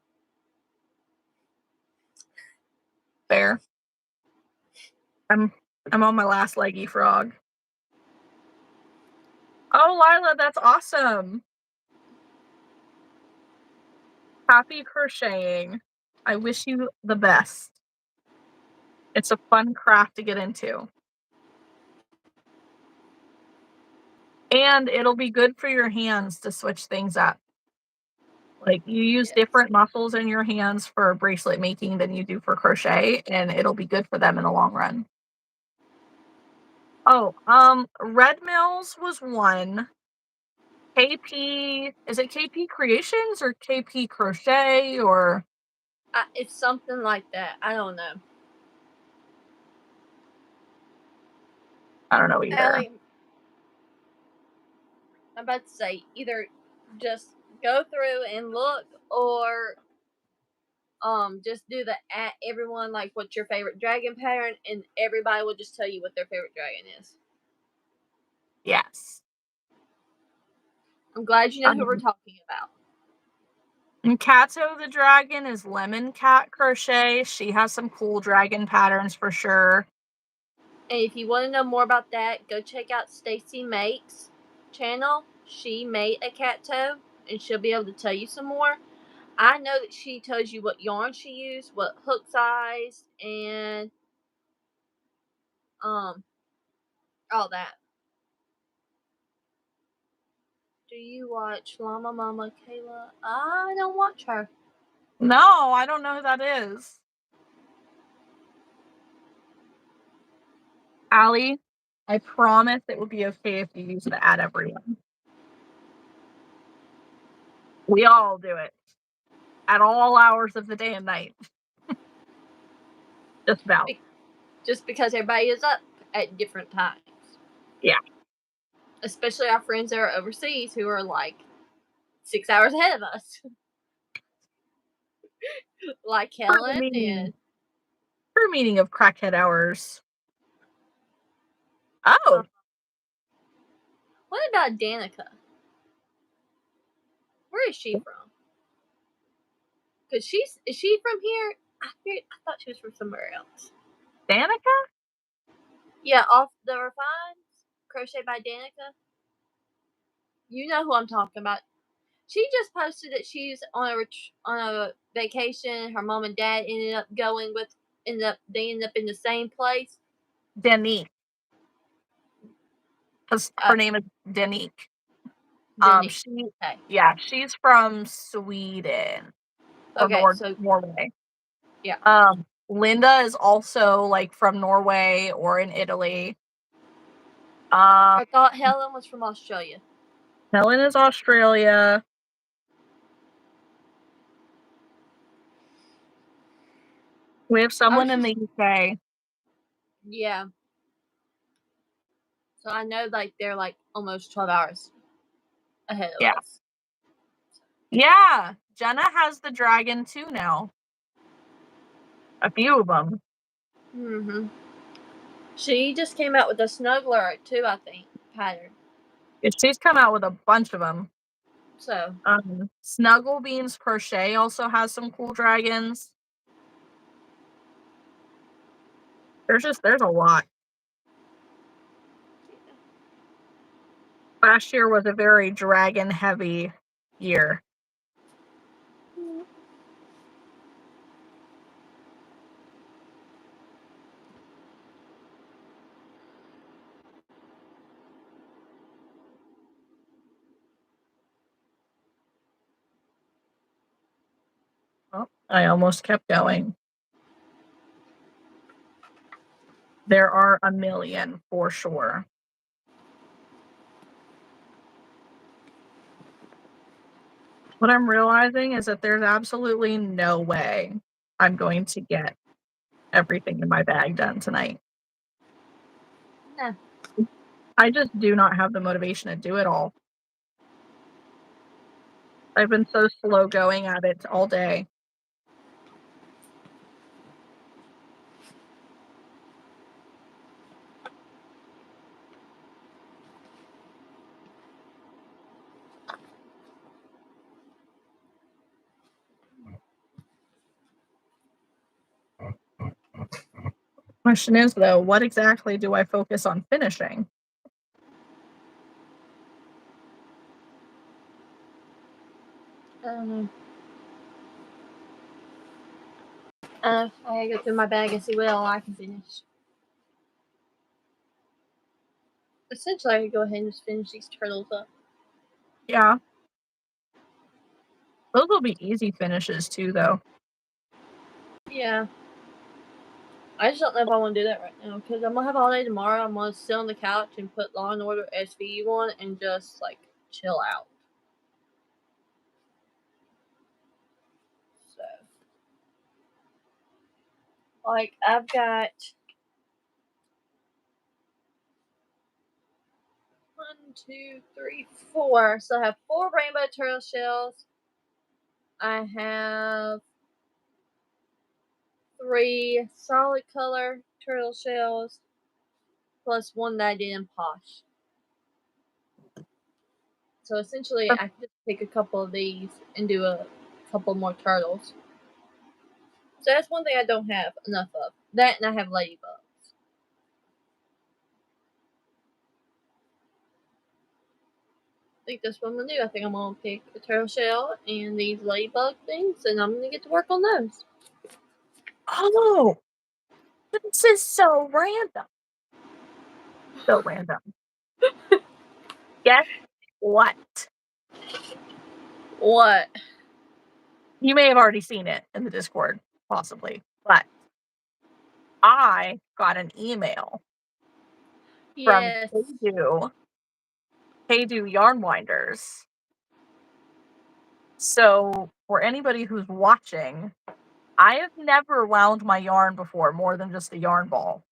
Fair. I'm on my last leggy frog. Oh, Lila, that's awesome. Happy crocheting. I wish you the best. It's a fun craft to get into. And it'll be good for your hands to switch things up. Like, you use Yes. different muscles in your hands for bracelet making than you do for crochet, and it'll be good for them in the long run. Oh, Red Mills was one. KP, is it KP Creations or KP Crochet or? It's something like that. I don't know. I don't know either. Allie, I'm about to say either just go through and look, or just do the at everyone, like, what's your favorite dragon pattern, and everybody will just tell you what their favorite dragon is. Yes. I'm glad you know who we're talking about. And Kato the dragon is Lemon Cat Crochet. She has some cool dragon patterns for sure. And if you want to know more about that, go check out Stacy Makes channel. She made a cat toe, and she'll be able to tell you some more. I know that she tells you what yarn she used, what hook size, and all that. Do you watch Llama Mama Kayla? I don't watch her. No, I don't know who that is. Allie, I promise it would be okay if you use the at everyone. We all do it. At all hours of the day and night. Just about. Just because everybody is up at different times. Yeah. Especially our friends that are overseas who are like 6 hours ahead of us. Like Helen and... Her meeting of crackhead hours. Oh. What about Danica? Where is she from? Because is she from here? I thought she was from somewhere else. Danica? Yeah, off the Refines. Crochet by Danica. You know who I'm talking about. She just posted that she's on a vacation. Her mom and dad they ended up in the same place. Danique. Because her name is Danique. She's from Sweden. Or Norway. Yeah. Linda is also like from Norway or in Italy. I thought Helen was from Australia. Helen is Australia. We have someone in the UK. Yeah. So I know like they're like almost 12 hours ahead of us. Yeah. Jenna has the dragon too now. A few of them. Mm-hmm. She just came out with a snuggler too, I think, pattern. She's come out with a bunch of them. So Snuggle Beans Crochet also has some cool dragons. There's a lot. Last year was a very dragon heavy year. Oh, I almost kept going. There are a million for sure. What I'm realizing is that there's absolutely no way I'm going to get everything in my bag done tonight. no. I just do not have the motivation to do it all. I've been so slow going at it all day. Question is, though, what exactly do I focus on finishing? I don't know. I gotta go through my bag and see what all I can finish. Essentially, I could go ahead and just finish these turtles up. Yeah. Those will be easy finishes too, though. Yeah. I just don't know if I want to do that right now because I'm gonna have all day tomorrow. I'm gonna sit on the couch and put Law and Order SVU on and just like chill out. So, like, I've got 1, 2, 3, 4. So I have 4 rainbow turtle shells. I have 3 solid color turtle shells plus 1 that I did in Posh. So essentially, I could just take a couple of these and do a couple more turtles. So that's one thing I don't have enough of. That and I have ladybugs. I think that's what I'm gonna do. I think I'm gonna pick a turtle shell and these ladybug things, and I'm gonna get to work on those. Oh, this is so random. So random. Guess what? What? You may have already seen it in the Discord, possibly, but I got an email Yes. from Hey-Do Yarn Winders. So, for anybody who's watching, I have never wound my yarn before more than just a yarn ball.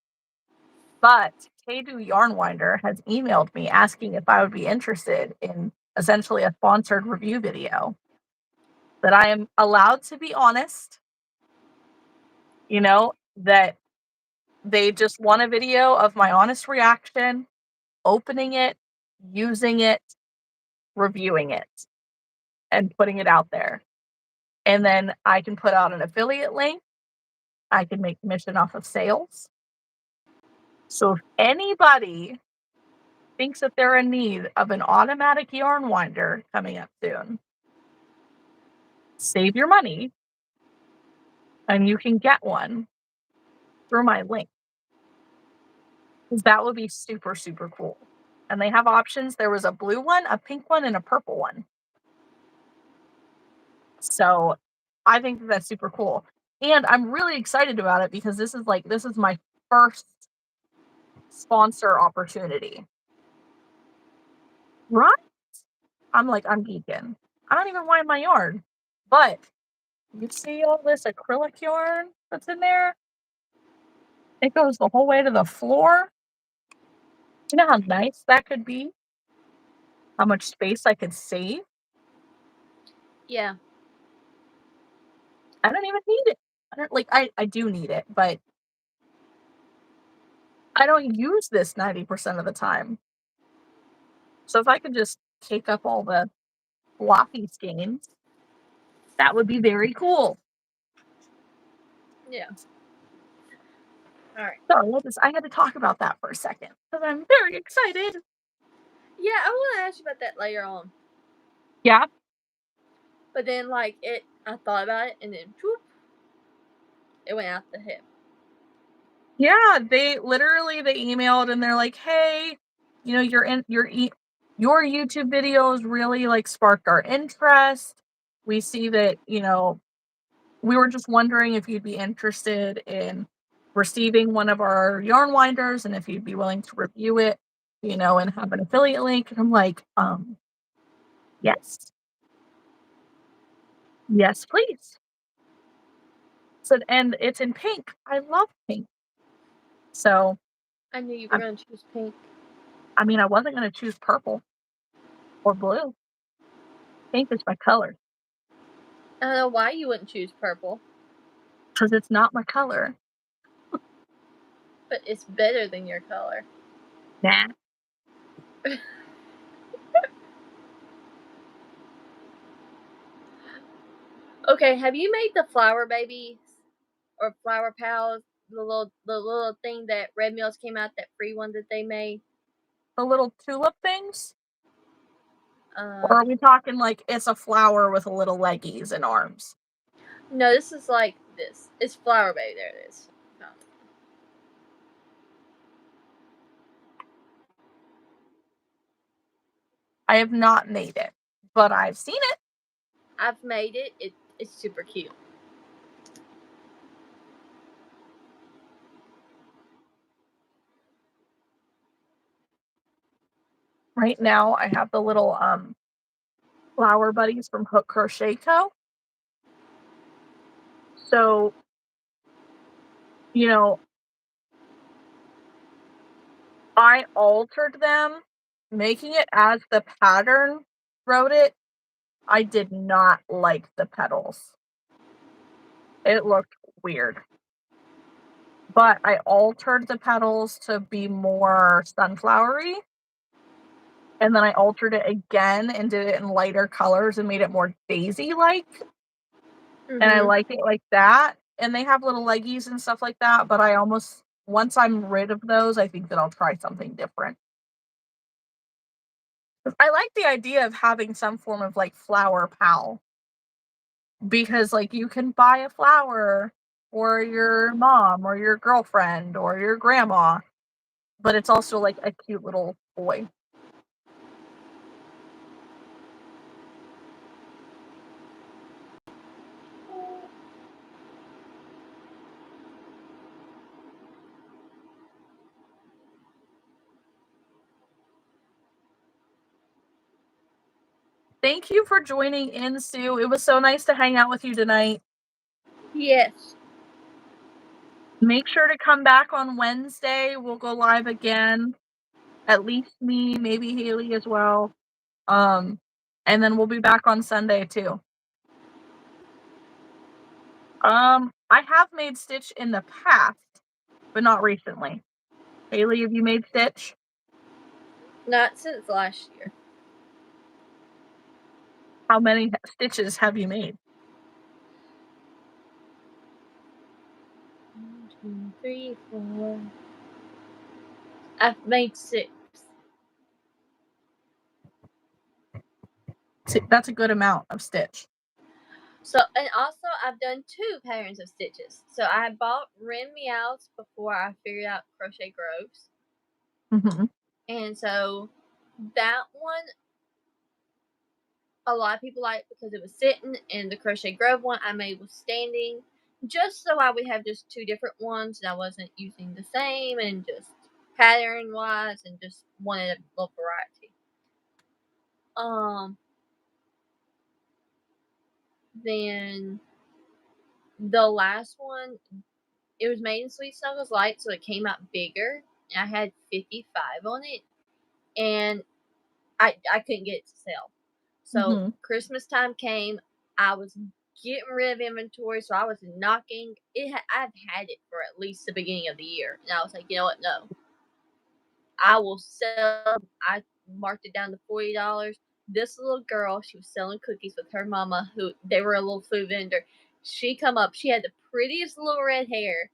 But Hey-Do Yarn Winder has emailed me asking if I would be interested in essentially a sponsored review video. That I am allowed to be honest, that they just want a video of my honest reaction, opening it, using it, reviewing it, and putting it out there. And then I can put out an affiliate link. I can make commission off of sales. So if anybody thinks that they're in need of an automatic yarn winder coming up soon, save your money and you can get one through my link. Because that would be super, super cool. And they have options. There was a blue one, a pink one, and a purple one. So I think that that's super cool. And I'm really excited about it because this is my first sponsor opportunity. Right? I'm geeking. I don't even wind my yarn. But you see all this acrylic yarn that's in there? It goes the whole way to the floor. You know how nice that could be? How much space I could save? Yeah. I don't even need it. I do need it, but I don't use this 90% of the time. So if I could just take up all the floppy skeins, that would be very cool. Yeah. All right. So I had to talk about that for a second because I'm very excited. Yeah, I want to ask you about that later on. Yeah. But then, I thought about it, and then, whoop, it went out the hip. Yeah, they emailed and they're like, "Hey, your YouTube videos really sparked our interest. We see that, we were just wondering if you'd be interested in receiving one of our yarn winders and if you'd be willing to review it, and have an affiliate link." And I'm like, yes. Yes, please. So, and it's in pink. I love pink. So, I knew you were going to choose pink. I mean, I wasn't going to choose purple or blue. Pink is my color. I don't know why you wouldn't choose purple. Because it's not my color. But it's better than your color. Nah. Okay, have you made the flower babies or flower pals? The little thing that Red Mills came out, that free one that they made. The little tulip things? Or are we talking it's a flower with a little leggies and arms? No, this is like this. It's flower baby. There it is. I have not made it, but I've seen it. I've made it. It's super cute. Right now, I have the little flower buddies from Hook Crochet Co. So, you know, I altered them, making it as the pattern wrote it. I did not like the petals. It looked weird. But I altered the petals to be more sunflowery. And then I altered it again and did it in lighter colors and made it more daisy-like. And I like it like that. And they have little leggies and stuff like that, but once I'm rid of those, I think that I'll try something different. I like the idea of having some form of like flower pal, because like you can buy a flower for your mom or your girlfriend or your grandma, but it's also like a cute little boy. Thank you for joining in, Sue. It was so nice to hang out with you tonight. Yes. Make sure to come back on Wednesday. We'll go live again. At least me, maybe Haley as well. And then we'll be back on Sunday too. I have made Stitch in the past, but not recently. Haley, have you made Stitch? Not since last year. How many stitches have you made? 1, 2, 3, 4. I've made 6. That's a good amount of Stitch. So, and also I've done 2 patterns of stitches. So I bought Ren Meows before I figured out Crochet Groves. Mm-hmm. And so that one, a lot of people like because it was sitting, and the Crochet Grove one I made was standing. Just so I would have just 2 different ones and I wasn't using the same, and just pattern wise, and just wanted a little variety. Then the last one, it was made in Sweet Snuggles Light, so it came out bigger. I had 55 on it, and I couldn't get it to sell. So Christmas time came, I was getting rid of inventory, so I was knocking it. I've had it for at least the beginning of the year, and I was like, you know what? No, I will sell. I marked it down to $40. This little girl, she was selling cookies with her mama, who they were a little food vendor. She come up, she had the prettiest little red hair.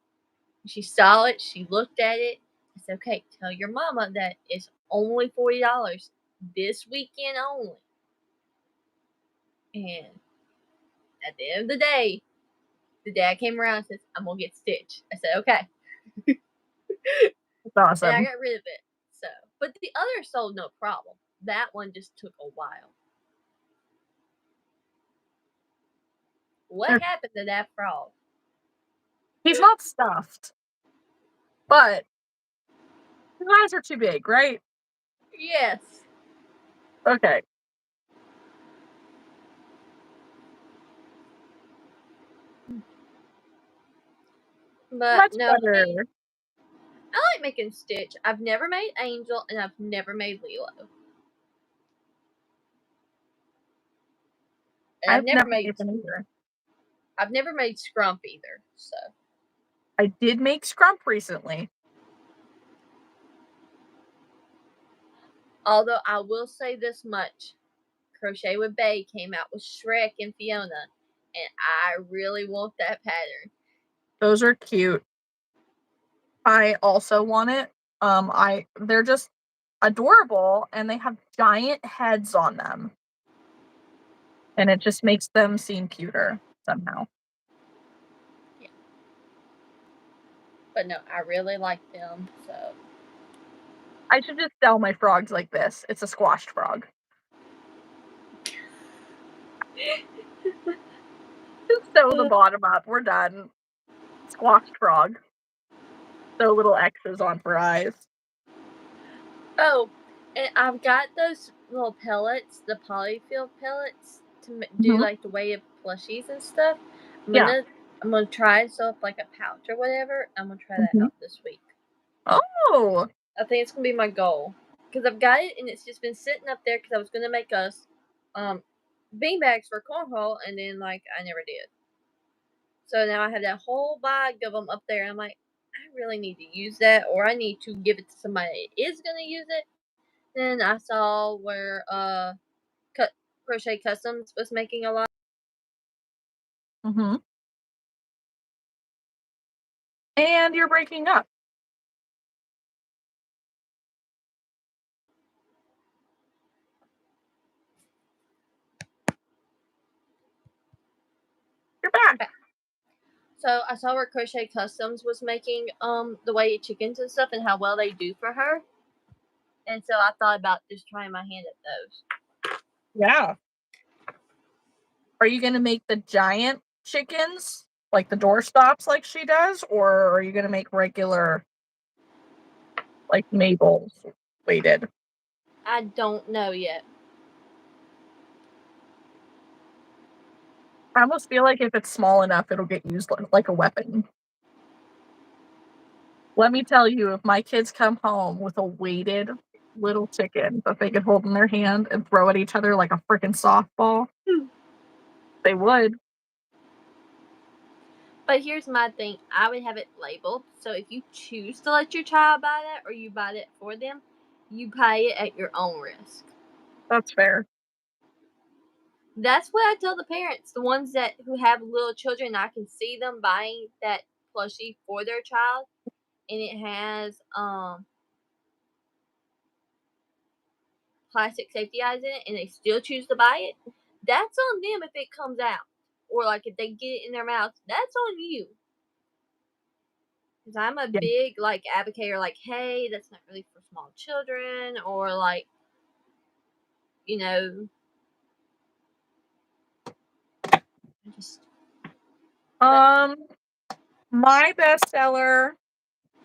She saw it, she looked at it. I said, okay, tell your mama that it's only $40 this weekend only. And at the end of the dad came around and says, I'm gonna get Stitch. I said, okay. That's awesome. And I got rid of it. So, but the other sold no problem. That one just took a while. What happened to that frog? He's not stuffed, but his eyes are too big, right? Yes. Okay. But Much no, better. I like making Stitch. I've never made Angel, and I've never made Lilo. And I've never made them either. I've never made Scrump either. So I did make Scrump recently. although I will say this much, Crochet with Bay came out with Shrek and Fiona, and I really want that pattern. Those are cute. I also want it. They're just adorable, and they have giant heads on them. And it just makes them seem cuter somehow. Yeah. But no, I really like them, so I should just sell my frogs like this. It's a squashed frog. Just sew the bottom up. We're done. Squashed frog. Sew little X's on for eyes. Oh, and I've got those little pellets, the polyfill pellets, to do like the way of plushies and stuff. I'm gonna try to sew up like a pouch or whatever. I'm gonna try that out this week. Oh, I think it's gonna be my goal because I've got it and it's just been sitting up there because I was gonna make us bean bags for cornhole and then like I never did. So now I have that whole bag of them up there and I'm like, I really need to use that or I need to give it to somebody that is gonna use it. Then I saw where Crochet Customs was making a lot. And you're breaking up. You're back. So I saw where Crochet Customs was making the way chickens and stuff and how well they do for her. And so I thought about just trying my hand at those. Yeah. Are you going to make the giant chickens, like the door stops like she does? Or are you going to make regular, like Mabel's weighted? I don't know yet. I almost feel like if it's small enough, it'll get used like a weapon. Let me tell you, if my kids come home with a weighted little chicken that they could hold in their hand and throw at each other like a freaking softball, they would. But here's my thing. I would have it labeled. So if you choose to let your child buy that or you buy it for them, you pay it at your own risk. That's fair. That's what I tell the parents, the ones who have little children. I can see them buying that plushie for their child, and it has plastic safety eyes in it, and they still choose to buy it. That's on them if it comes out, or like if they get it in their mouth. That's on you. Because I'm a big like advocate, like, hey, that's not really for small children, or like, you know. My bestseller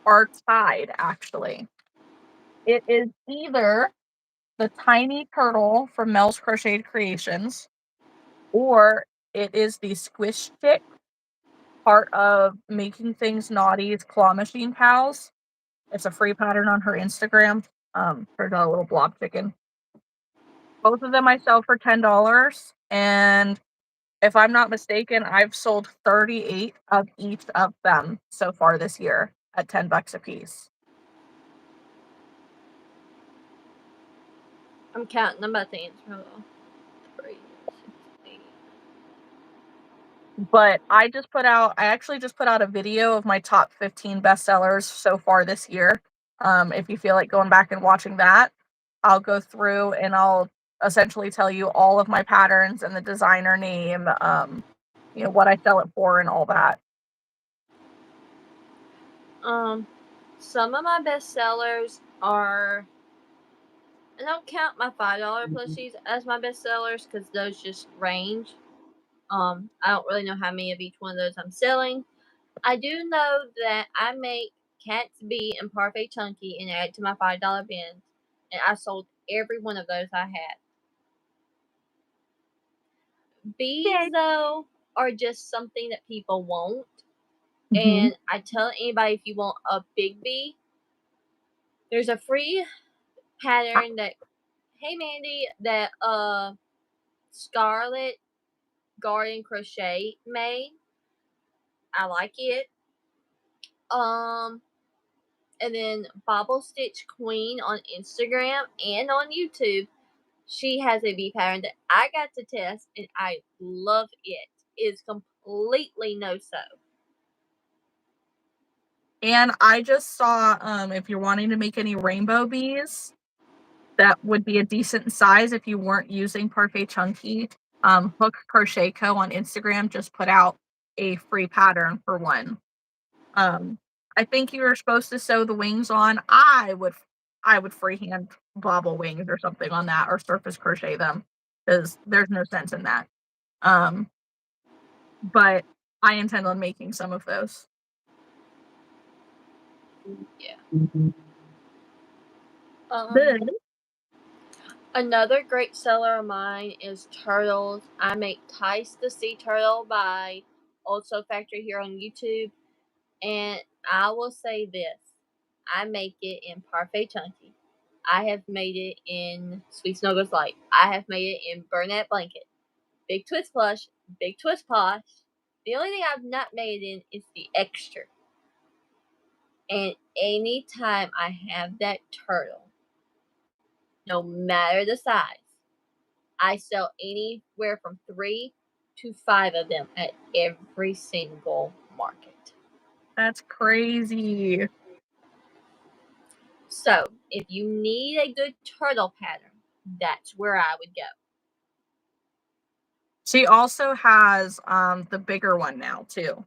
are tied, actually. It is either the tiny turtle from Mel's Crocheted Creations, or it is the Squish Chick, part of Making Things Naughty's Claw Machine Pals. It's a free pattern on her Instagram for the little blob chicken. Both of them I sell for $10, and if I'm not mistaken, I've sold 38 of each of them so far this year at $10 a piece. I'm counting. I'm about to answer. 3, 6, 8. But I actually just put out a video of my top 15 bestsellers so far this year. If you feel like going back and watching that, I'll go through and I'll essentially tell you all of my patterns and the designer name, what I sell it for and all that. Some of my bestsellers are, I don't count my $5 plushies as my bestsellers because those just range. I don't really know how many of each one of those I'm selling. I do know that I make Cat's Bee and Parfait Chunky and add to my $5 bins, and I sold every one of those I had. Bees, though, are just something that people want. And I tell anybody, if you want a big bee, there's a free pattern that, hey Mandy, that Scarlet Garden Crochet made. I like it. And then Bobble Stitch Queen on Instagram and on YouTube. She has a bee pattern that I got to test and I love it. It's completely no sew. And I just saw, if you're wanting to make any rainbow bees, that would be a decent size if you weren't using Parfait Chunky. Hook Crochet Co. on Instagram just put out a free pattern for one. I think you were supposed to sew the wings on. I would freehand bobble wings or something on that, or surface crochet them, because there's no sense in that. But I intend on making some of those. Yeah. Good. Another great seller of mine is turtles. I make Tice the Sea Turtle by Also Factory here on YouTube. And I will say this. I make it in Parfait Chunky. I have made it in Sweet Snuggles Light. I have made it in Burnett Blanket. Big Twist Plush. Big Twist Posh. The only thing I've not made it in is the extra. And anytime I have that turtle, no matter the size, I sell anywhere from 3 to 5 of them at every single market. That's crazy. So, if you need a good turtle pattern, that's where I would go. She also has the bigger one now too.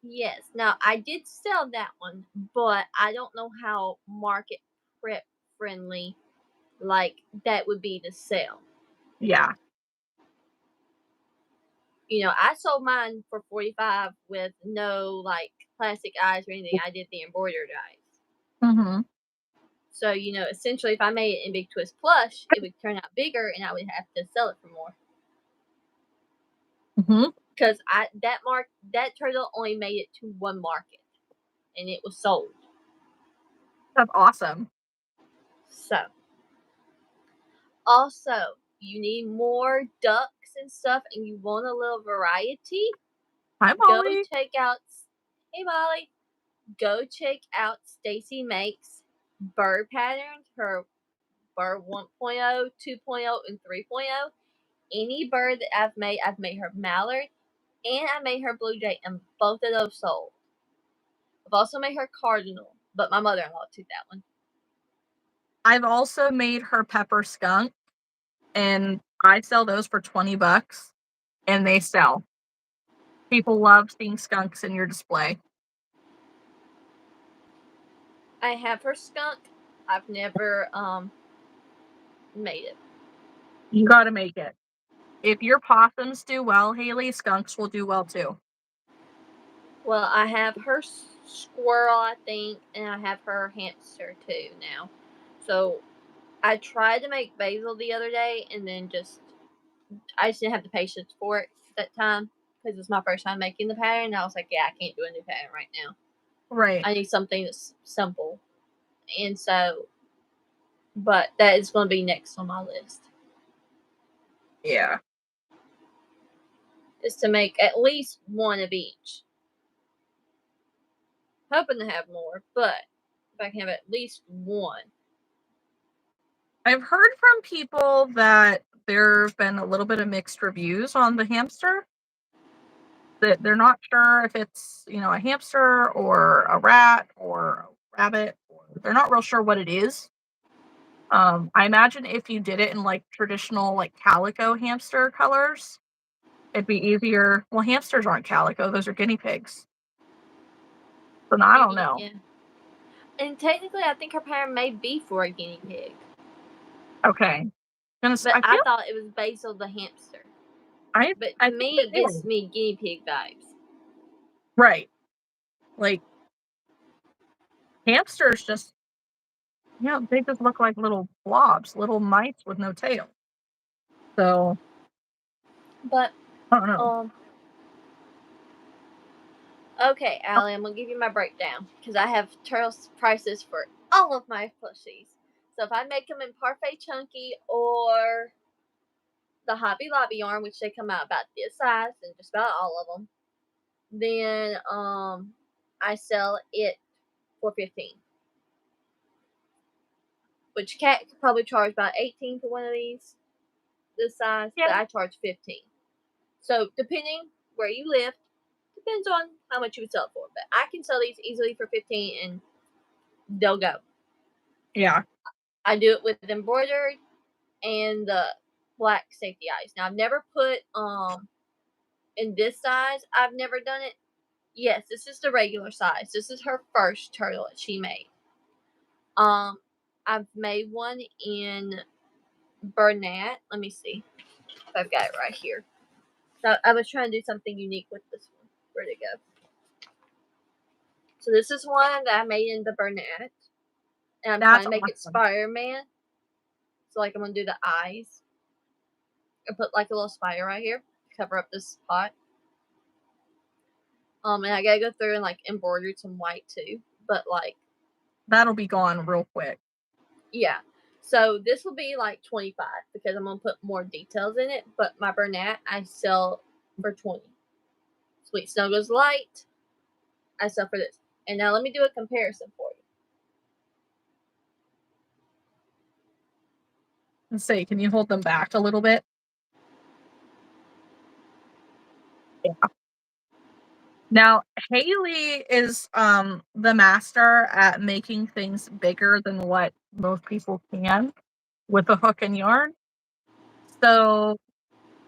Yes. Now, I did sell that one, but I don't know how market prep friendly like that would be to sell. Yeah. You know, I sold mine for $45 with no like plastic eyes or anything. I did the embroidered eyes. Mm-hmm. So, you know, essentially if I made it in Big Twist Plush, it would turn out bigger and I would have to sell it for more. Mm-hmm. Because that turtle only made it to one market and it was sold. That's awesome. So, also, you need more ducks and stuff and you want a little variety, Hi, Molly. go check out, hey Molly, go check out Stacy Makes bird patterns, her bird 1.0, 2.0, and 3.0. Any bird that I've made her mallard and I made her blue jay, and both of those sold. I've also made her cardinal, but my mother-in-law took that one. I've also made her pepper skunk, and I sell those for $20, and they sell. People love seeing skunks in your display. I have her skunk. I've never made it. You got to make it. If your possums do well, Haley, skunks will do well too. Well, I have her squirrel, I think, and I have her hamster too now. So I tried to make basil the other day, and then I just didn't have the patience for it at that time because it's my first time making the pattern. And I was like, yeah, I can't do a new pattern right now. Right. I need something that's simple. And so, but that is going to be next on my list. Yeah. Is to make at least one of each. Hoping to have more, but if I can have at least one. I've heard from people that there's been a little bit of mixed reviews on the hamster. That they're not sure if it's, a hamster or a rat or a rabbit. Or they're not real sure what it is. I imagine if you did it in like traditional like calico hamster colors, it'd be easier. Well, hamsters aren't calico; those are guinea pigs. So I don't know. Yeah. And technically, I think her pattern may be for a guinea pig. Okay. But I thought it was Basil the hamster. But to me, it gives me guinea pig vibes. Right. Like hamsters just, they just look like little blobs, little mites with no tail. So, but I don't know. Okay, Allie, I'm gonna give you my breakdown because I have turtle prices for all of my plushies. So if I make them in Parfait Chunky or the Hobby Lobby yarn, which they come out about this size and just about all of them, then I sell it for $15. Which Cat could probably charge about $18 for one of these this size, but I charge $15. So depending where you live, depends on how much you would sell it for. But I can sell these easily for $15 and they'll go. Yeah. I do it with embroidered and the black safety eyes. Now I've never put in this size. I've never done it. Yes, this is the regular size. This is her first turtle that she made. I've made one in Burnett. Let me see if I've got it right here. So I was trying to do something unique with this one. Where'd it go? So this is one that I made in the Bernat. And I'm trying to make it awesome. Spider-Man. So like I'm going to do the eyes. And put like a little spider right here. Cover up this spot. And I gotta go through and like embroider some white too. But like That'll be gone real quick. Yeah. So this will be like 25 because I'm gonna put more details in it. But my Bernat I sell for 20. Sweet Snuggles Light I sell for this. And now let me do a comparison for you. Let's see, can you hold them back a little bit? Yeah. Now, Haley is the master at making things bigger than what most people can with a hook and yarn. So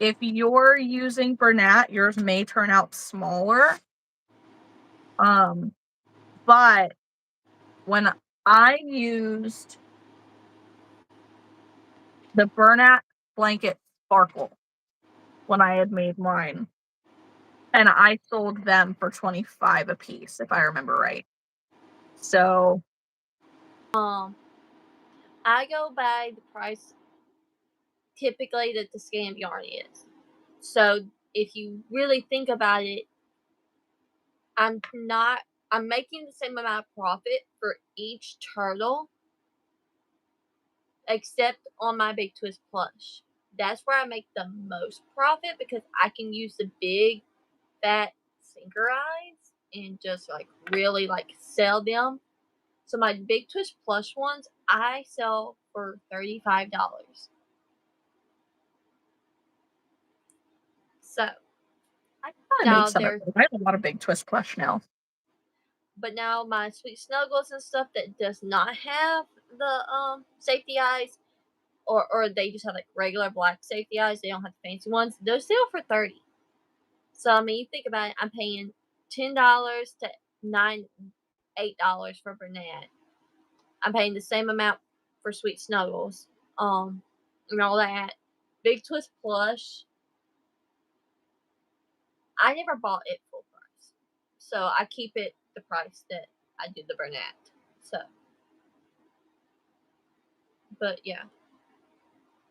if you're using Bernat, yours may turn out smaller. But when I used the Bernat blanket sparkle when I had made mine, and I sold them for 25 a piece, if I remember right. So I go by the price typically that the skein of yarn is. So if you really think about it, I'm making the same amount of profit for each turtle except on my Big Twist plush. That's where I make the most profit because I can use the big fat sinker eyes and just like really like sell them. So my Big Twist plush ones I sell for $35. So I gotta now make some of they're those. I have a lot of Big Twist plush now. but now my Sweet Snuggles and stuff that does not have the safety eyes or they just have like regular black safety eyes, they don't have the fancy ones, those sell for $30. So I mean you think about it, I'm paying $10 to $8 for Bernat. I'm paying the same amount for Sweet Snuggles, and all that. Big Twist plush, I never bought it full price, so I keep it the price that I did the Bernat. So, but yeah,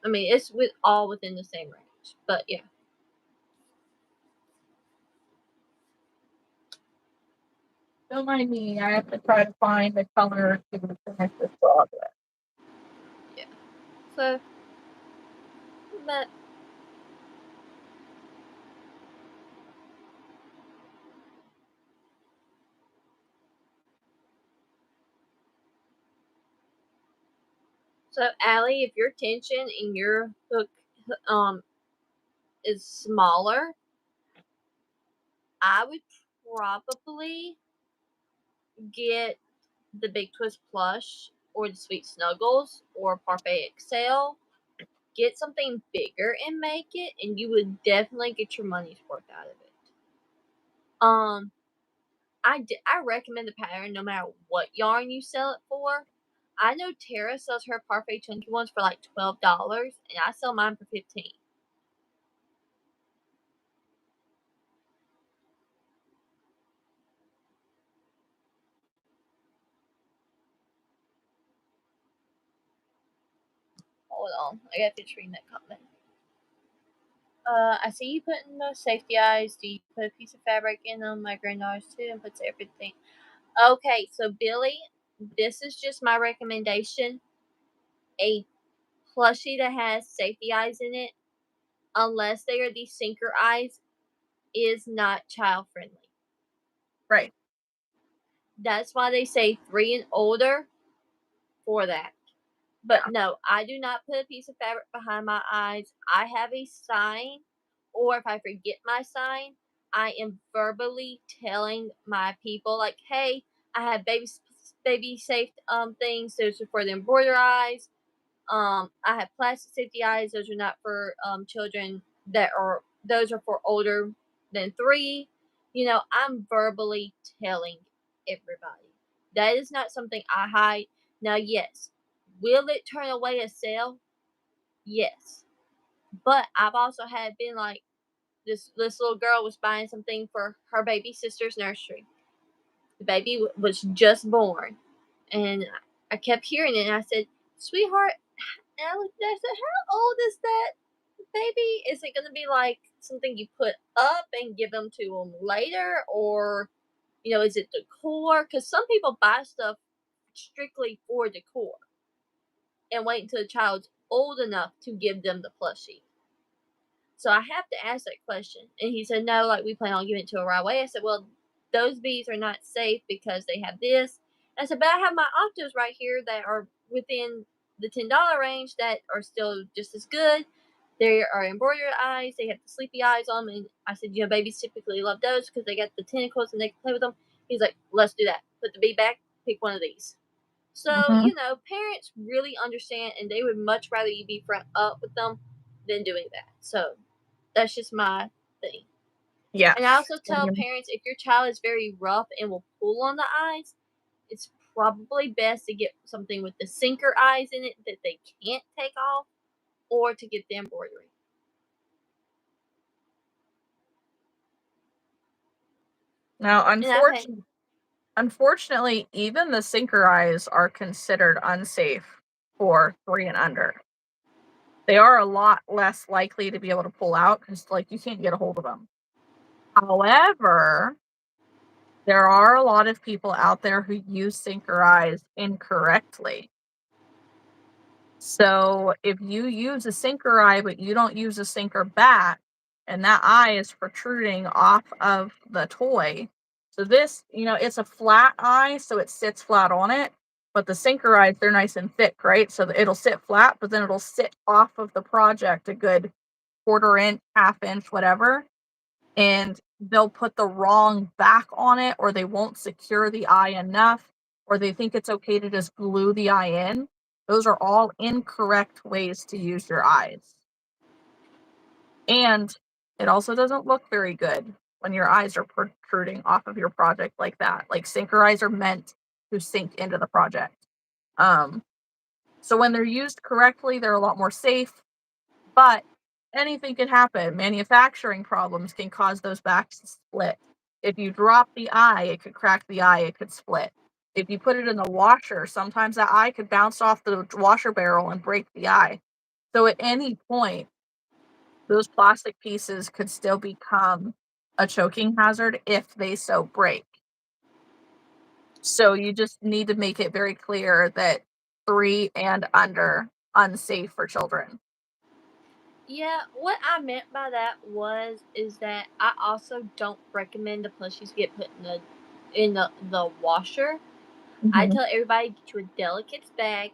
I mean it's all within the same range. But yeah, Don't mind me. I have to try to find the color to finish this frog with. yeah. So, but so Allie, if your tension in your hook is smaller, I would probably get the Big Twist plush or the Sweet Snuggles or Parfait Excel. Get something bigger and make it, and you would definitely get your money's worth out of it. I recommend the pattern no matter what yarn you sell it for. I know Tara sells her Parfait Chunky ones for like $12, and I sell mine for $15. Hold on, I got to read that comment. I see you putting the safety eyes. Do you put a piece of fabric in them? My granddaughter's too, and puts everything. Okay, so Billy, this is just my recommendation. A plushie that has safety eyes in it, unless they are these sinker eyes, is not child friendly. Right. That's why they say 3 and older for that. But Yeah. no, I do not put a piece of fabric behind my eyes. I have a sign, or if I forget my sign, I am verbally telling my people like, "Hey, I have baby safe things. Those are for the embroider eyes. I have plastic safety eyes. Those are not for children those are for older than 3." You know, I'm verbally telling everybody. That is not something I hide. Now, yes, will it turn away a sale? Yes. But I've also had been like, this little girl was buying something for her baby sister's nursery. The baby was just born, and I kept hearing it, and I said, "Sweetheart," and I looked at her, I said, "How old is that baby? Is it going to be like something you put up and give them to them later, or is it decor? Because some people buy stuff strictly for decor and wait until the child's old enough to give them the plushie." So I have to ask that question. And he said, "No, like we plan on giving it to her right away." I said, "Well, those bees are not safe because they have this." And I said, "But I have my octos right here that are within the $10 range that are still just as good. They are embroidered eyes. They have the sleepy eyes on them." And I said, babies typically love those because they got the tentacles and they can play with them. He's like, "Let's do that. Put the bee back. Pick one of these." So, Mhm. parents really understand and they would much rather you be front up with them than doing that. So, that's just my thing. And I Yes. also tell parents if your child is very rough and will pull on the eyes, it's probably best to get something with the sinker eyes in it that they can't take off or to get the embroidery. Now, And I've had, unfortunately, even the sinker eyes are considered unsafe for 3 and under. They are a lot less likely to be able to pull out because, like, you can't get a hold of them. However, there are a lot of people out there who use sinker eyes incorrectly. So if you use a sinker eye, but you don't use a sinker back, and that eye is protruding off of the toy. So this, it's a flat eye, so it sits flat on it. But the sinker eyes, they're nice and thick, right? So it'll sit flat, but then it'll sit off of the project a good quarter inch, half inch, whatever. And they'll put the wrong back on it, or they won't secure the eye enough, or they think it's okay to just glue the eye in. Those are all incorrect ways to use your eyes. And it also doesn't look very good when your eyes are protruding off of your project like that. Like sinker eyes are meant to sink into the project. So when they're used correctly, they're a lot more safe, but anything can happen. Manufacturing problems can cause those backs to split. If you drop the eye, it could crack the eye, it could split. If you put it in the washer, sometimes that eye could bounce off the washer barrel and break the eye. So at any point, those plastic pieces could still become a choking hazard if they so break. So you just need to make it very clear that 3 and under, unsafe for children. yeah, what I meant by that is that I also don't recommend the plushies get put in the washer. I Mhm. tell everybody get you a delicate bag,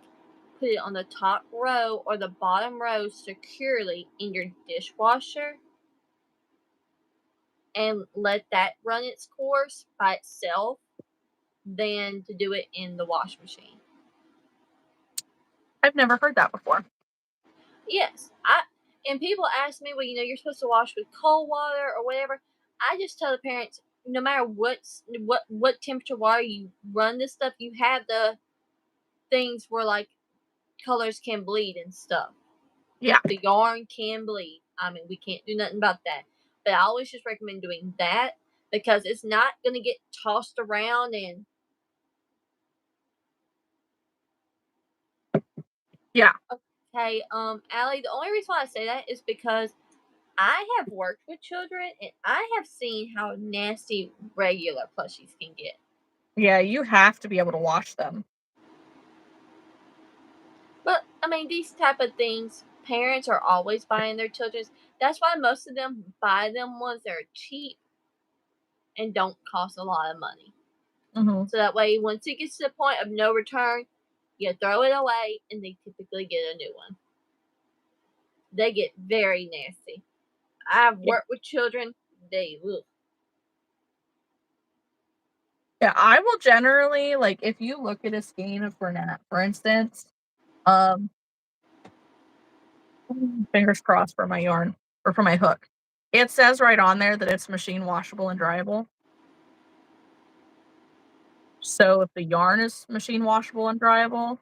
put it on the top row or the bottom row securely in your dishwasher, and let that run its course by itself than to do it in the wash machine. I've never heard that before. Yes, and people ask me, well, you're supposed to wash with cold water or whatever. I just tell the parents, no matter what temperature water you run this stuff, you have the things where like colors can bleed and stuff. Yeah. The yarn can bleed. I mean, we can't do nothing about that. But I always just recommend doing that because it's not going to get tossed around and. Yeah. Okay, Allie, the only reason why I say that is because I have worked with children and I have seen how nasty regular plushies can get. Yeah, you have to be able to wash them. But I mean, these type of things, parents are always buying their children's. That's why most of them buy them ones that are cheap and don't cost a lot of money. Mhm. So that way, once it gets to the point of no return, you throw it away and they typically get a new one. They get very nasty. I've Yeah. worked with children, they ugh. Yeah, I will generally, like, if you look at a skein of Bernat, for instance, um, fingers crossed for my yarn or for my hook. It says right on there that it's machine washable and dryable. So if the yarn is machine washable and dryable,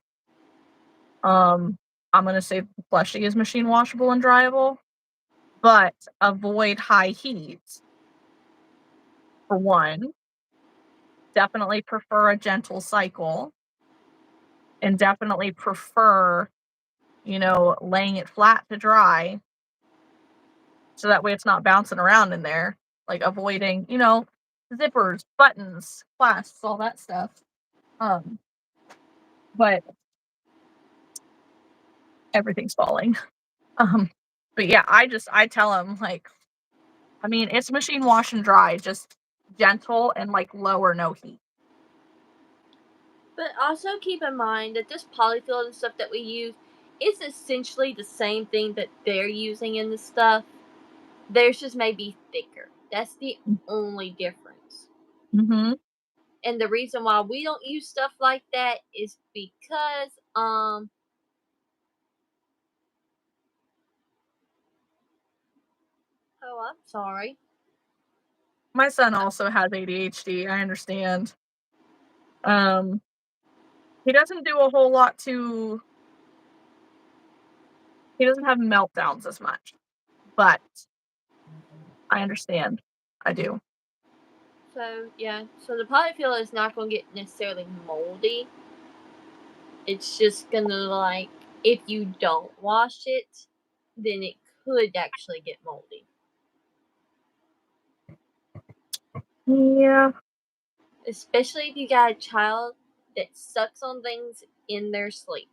um, I'm gonna say the plushie is machine washable and dryable. but avoid high heat for one. Definitely prefer a gentle cycle, and definitely prefer, laying it flat to dry so that way it's not bouncing around in there, like avoiding, zippers, buttons, clasps, all that stuff. But everything's falling. But yeah, I tell him like, I mean, it's machine wash and dry, just gentle and like low or no heat. But also keep in mind that this polyfill and stuff that we use is essentially the same thing that they're using in the stuff. Theirs just may be thicker. That's the only difference. Mm-hmm. And the reason why we don't use stuff like that is because oh, I'm sorry. My son also has ADHD. I understand. He doesn't do a whole lot to. He doesn't have meltdowns as much, but I understand. I do. So yeah, so the polyfill is not going to get necessarily moldy. It's just gonna like if you don't wash it, then it could actually get moldy. Yeah. Especially if you got a child that sucks on things in their sleep.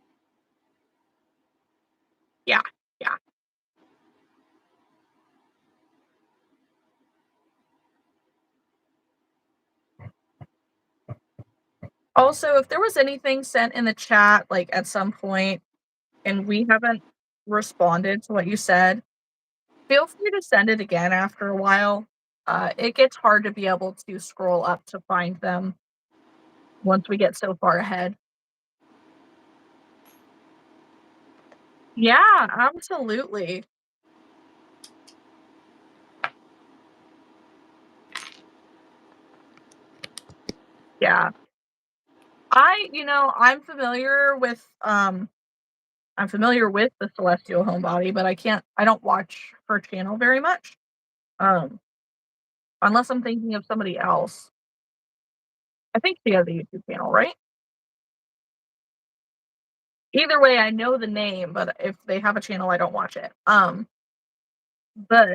Yeah. Also, if there was anything sent in the chat, like at some point, and we haven't responded to what you said, feel free to send it again after a while. It gets hard to be able to scroll up to find them once we get so far ahead. Yeah, absolutely. Yeah. I'm familiar with the Celestial Homebody, but I don't watch her channel very much. Um, unless I'm thinking of somebody else. I think she has a YouTube channel, right? Either way, I know the name, but if they have a channel, I don't watch it. But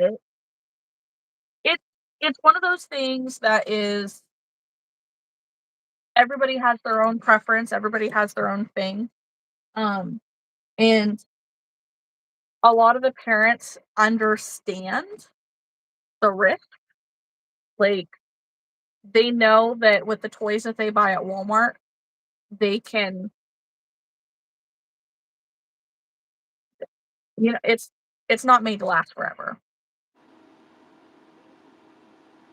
it it's one of those things that is everybody has their own preference, everybody has their own thing. Um, and a lot of the parents understand the risk. Like they know that with the toys that they buy at Walmart, they can, it's not made to last forever.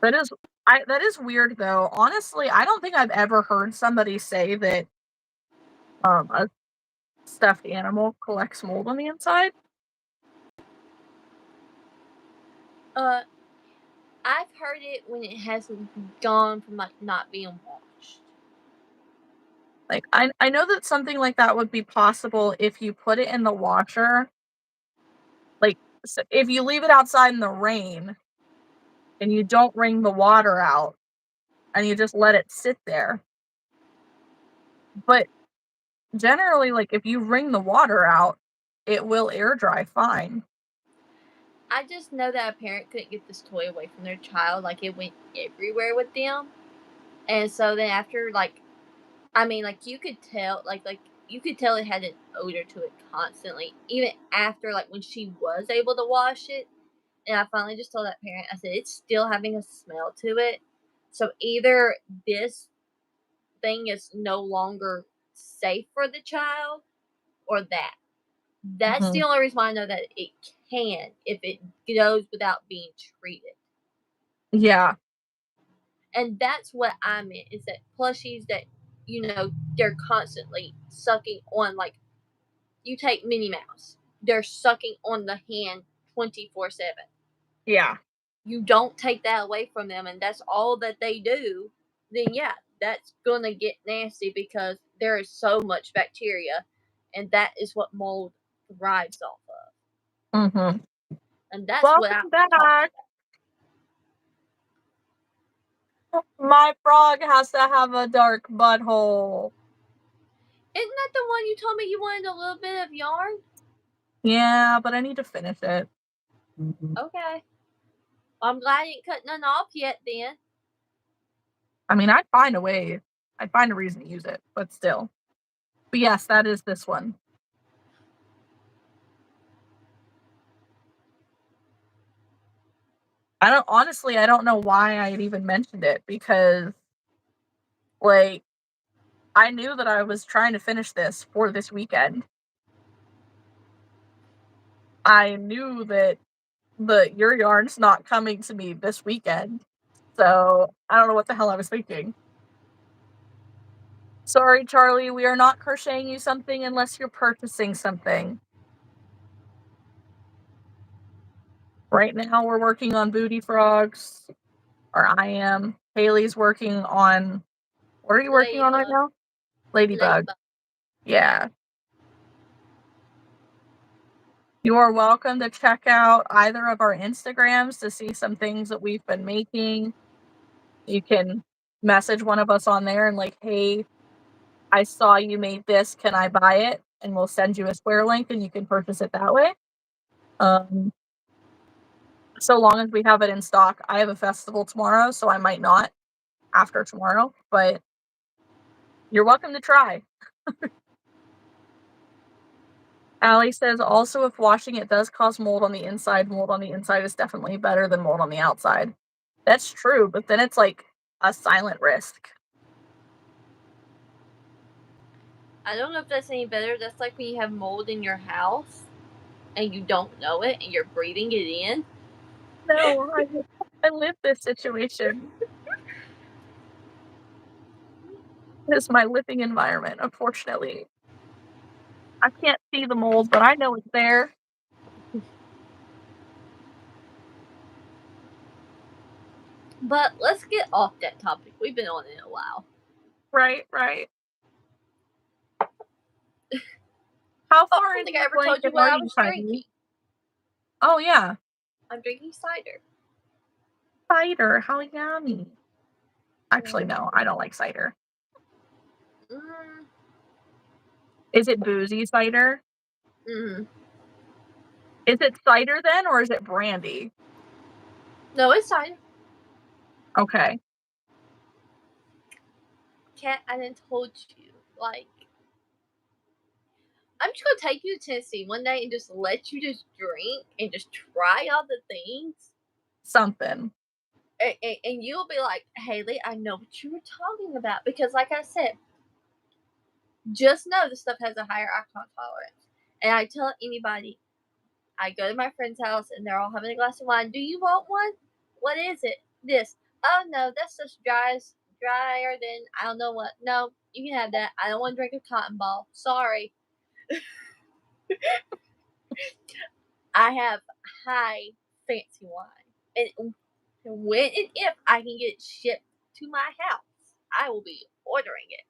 That is weird though. Honestly, I don't think I've ever heard somebody say that a stuffed animal collects mold on the inside. I've heard it when it hasn't gone from like not being washed. Like I know that something like that would be possible if you put it in the washer. Like so if you leave it outside in the rain and you don't wring the water out and you just let it sit there. But generally, like if you wring the water out, it will air dry fine. I just know that a parent couldn't get this toy away from their child. Like it went everywhere with them, and so then after like, I mean, like you could tell, like you could tell it had an odor to it constantly, even after like when she was able to wash it. And I finally just told that parent, I said it's still having a smell to it. So either this thing is no longer safe for the child, or that. That's the only reason why I know that it can if it goes without being treated. Yeah. And that's what I meant is that plushies that, they're constantly sucking on, like, you take Minnie Mouse, they're sucking on the hand 24/7. Yeah. You don't take that away from them, and that's all that they do, then yeah, that's gonna get nasty because there is so much bacteria, and that is what mold thrives off of. Mm-hmm. And that's what I Welcome was talking back. about. My frog has to have a dark butthole. Isn't that the one you told me you wanted a little bit of yarn? Yeah, but I need to finish it. Okay. Well, I'm glad I didn't cut none off yet then. I mean, I'd find a way. I'd find a reason to use it, but still. But yes, that is this one. I don't know why I had even mentioned it, because like I knew that I was trying to finish this for this weekend. I knew that your yarn's not coming to me this weekend. So I don't know what the hell I was thinking. Sorry, Charlie, we are not crocheting you something unless you're purchasing something. Right now we're working on booty frogs. Or I am. Haley's working on, what are you working on right now? Ladybug. Yeah. You are welcome to check out either of our Instagrams to see some things that we've been making. You can message one of us on there and like, hey, I saw you made this, can I buy it? And we'll send you a Square link and you can purchase it that way. So long as we have it in stock. I have a festival tomorrow, so I might not after tomorrow, but you're welcome to try. Allie says, also, if washing it does cause mold on the inside is definitely better than mold on the outside. That's true, but then it's like a silent risk. I don't know if that's any better. That's like when you have mold in your house and you don't know it and you're breathing it in. No, I live this situation. This is my living environment, unfortunately. I can't see the mold, but I know it's there. But let's get off that topic. We've been on it a while. Right. How far I don't think I ever told you what I was drinking. Oh, yeah. I'm drinking cider. Cider, how yummy. Actually, no, I don't like cider. Is it boozy cider? Mm-hmm. Is it cider then, or is it brandy? No, it's cider. Okay. Kat, I done told you, like, I'm just gonna take you to Tennessee one day and just let you just drink and just try all the things. Something. And you'll be like, Haley, I know what you were talking about. Because, like I said, just know this stuff has a higher alcohol tolerance. And I tell anybody, I go to my friend's house and they're all having a glass of wine. Do you want one? What is it? This. Oh, no, that's just drier than I don't know what. No, you can have that. I don't want to drink a cotton ball. Sorry. I have high fancy wine. And when and if I can get it shipped to my house, I will be ordering it.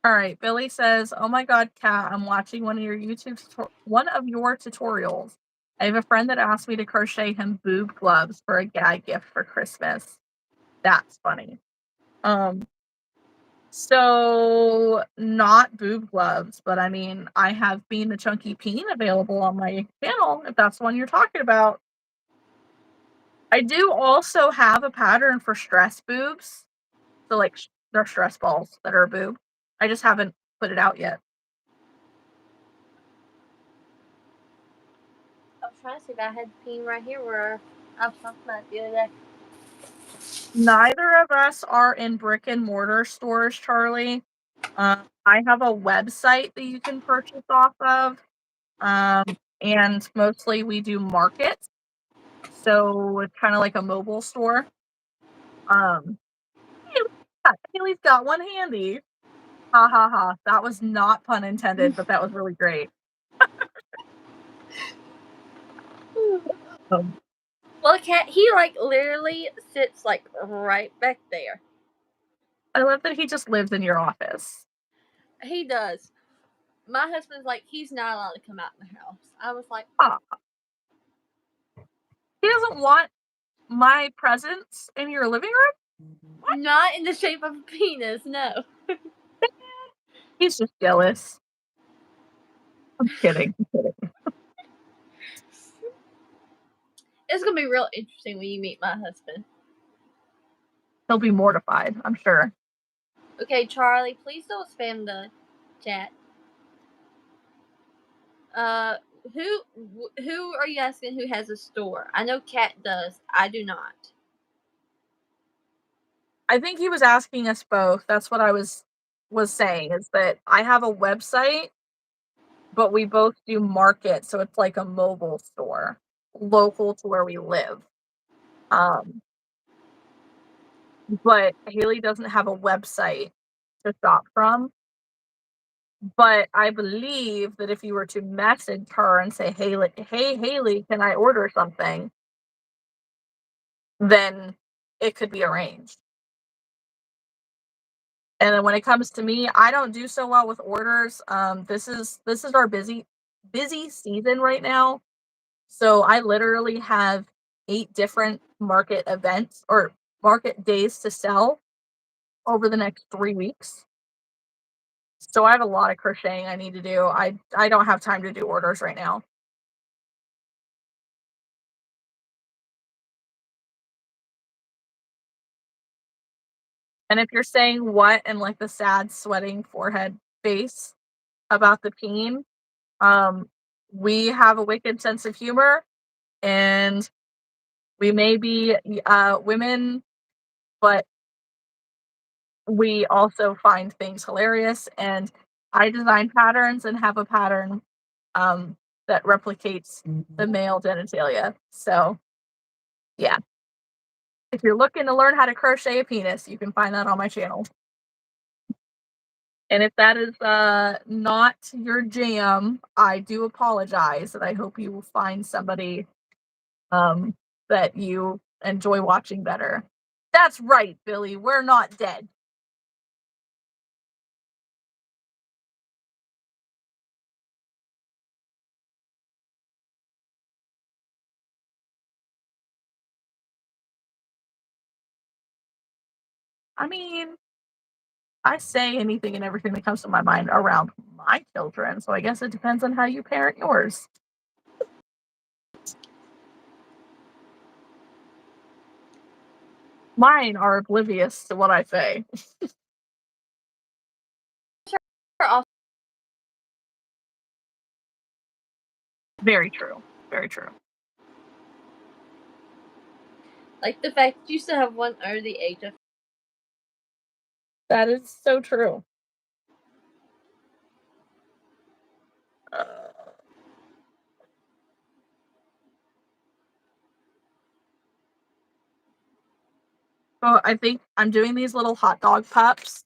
All right. Billy says, "Oh my God, Kat, I'm watching one of your tutorials. I have a friend that asked me to crochet him boob gloves for a gag gift for Christmas. That's funny. So not boob gloves, but I mean, I have Bean the Chunky Peen available on my channel if that's the one you're talking about. I do also have a pattern for stress boobs. So like they're stress balls that are a boob. I just haven't put it out yet. I was trying to see if I had the peen right here where I was talking about it the other day. Neither of us are in brick and mortar stores, Charlie. I have a website that you can purchase off of. And mostly we do markets. So it's kind of like a mobile store. Haley's got one handy. Ha ha ha. That was not pun intended, but that was really great. Well, Cat, he like literally sits like right back there. I love that he just lives in your office. He does. my husband's like, he's not allowed to come out in the house. I was like, He doesn't want my presence in your living room? What? not in the shape of a penis, no. He's just jealous. I'm kidding. It's gonna be real interesting when you meet my husband. He'll be mortified, I'm sure. Okay, Charlie, please don't spam the chat. Who are you asking who has a store? I know Kat does. I do not. I think he was asking us both. That's what I was saying, is that I have a website, but we both do market, so it's like a mobile store, local to where we live. But Haley doesn't have a website to shop from. But I believe that if you were to message her and say, hey Haley, can I order something? Then it could be arranged. And then when it comes to me, I don't do so well with orders. This is our busy season right now. So I literally have 8 different market events or market days to sell over the next 3 weeks. So I have a lot of crocheting I need to do. I don't have time to do orders right now. And if you're saying what and like the sad sweating forehead face about the peen, we have a wicked sense of humor, and we may be women, but we also find things hilarious. And I design patterns and have a pattern that replicates the male genitalia. So yeah, if you're looking to learn how to crochet a penis, you can find that on my channel. And if that is not your jam, I do apologize, and I hope you will find somebody that you enjoy watching better. That's right, Billy. We're not dead. I mean, I say anything and everything that comes to my mind around my children, so I guess it depends on how you parent yours. Mine are oblivious to what I say. Very true. Very true. Like the fact that you still have one under the age of. That is so true. So I think I'm doing these little hot dog pups,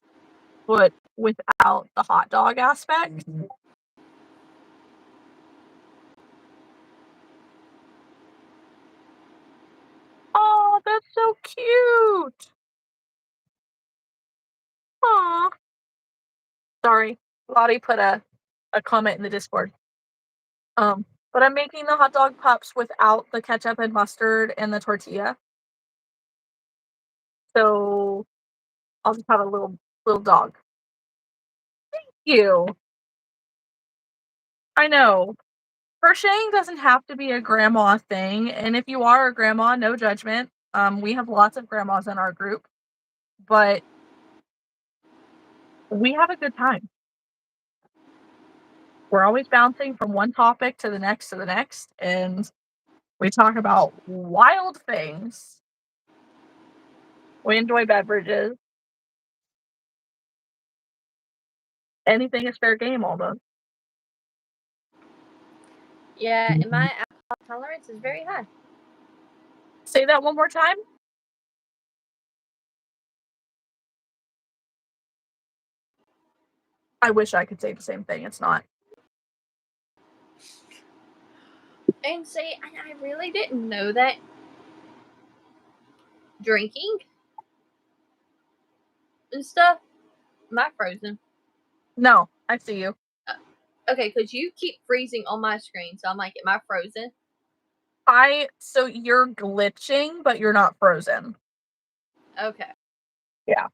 but without the hot dog aspect. Oh, that's so cute. Aw. Sorry, Lottie put a comment in the Discord. But I'm making the hot dog pups without the ketchup and mustard and the tortilla. So I'll just have a little dog. Thank you. I know. Crocheting doesn't have to be a grandma thing, and if you are a grandma, no judgment. We have lots of grandmas in our group, but we have a good time. We're always bouncing from one topic to the next and we talk about wild things. We enjoy beverages. Anything is fair game almost. Yeah, and my alcohol tolerance is very high. Say that one more time. I wish I could say the same thing. It's not. And see, I really didn't know that drinking and stuff. Am I frozen? No, I see you. Okay, because you keep freezing on my screen, so I'm like, am I frozen? So you're glitching, but you're not frozen. Okay. Yeah.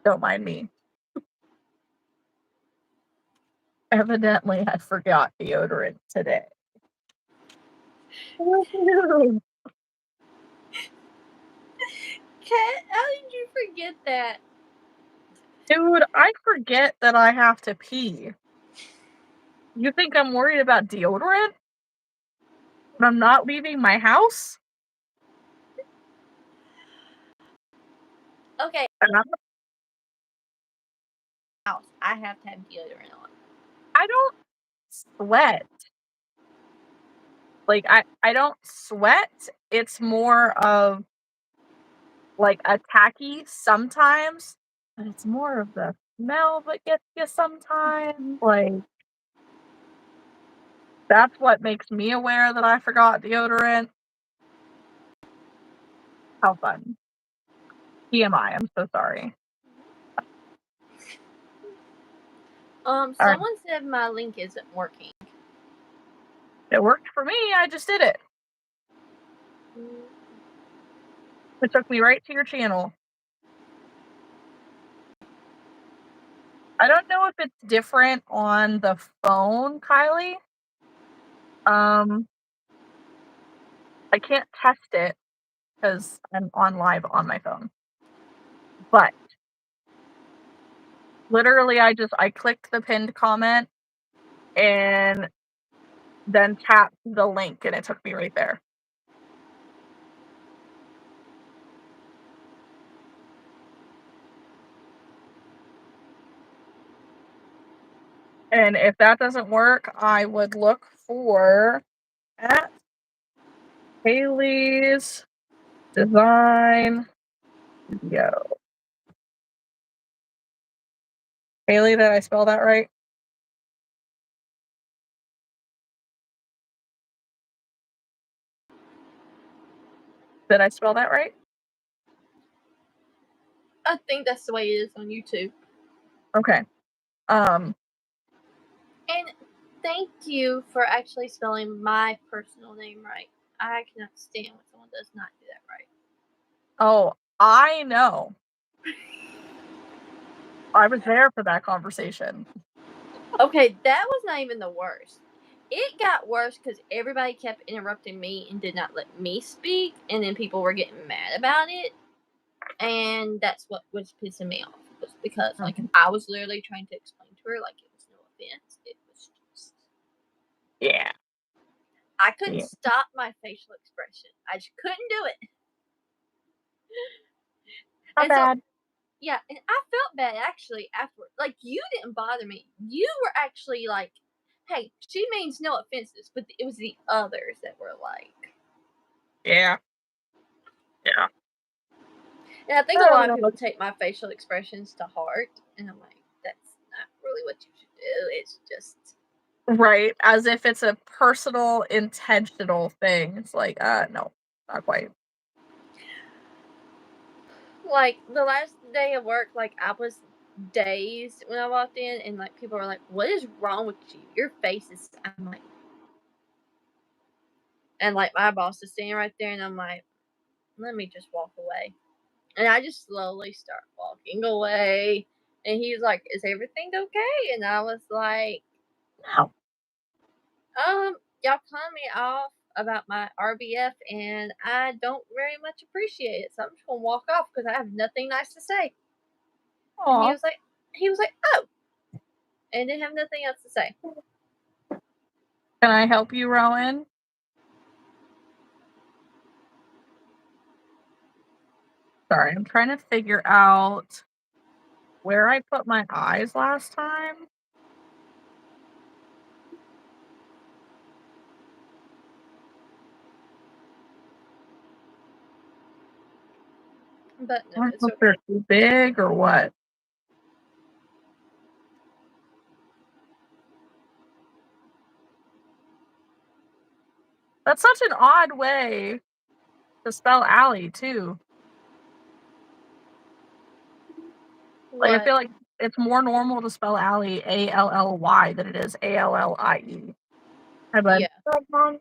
Don't mind me. Evidently, I forgot deodorant today. Kat, how did you forget that? Dude, I forget that I have to pee. You think I'm worried about deodorant? When I'm not leaving my house? Okay, And house. I have to have deodorant on. I don't sweat. Like, I don't sweat. It's more of, like, a tacky sometimes, but it's more of the smell that gets you sometimes. Like, that's what makes me aware that I forgot deodorant. How fun. TMI, I'm so sorry. All right. Someone said my link isn't working. It worked for me. I just did it. It took me right to your channel. I don't know if it's different on the phone, Kylie. I can't test it because I'm on live on my phone. But literally, I clicked the pinned comment and then tapped the link, and it took me right there. And if that doesn't work, I would look for at Haley's Design Studio. Haley, did I spell that right? Did I spell that right? I think that's the way it is on YouTube. Okay. And thank you for actually spelling my personal name right. I cannot stand when someone does not do that right. Oh, I know. I was there for that conversation. Okay, that was not even the worst. It got worse because everybody kept interrupting me and did not let me speak, and then people were getting mad about it. And that's what was pissing me off. Was because like I was literally trying to explain to her like it was no offense. It was just Yeah. I couldn't stop my facial expression. I just couldn't do it. Not bad. Yeah, and I felt bad actually afterward. Like you didn't bother me. You were actually like, "Hey, she means no offenses," but it was the others that were like, Yeah. Yeah. and I think a lot of people take my facial expressions to heart, and I'm like, that's not really what you should do. It's just Right. As if it's a personal, intentional thing. It's like, no, not quite. like the last day of work, like I was dazed when I walked in, and like people were like, "What is wrong with you? Your face is." I'm like, and like my boss is standing right there, and I'm like, let me just walk away. And I just slowly start walking away. And he's like, is everything okay? And I was like, No. y'all cut me off about my RBF, and I don't very much appreciate it. So I'm just gonna walk off because I have nothing nice to say. Aww. And he was like, oh, and didn't have nothing else to say. Can I help you, Rowan? Sorry, I'm trying to figure out where I put my eyes last time. But I no, don't it's know if okay. they're too big or what. That's such an odd way to spell Allie too. Like I What? feel like it's more normal to spell AllieAlly than it is Allie. Hi, bud. Yeah. But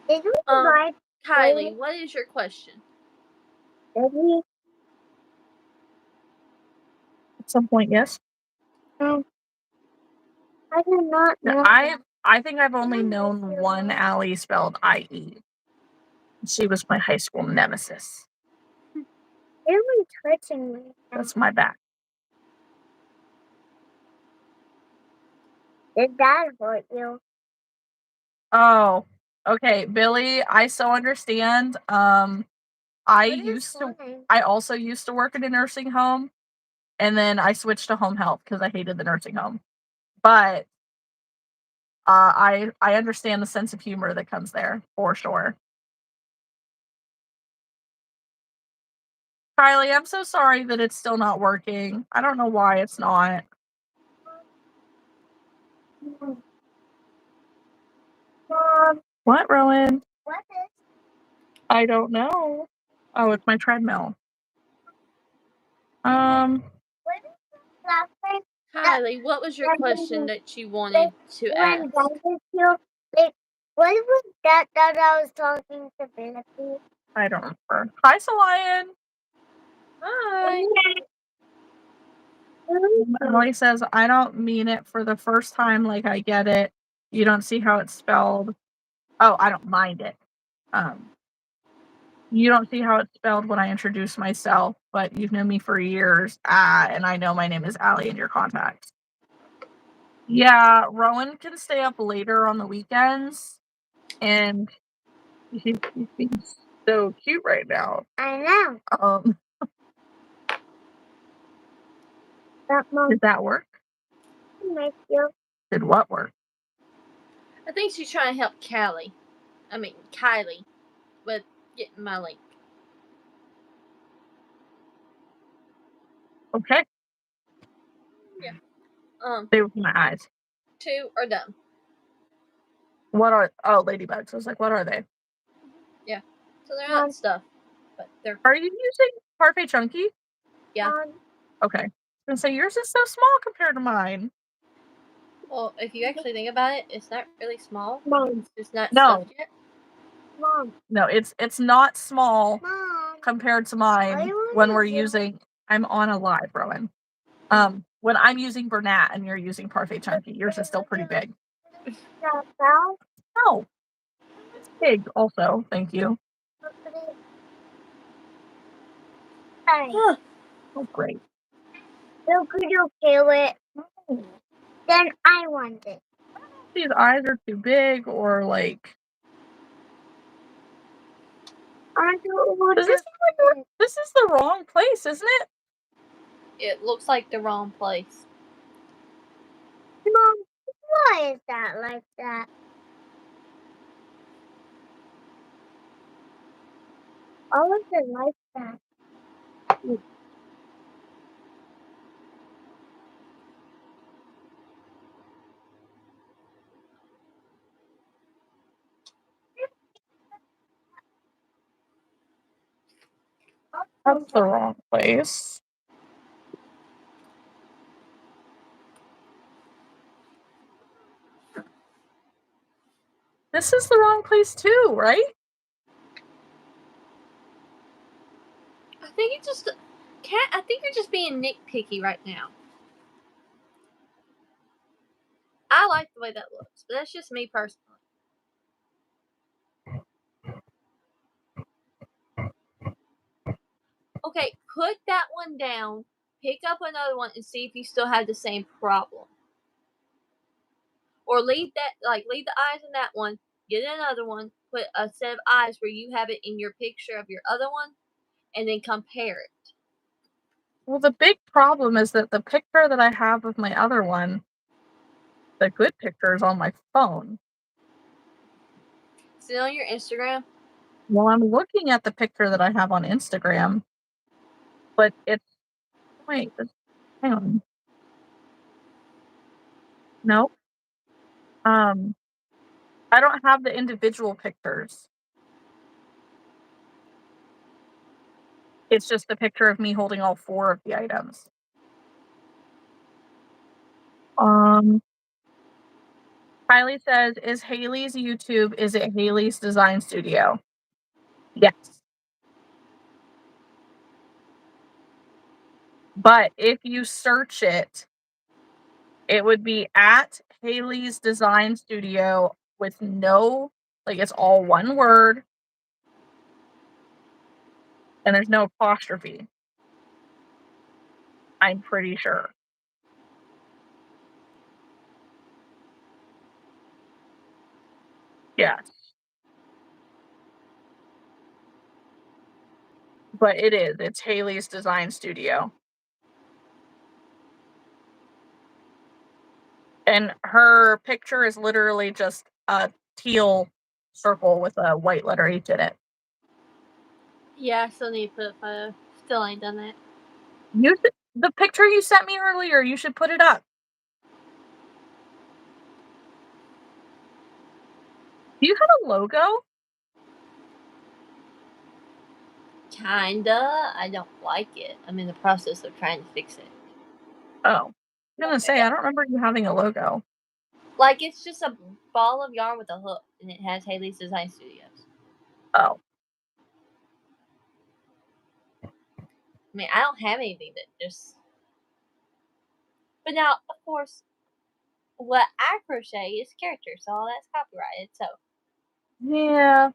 did we buy Kylie, what is your question? Daddy? At some point, yes. I do not know. I think I've only known one Allie spelled IE. She was my high school nemesis. Everyone's hurting me. That's my back. Did that hurt you? Oh, okay, Billy. I so understand. I also used to work in a nursing home, and then I switched to home health because I hated the nursing home. But I understand the sense of humor that comes there for sure. Kylie, I'm so sorry that it's still not working. I don't know why it's not. Mom, What, Rowan? what is I don't know. Oh, it's my treadmill. what is the last time Kylie, what was your question that you wanted to ask? like, what was that I was talking to Philippines? I don't remember. Hi, Solian. Hi. Emily says, I don't mean it for the first time. Like, I get it. You don't see how it's spelled. Oh, I don't mind it. You don't see how it's spelled when I introduce myself, but you've known me for years. And I know my name is Allie in your contacts. Yeah, Rowan can stay up later on the weekends. And he's being so cute right now. I know. That mom Did that work? makes you. Did what work? I think she's trying to help Kylie with getting my link. Okay. Yeah. Stay with my eyes. 2 are done. What are ladybugs? I was like, what are they? Yeah. So they're not stuff, but they're. Are you using Parfait Chunky? Yeah. Okay. I was gonna say yours is so small compared to mine. Well, if you actually think about it, it's not really small. Mom. It's not No. stuffed yet. Mom. No, it's not small Mom. compared to mine when we're using. I'm on a live, Rowan. When I'm using Bernat and you're using Parfait Chunky, yours is still pretty big. No, it's big also. Thank you. Huh. Oh, great. So could you kill it? Then I want it. These eyes are too big, or like. I don't want Does this look like this is the wrong place, isn't it? It looks like the wrong place. Mom, why is that like that? All of it like that. That's the wrong place. This is the wrong place too, right? I think it's just I think you're just being nitpicky right now. I like the way that looks, but that's just me personally. Okay, put that one down, pick up another one, and see if you still have the same problem. Or leave the eyes in that one, get another one, put a set of eyes where you have it in your picture of your other one, and then compare it. Well, the big problem is that the picture that I have of my other one, the good picture, is on my phone. Is it on your Instagram? Well, I'm looking at the picture that I have on Instagram, but it's hang on. Nope. I don't have the individual pictures. It's just the picture of me holding all 4 of the items. Kylie says, "Is Haley's YouTube, is it Haley's Design Studio?" Yes. But if you search it, it would be at Haley's Design Studio with no, like, it's all one word. And there's no apostrophe. I'm pretty sure. Yes. But it is. It's Haley's Design Studio. And her picture is literally just a teal circle with a white letter H in it. Yeah, I still need to put a photo. Still ain't done that. The picture you sent me earlier, you should put it up. Do you have a logo? Kinda. I don't like it. I'm in the process of trying to fix it. Oh. I was gonna say, I don't remember you having a logo. Like, it's just a ball of yarn with a hook, and it has Haley's Design Studios. Oh. I mean, I don't have anything that just. But now, of course, what I crochet is characters, so all that's copyrighted. So Yeah.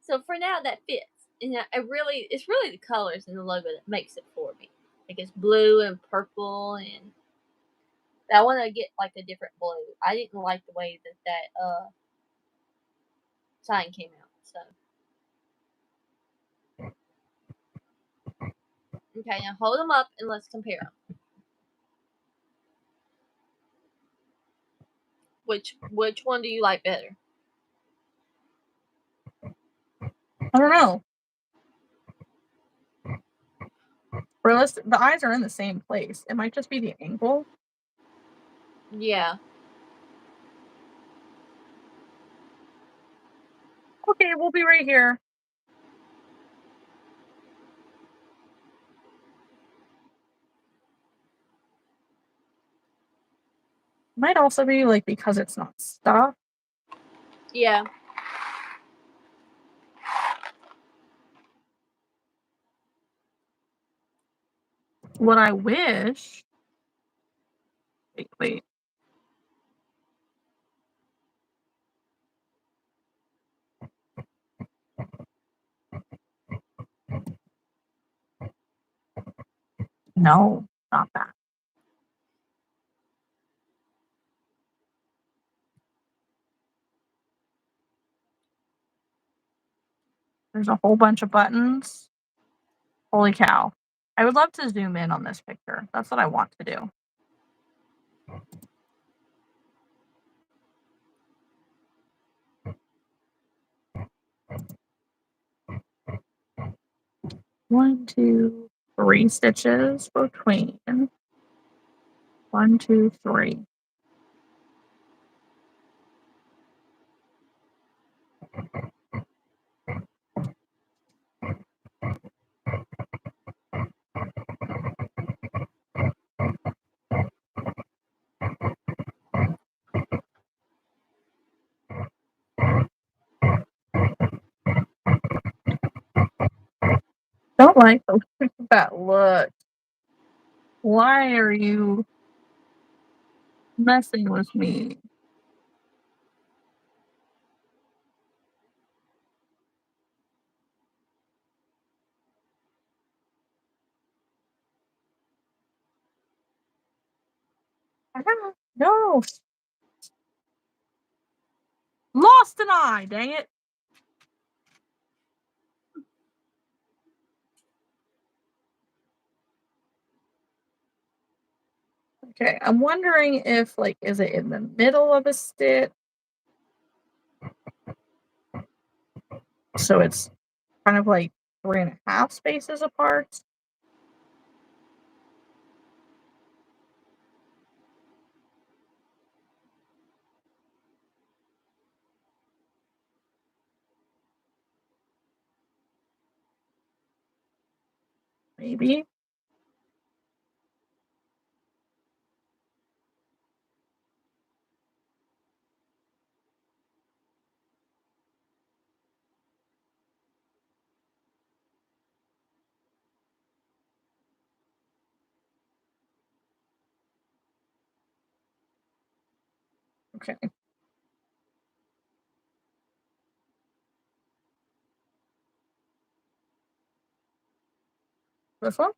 So for now, that fits. And it's really the colors and the logo that makes it for me. Like, it's blue and purple, and I want to get like a different blue. I didn't like the way that sign came out. So okay, now hold them up and let's compare them. Which one do you like better? I don't know. The eyes are in the same place. It might just be the angle. Yeah. Okay, we'll be right here. Might also be like because it's not stuffed. Yeah. What I wish. Wait. No, not that. There's a whole bunch of buttons. Holy cow. I would love to zoom in on this picture. That's what I want to do. One, two, 3 stitches between. 1, 2, 3. Don't like the way that looks. Why are you messing with me? No. Lost an eye, dang it. Okay, I'm wondering if, like, is it in the middle of a stitch? So it's kind of like 3.5 spaces apart. maybe. Okay. This one?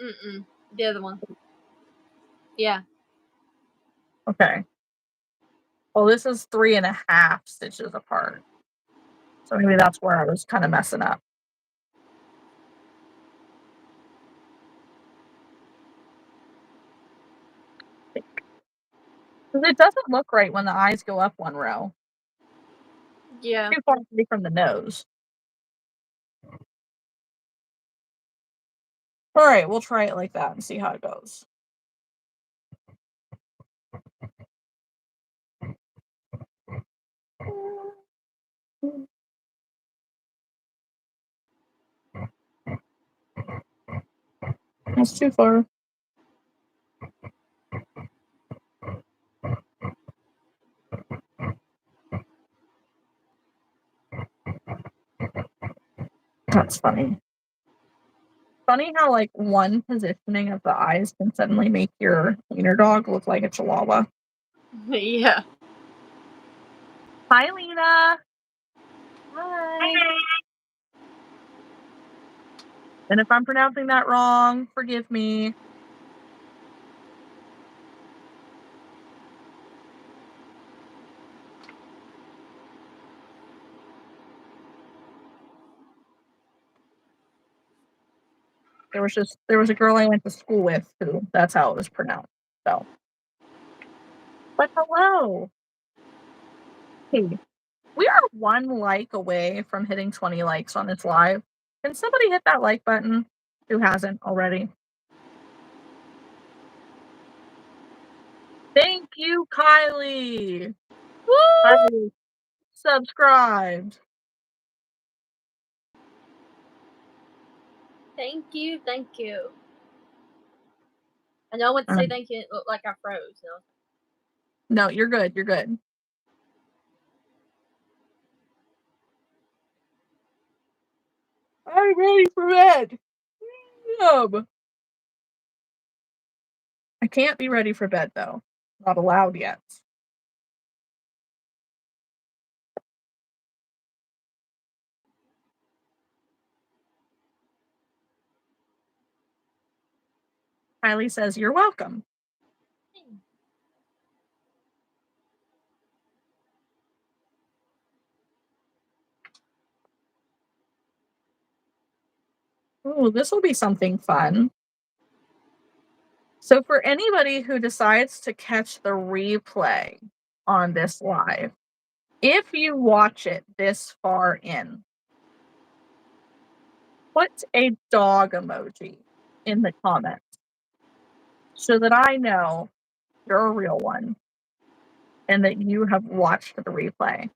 Mm-mm. The other one. Yeah. Okay. Well, this is 3.5 stitches apart. So maybe that's where I was kind of messing up. Because it doesn't look right when the eyes go up one row. Yeah. Too far to be from the nose. All right, we'll try it like that and see how it goes. That's too far. That's funny. Funny how like one positioning of the eyes can suddenly make your wiener dog look like a chihuahua. Yeah. Hi, Lena. Hi. And if I'm pronouncing that wrong, forgive me. There was a girl I went to school with who that's how it was pronounced. So, but hello. Hey, we are one like away from hitting 20 likes on this live. Can somebody hit that like button who hasn't already? Thank you, Kylie. Woo! I subscribed. Thank you. Thank you. I know I went to say thank you. It looked like I froze. No, you're good. You're good. I'm ready for bed. I can't be ready for bed though. Not allowed yet. Kylie says, "You're welcome." Ooh, this will be something fun. So, for anybody who decides to catch the replay on this live, if you watch it this far in, put a dog emoji in the comments so that I know you're a real one and that you have watched the replay.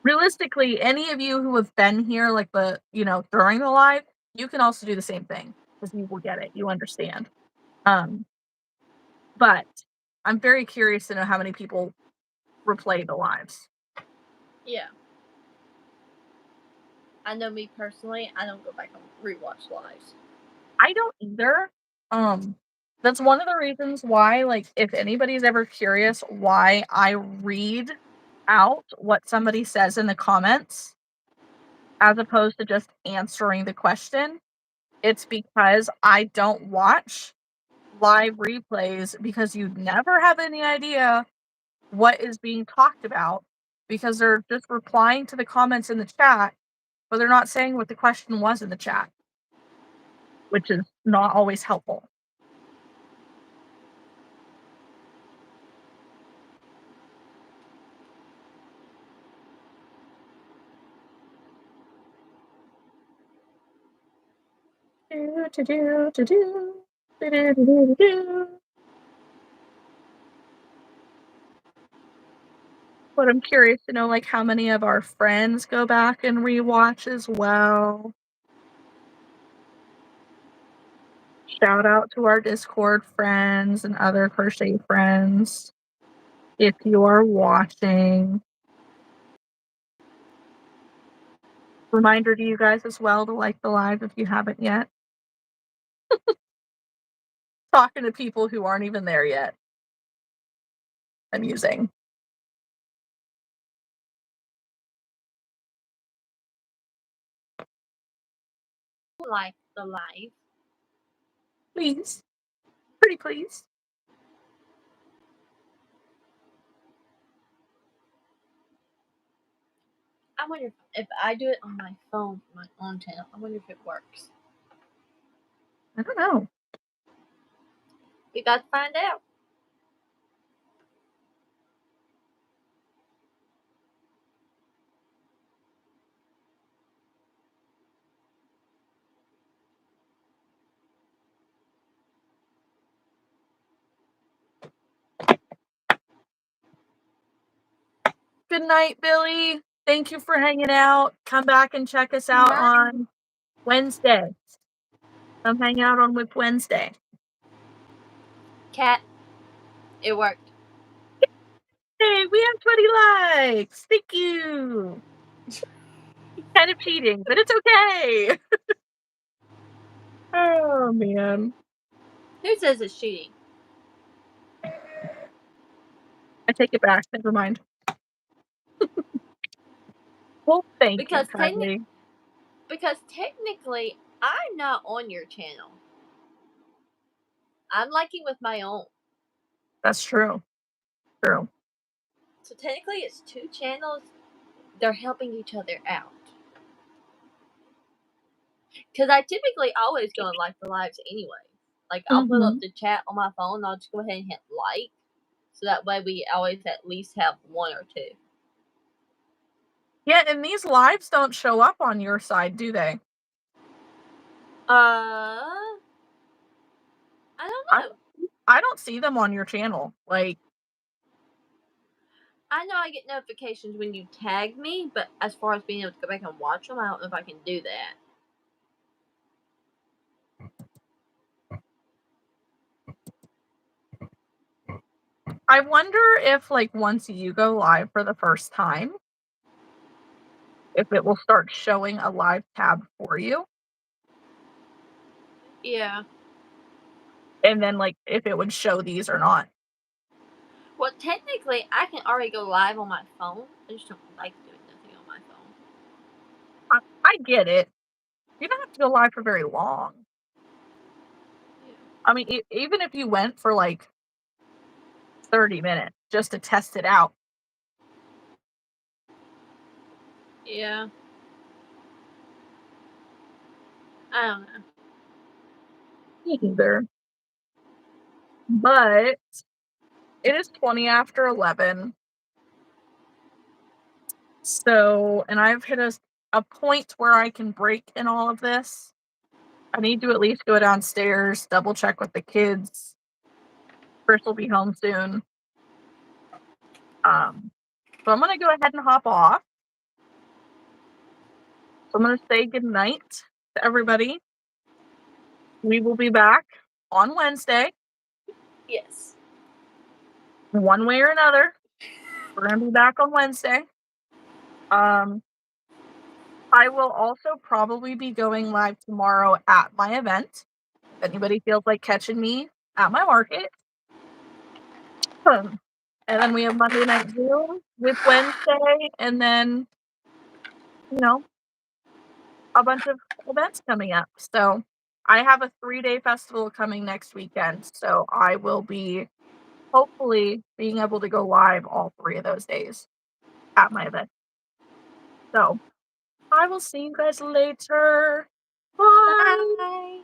Realistically, any of you who have been here, like during the live, you can also do the same thing because you will get it. You understand. But I'm very curious to know how many people replay the lives. Yeah. I know me personally, I don't go back and rewatch lives. I don't either. That's one of the reasons why, like, if anybody's ever curious why I read out what somebody says in the comments as opposed to just answering the question, it's because I don't watch live replays because you never have any idea what is being talked about because they're just replying to the comments in the chat, but they're not saying what the question was in the chat, which is not always helpful. But I'm curious to know, like, how many of our friends go back and rewatch as well. Shout out to our Discord friends and other crochet friends. If you are watching, reminder to you guys as well to like the live if you haven't yet. Talking to people who aren't even there yet. Amusing. Like the live. Please. Pretty please. I wonder if I do it on my phone, my own channel. I wonder if it works. I don't know. We got to find out. Good night, Billy. Thank you for hanging out. Come back and check us out on Wednesday. Come hang out on Whip Wednesday. Cat, it worked. Hey, we have 20 likes. Thank you. Kind of cheating, but it's okay. Oh, man. Who says it's cheating? I take it back. Never mind. Well, thank Because you kindly. Because technically, I'm not on your channel. I'm liking with my own. That's true. True. So technically, it's two channels. They're helping each other out. Because I typically always go and like the lives anyway. Like, I'll put up the chat on my phone, and I'll just go ahead and hit like. So that way we always at least have one or two. Yeah, and these lives don't show up on your side, do they? I don't know. I don't see them on your channel. Like, I know I get notifications when you tag me, but as far as being able to go back and watch them, I don't know if I can do that. I wonder if, like, once you go live for the first time, if it will start showing a live tab for you. Yeah. And then, like, if it would show these or not. Well, technically, I can already go live on my phone. I just don't like doing nothing on my phone. I get it. You don't have to go live for very long. Yeah. I mean, even if you went for, like, 30 minutes just to test it out. Yeah. I don't know. Either. But it is 20 after 11. So, and I've hit a point where I can break in all of this. I need to at least go downstairs, double check with the kids. Chris will be home soon. So I'm going to go ahead and hop off. So I'm going to say good night to everybody. We will be back on Wednesday. Yes. One way or another. We're going to be back on Wednesday. I will also probably be going live tomorrow at my event. If anybody feels like catching me at my market. And then we have Monday Night Zoom with Wednesday, and then, you know, a bunch of events coming up. So I have a 3-day festival coming next weekend. So I will be hopefully being able to go live all 3 of those days at my event. So I will see you guys later. Bye. Bye.